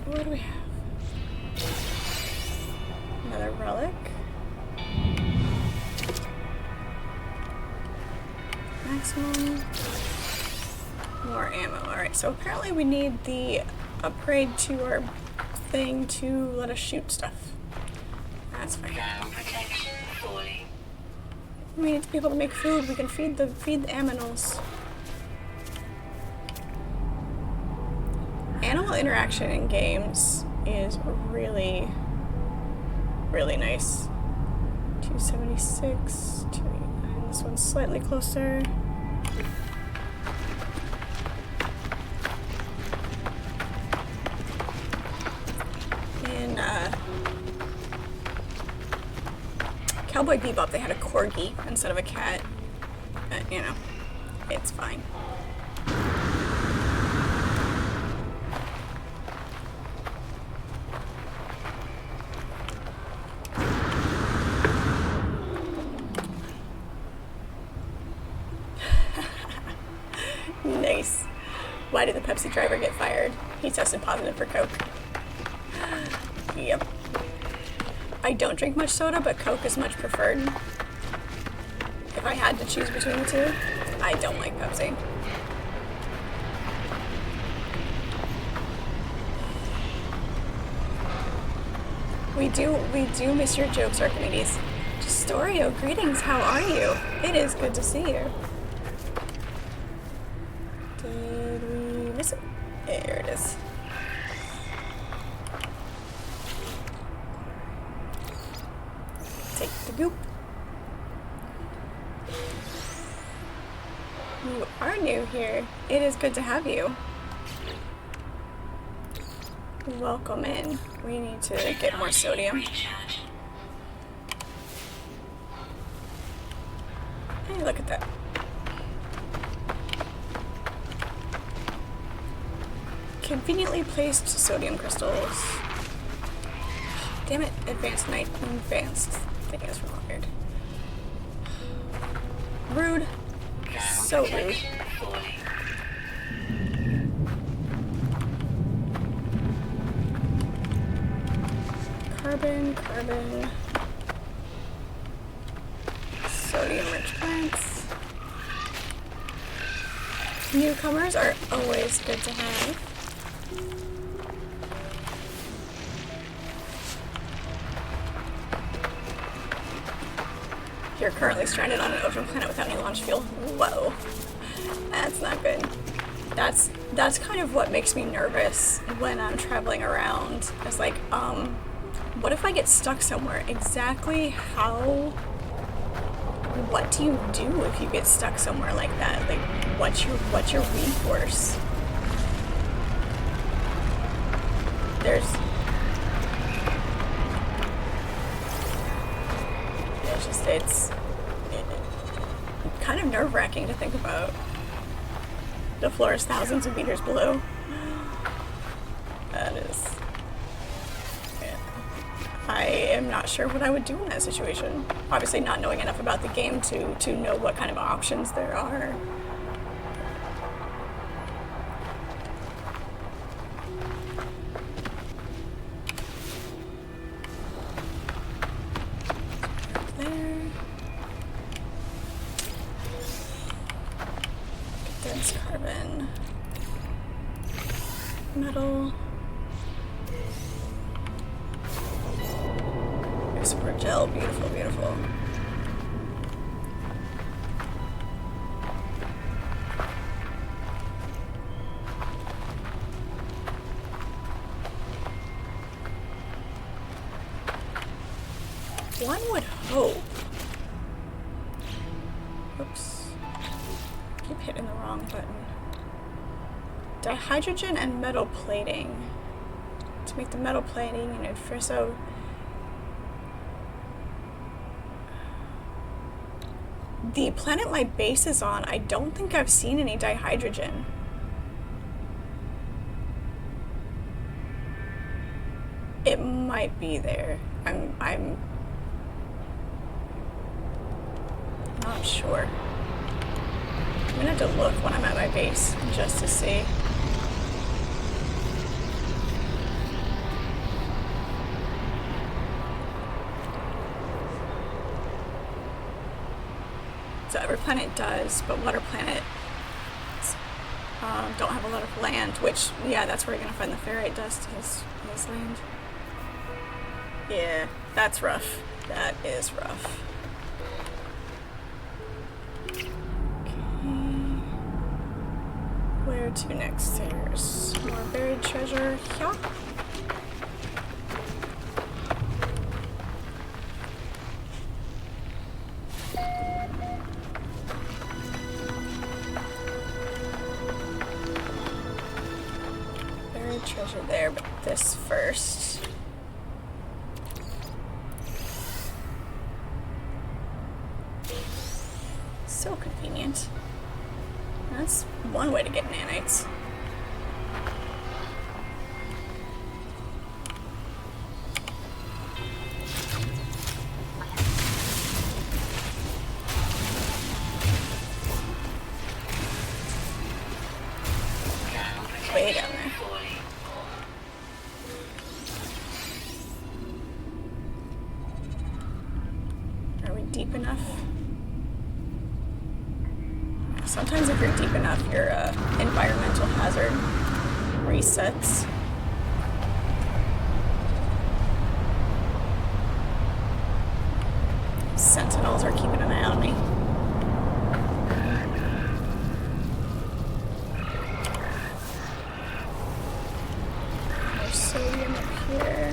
What do we have? Another relic. Maximum. More ammo. Alright, so apparently we need the upgrade to our thing to let us shoot stuff. That's fine. Protection We need to be able to make food. We can feed the aminals. Animal interaction in games is really, really nice. 276, 289. This one's slightly closer. In Cowboy Bebop, they had a corgi instead of a cat. You know, it's fine. Nice. Why did the Pepsi driver get fired? He tested positive for Coke. Yep. I don't drink much soda, but Coke is much preferred. If I had to choose between the two, I don't like Pepsi. We do miss your jokes, Archimedes. Storio, greetings, how are you? It is good to see you. Did we miss it? There it is. Take the goop. You are new here. It is good to have you. Welcome in. We need to get more sodium. Hey, look at that. Conveniently placed sodium crystals. Damn it, advanced thing is required. Rude. So rude. Carbon. Sodium-rich plants. Newcomers are always good to have. You're currently stranded on an ocean planet without any launch fuel. Whoa. That's not good. That's kind of what makes me nervous when I'm traveling around. It's like, what if I get stuck somewhere? Exactly what do you do if you get stuck somewhere like that? Like, what's your recourse? It's kind of nerve-wracking to think about. The floor is thousands of meters below. That is... Yeah. I am not sure what I would do in that situation. Obviously not knowing enough about the game to know what kind of options there are. Carbon, metal, export gel, beautiful. One would hope. Oops. Keep hitting the wrong button. Dihydrogen and metal plating. To make the metal plating, you need so the planet my base is on, I don't think I've seen any dihydrogen. It might be there. I'm not sure. I'm gonna have to look when I'm at my base just to see. So every planet does, but water planets don't have a lot of land, which, yeah, that's where you're gonna find the ferrite dust, his land. Yeah, that's rough. That is rough. to next? There's more buried treasure here. Buried treasure there, but this first. So convenient. That's one way to get nanites. Way down there. Are we deep enough? Sometimes if you're deep enough, your environmental hazard resets. Sentinels are keeping an eye on me. There's sodium up here.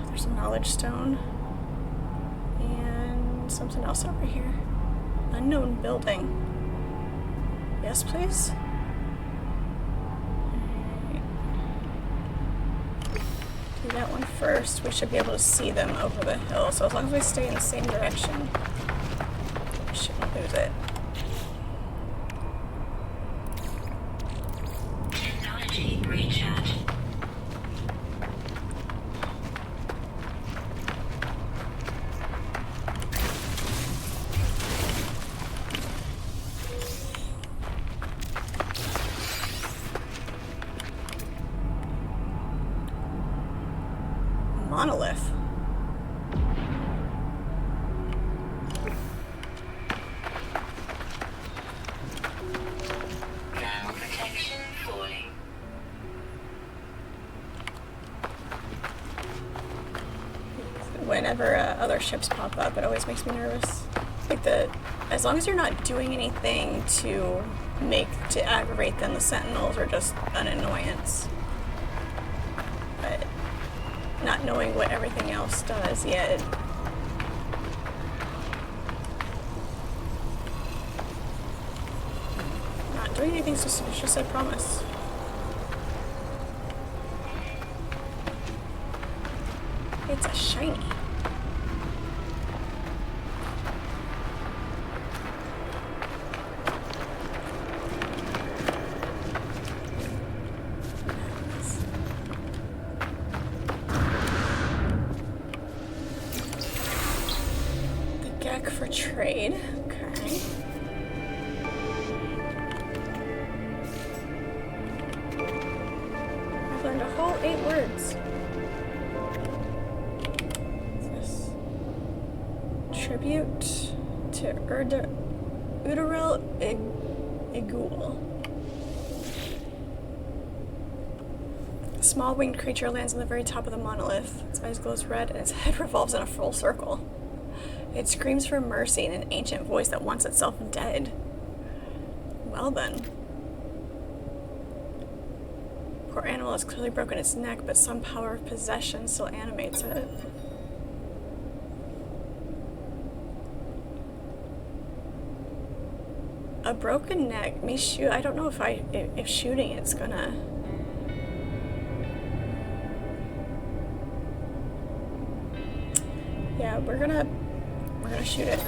There's a knowledge stone and something else over here. Unknown building. Yes, please. Alright. Do that one first. We should be able to see them over the hill. So as long as we stay in the same direction, we shouldn't lose it. Technology recharge. Monolith. Ground protection falling. Whenever other ships pop up, it always makes me nervous. Like as long as you're not doing anything to aggravate them, the Sentinels are just an annoyance. But not knowing what everything else does yet. Not doing anything suspicious, I promise. It's a shiny. For trade. Okay. I've learned a whole 8 words. What's this? Tribute to Udarel Igul. A small winged creature lands on the very top of the monolith. Its eyes glows red and its head revolves in a full circle. It screams for mercy in an ancient voice that wants itself dead. Well then. Poor animal has clearly broken its neck, but some power of possession still animates it. A broken neck. Me shoot. I don't know if shooting it's gonna. Yeah, we're gonna shoot it.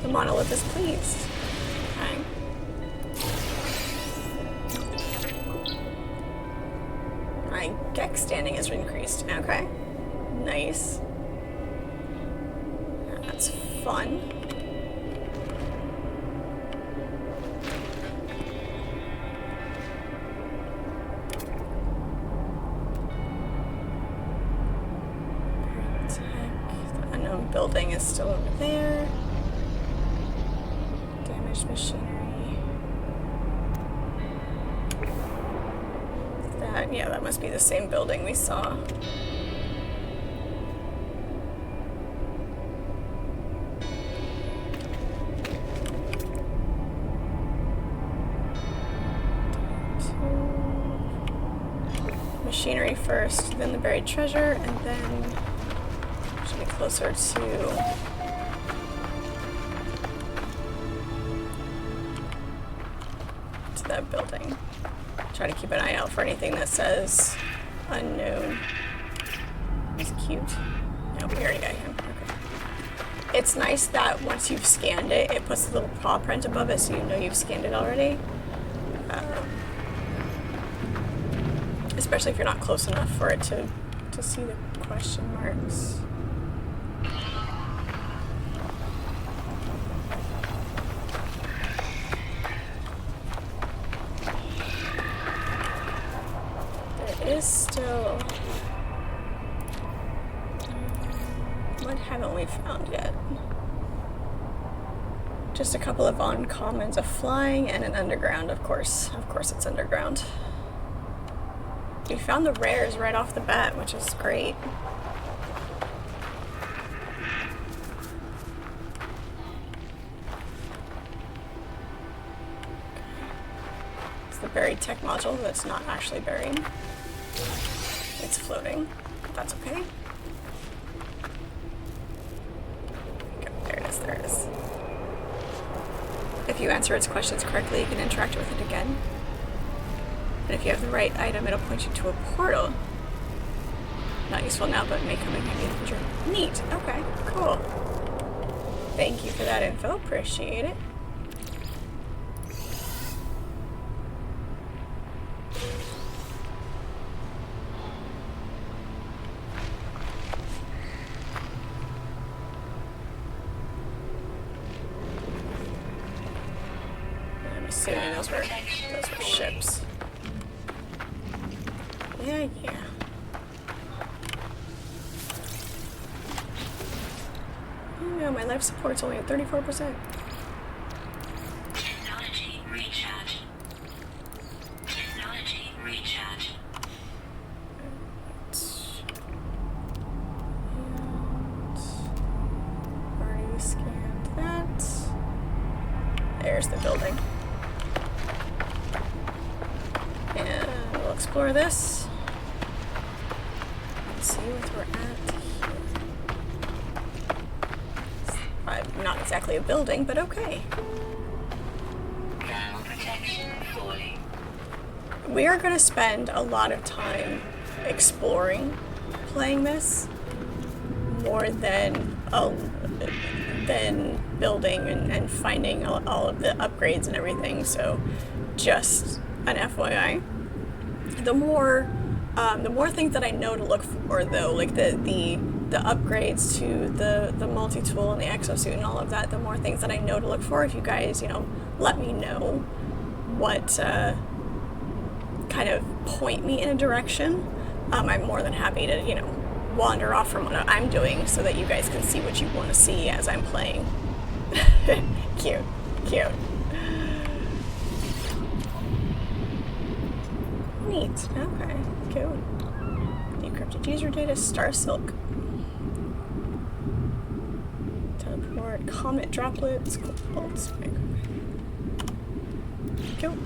The monolith is pleased. Okay. My deck standing is increased. Okay. Nice. That's fun. Building is still over there. Damaged machinery. Yeah, that must be the same building we saw. Machinery first, then the buried treasure, and then should be closer to that building. Try to keep an eye out for anything that says unknown. He's cute. No, we already got him. Okay. It's nice that once you've scanned it, it puts a little paw print above it so you know you've scanned it already. Especially if you're not close enough for it to see the question marks. There is still... What haven't we found yet? Just a couple of uncommons, a flying and an underground, of course. Of course it's underground. We found the rares right off the bat, which is great. It's the buried tech module that's not actually buried. It's floating. That's okay. Okay, there it is, there it is. If you answer its questions correctly, you can interact with it again. And if you have the right item, it'll point you to a portal. Not useful now, but may come in handy in the future. Neat. Okay, cool. Thank you for that info. Appreciate it. I'm assuming those were ships. Yeah. Oh no, my life support's only at 34%. Technology recharge. Technology recharge. And already scanned that. There's the building. And we'll explore this. See what we're at here. Not exactly a building, but okay. Thermal protection falling. We are going to spend a lot of time exploring playing this more than building and finding all of the upgrades and everything. So just an FYI. The more things that I know to look for, though, like the upgrades to the multi-tool and the exosuit and all of that, the more things that I know to look for, if you guys, let me know what kind of point me in a direction, I'm more than happy to, wander off from what I'm doing so that you guys can see what you want to see as I'm playing. Cute. Neat. Okay, cool. Encrypted user data, Star Silk. Teleport, comet droplets, bolts. Cool.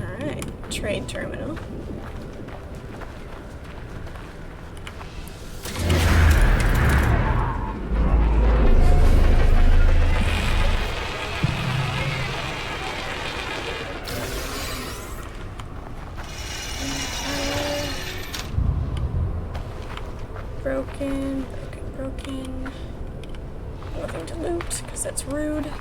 Alright, trade terminal. Broken. Nothing to loot, because that's rude.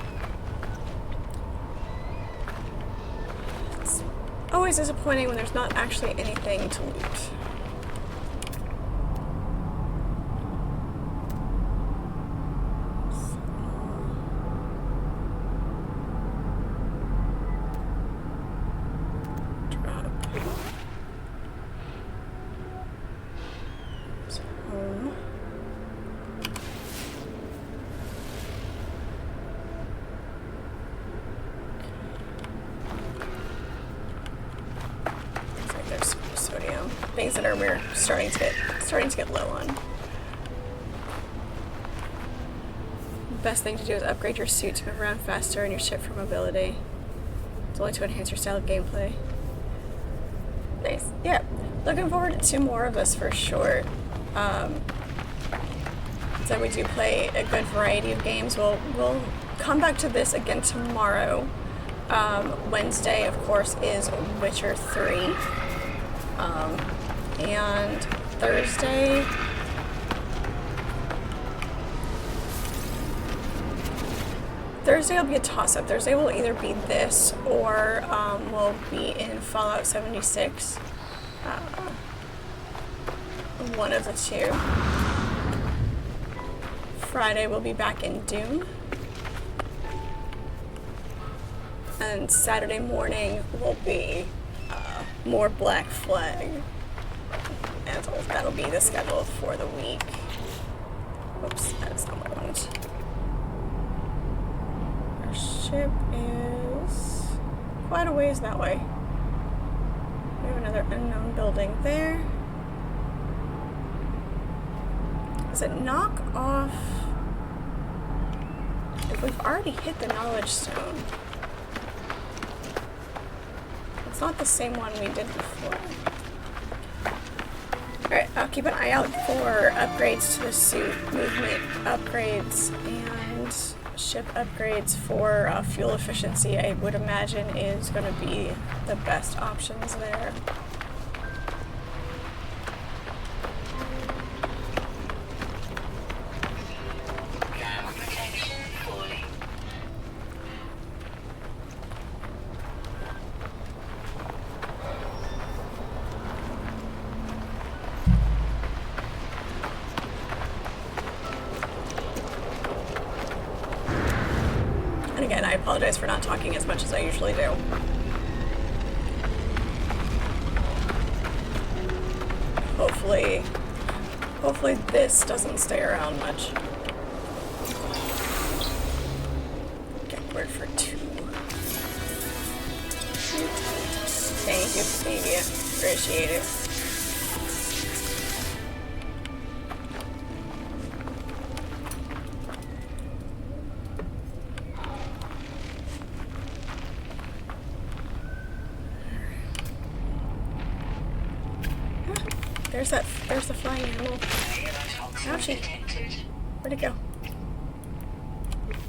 It's always disappointing when there's not actually anything to loot. Sodium. things that we're starting to get low on. Best thing to do is upgrade your suit to move around faster and your ship for mobility. It's only to enhance your style of gameplay. Nice. Yeah. Looking forward to more of this for sure. So we do play a good variety of games. We'll come back to this again tomorrow. Wednesday, of course, is Witcher 3. And Thursday... Thursday will be a toss-up. Thursday will either be this or we'll be in Fallout 76. One of the two. Friday we'll be back in Doom. And Saturday morning will be more Black Flag. And that'll be the schedule for the week. Oops, that is not what I wanted. Ship is quite a ways that way. We have another unknown building there. Does it knock off? If we've already hit the knowledge stone, it's not the same one we did before. Alright, I'll keep an eye out for upgrades to the suit, movement upgrades, and ship upgrades for fuel efficiency. I would imagine is going to be the best options there. Again, I apologize for not talking as much as I usually do. Hopefully this doesn't stay around much. Get word for 2. Thank you, Stevia. Appreciate it. There's the flying animal. Ouchie. Where'd it go?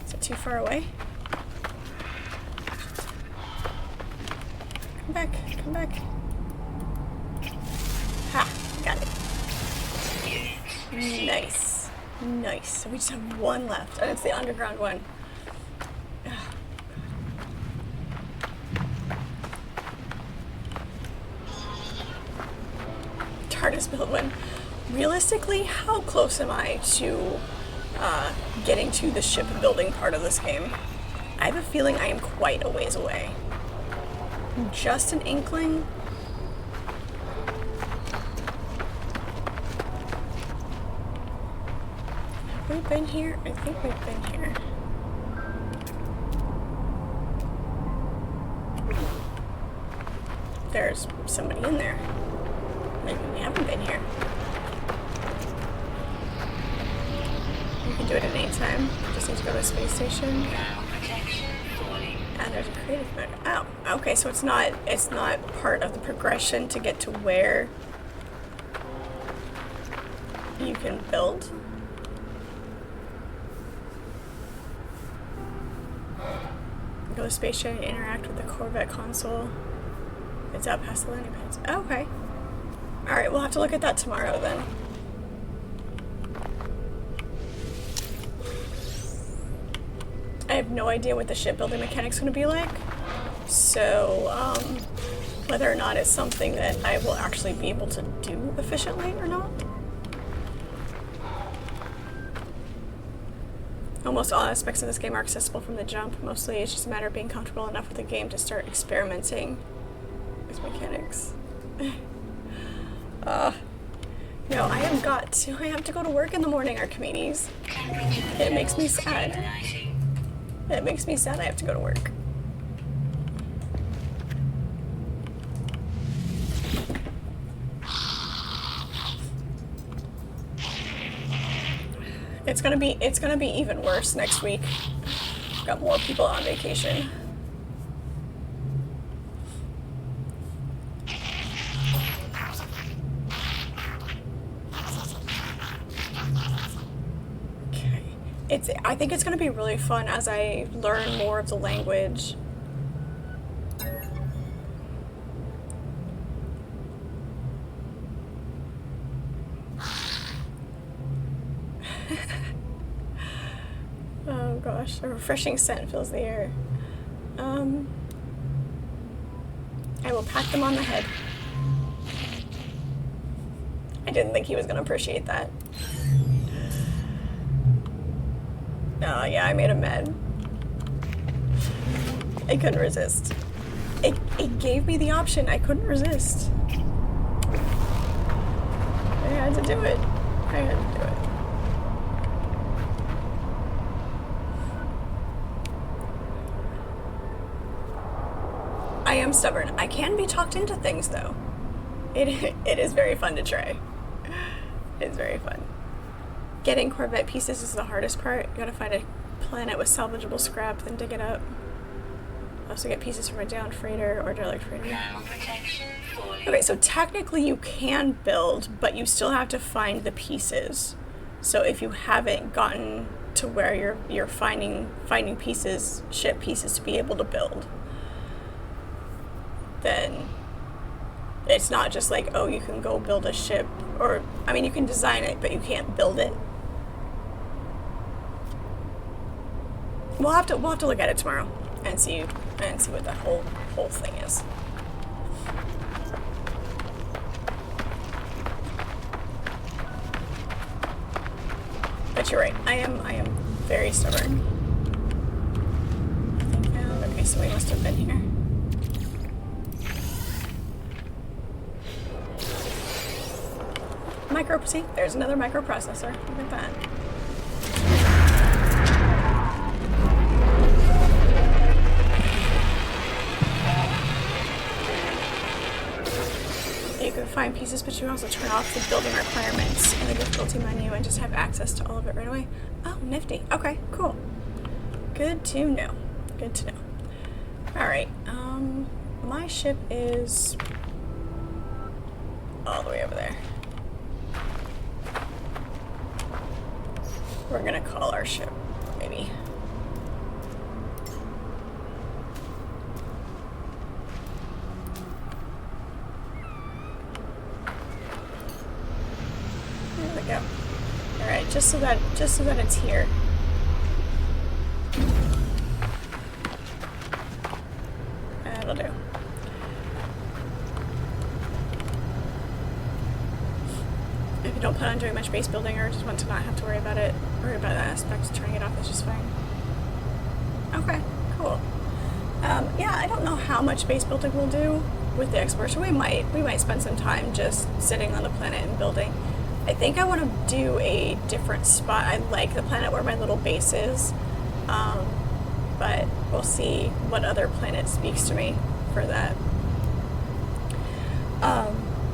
Is it too far away? Come back, come back. Ha, got it. Nice. Nice. So we just have one left, and it's the underground one. Hardest build one. Realistically, how close am I to getting to the shipbuilding part of this game? I have a feeling I am quite a ways away. Just an inkling. Have we been here? I think we've been here. There's somebody in there. Maybe we haven't been here. We can do it at any time. Just need to go to a space station. And there's a creative mode. Oh, okay, so it's not part of the progression to get to where you can build. Go to space station and interact with the Corvette console. It's out past the landing pads. Oh, okay. Alright, we'll have to look at that tomorrow then. I have no idea what the shipbuilding mechanic's going to be like, so whether or not it's something that I will actually be able to do efficiently or not. Almost all aspects of this game are accessible from the jump. Mostly it's just a matter of being comfortable enough with the game to start experimenting with mechanics. No, I have to go to work in the morning, Archimedes. It makes me sad. It makes me sad I have to go to work. It's gonna be even worse next week. Got more people on vacation. Okay. I think it's gonna be really fun as I learn more of the language. Oh gosh, a refreshing scent fills the air. I will pat them on the head. I didn't think he was going to appreciate that. Oh yeah, I made him mad. I couldn't resist. It gave me the option. I couldn't resist. I had to do it. I had to do it. I am stubborn. I can be talked into things, though. It is very fun to try. It's very fun. Getting Corvette pieces is the hardest part. You gotta find a planet with salvageable scrap, then dig it up. Also get pieces from a downed freighter or derelict freighter. Okay, so technically you can build, but you still have to find the pieces. So if you haven't gotten to where you're finding pieces, ship pieces to be able to build, then it's not just like, oh, you can go build a ship, or I mean, you can design it, but you can't build it. We'll have to look at it tomorrow and see what that whole thing is. But you're right. I am very stubborn. Nothing found. Okay, so we must have been here. See, there's another microprocessor. Look at that. You can find pieces, but you can also turn off the building requirements in the difficulty menu and just have access to all of it right away. Oh, nifty. Okay, cool. Good to know. Good to know. All right. My ship is all the way over there. We're gonna call our ship, maybe. There we go. All right, just so that it's here. That'll do. If you don't plan on doing much base building or just want to not have to worry about that aspect, turning it off is just fine. Okay, cool. Yeah, I don't know how much base building we'll do with the exploration. We might spend some time just sitting on the planet and building. I think I want to do a different spot. I like the planet where my little base is, but we'll see what other planet speaks to me for that.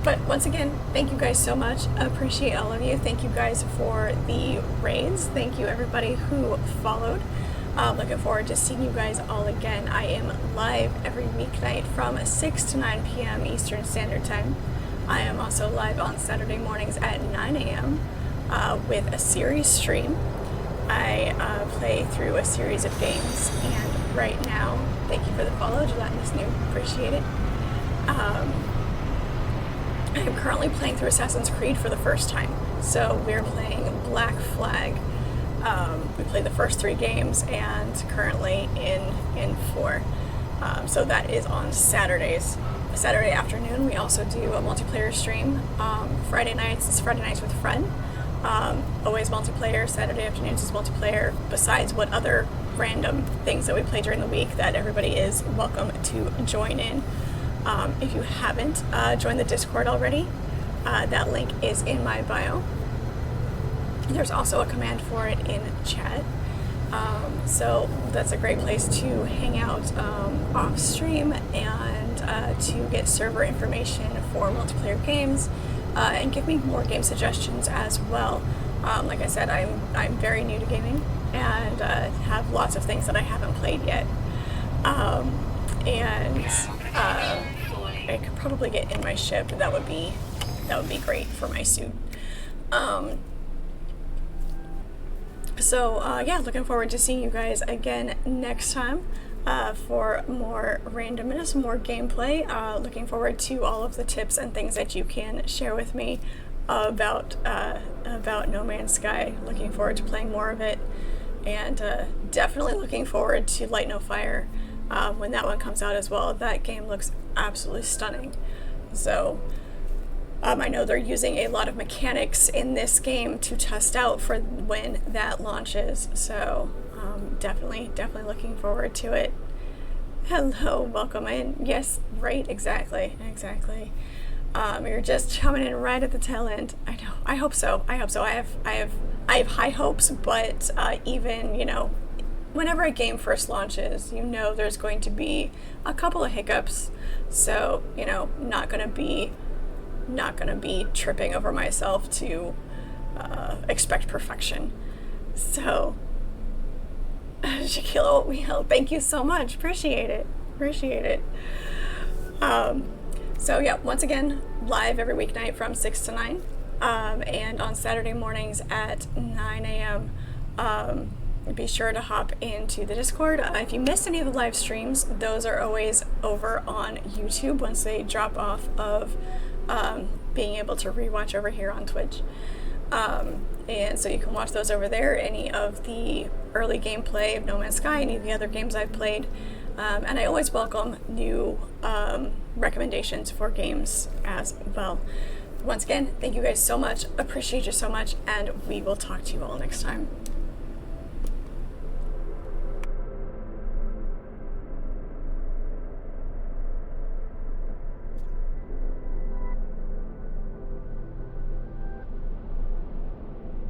But once again, thank you guys so much. I appreciate all of you. Thank you guys for the raids. Thank you everybody who followed. Looking forward to seeing you guys all again. I am live every weeknight from 6 to 9 p.m. Eastern Standard Time. I am also live on Saturday mornings at 9 a.m. With a series stream. I play through a series of games, and right now, thank you for the follow, Gelatinous New, appreciate it. I am currently playing through Assassin's Creed for the first time. So we're playing Black Flag. We played the first 3 games and currently in 4. So that is on Saturdays. Saturday afternoon we also do a multiplayer stream. Friday nights is Friday Nights with Friend. Always multiplayer. Saturday afternoons is multiplayer, besides what other random things that we play during the week that everybody is welcome to join in. If you haven't joined the Discord already, that link is in my bio. There's also a command for it in chat. So that's a great place to hang out off stream and to get server information for multiplayer games and give me more game suggestions as well. Like I said, I'm very new to gaming and have lots of things that I haven't played yet. And I could probably get in my ship. That would be great for my suit. Yeah, looking forward to seeing you guys again next time for more randomness, more gameplay. Looking forward to all of the tips and things that you can share with me about No Man's Sky. Looking forward to playing more of it, and definitely looking forward to Light No Fire when that one comes out as well. That game looks absolutely stunning. So I know they're using a lot of mechanics in this game to test out for when that launches. So definitely looking forward to it. Hello, welcome in. Yes, right, exactly. You're just coming in right at the tail end. I know. I hope so. I have high hopes, but even whenever a game first launches, there's going to be a couple of hiccups. So not gonna be tripping over myself to expect perfection. So Shaquille, thank you so much. Appreciate it. So yeah, once again, live every weeknight from 6 to 9, and on Saturday mornings at 9 a.m. Be sure to hop into the Discord. If you missed any of the live streams, those are always over on YouTube once they drop off of being able to rewatch over here on Twitch. And so you can watch those over there, any of the early gameplay of No Man's Sky, any of the other games I've played. And I always welcome new recommendations for games as well. Once again, thank you guys so much. Appreciate you so much, and we will talk to you all next time.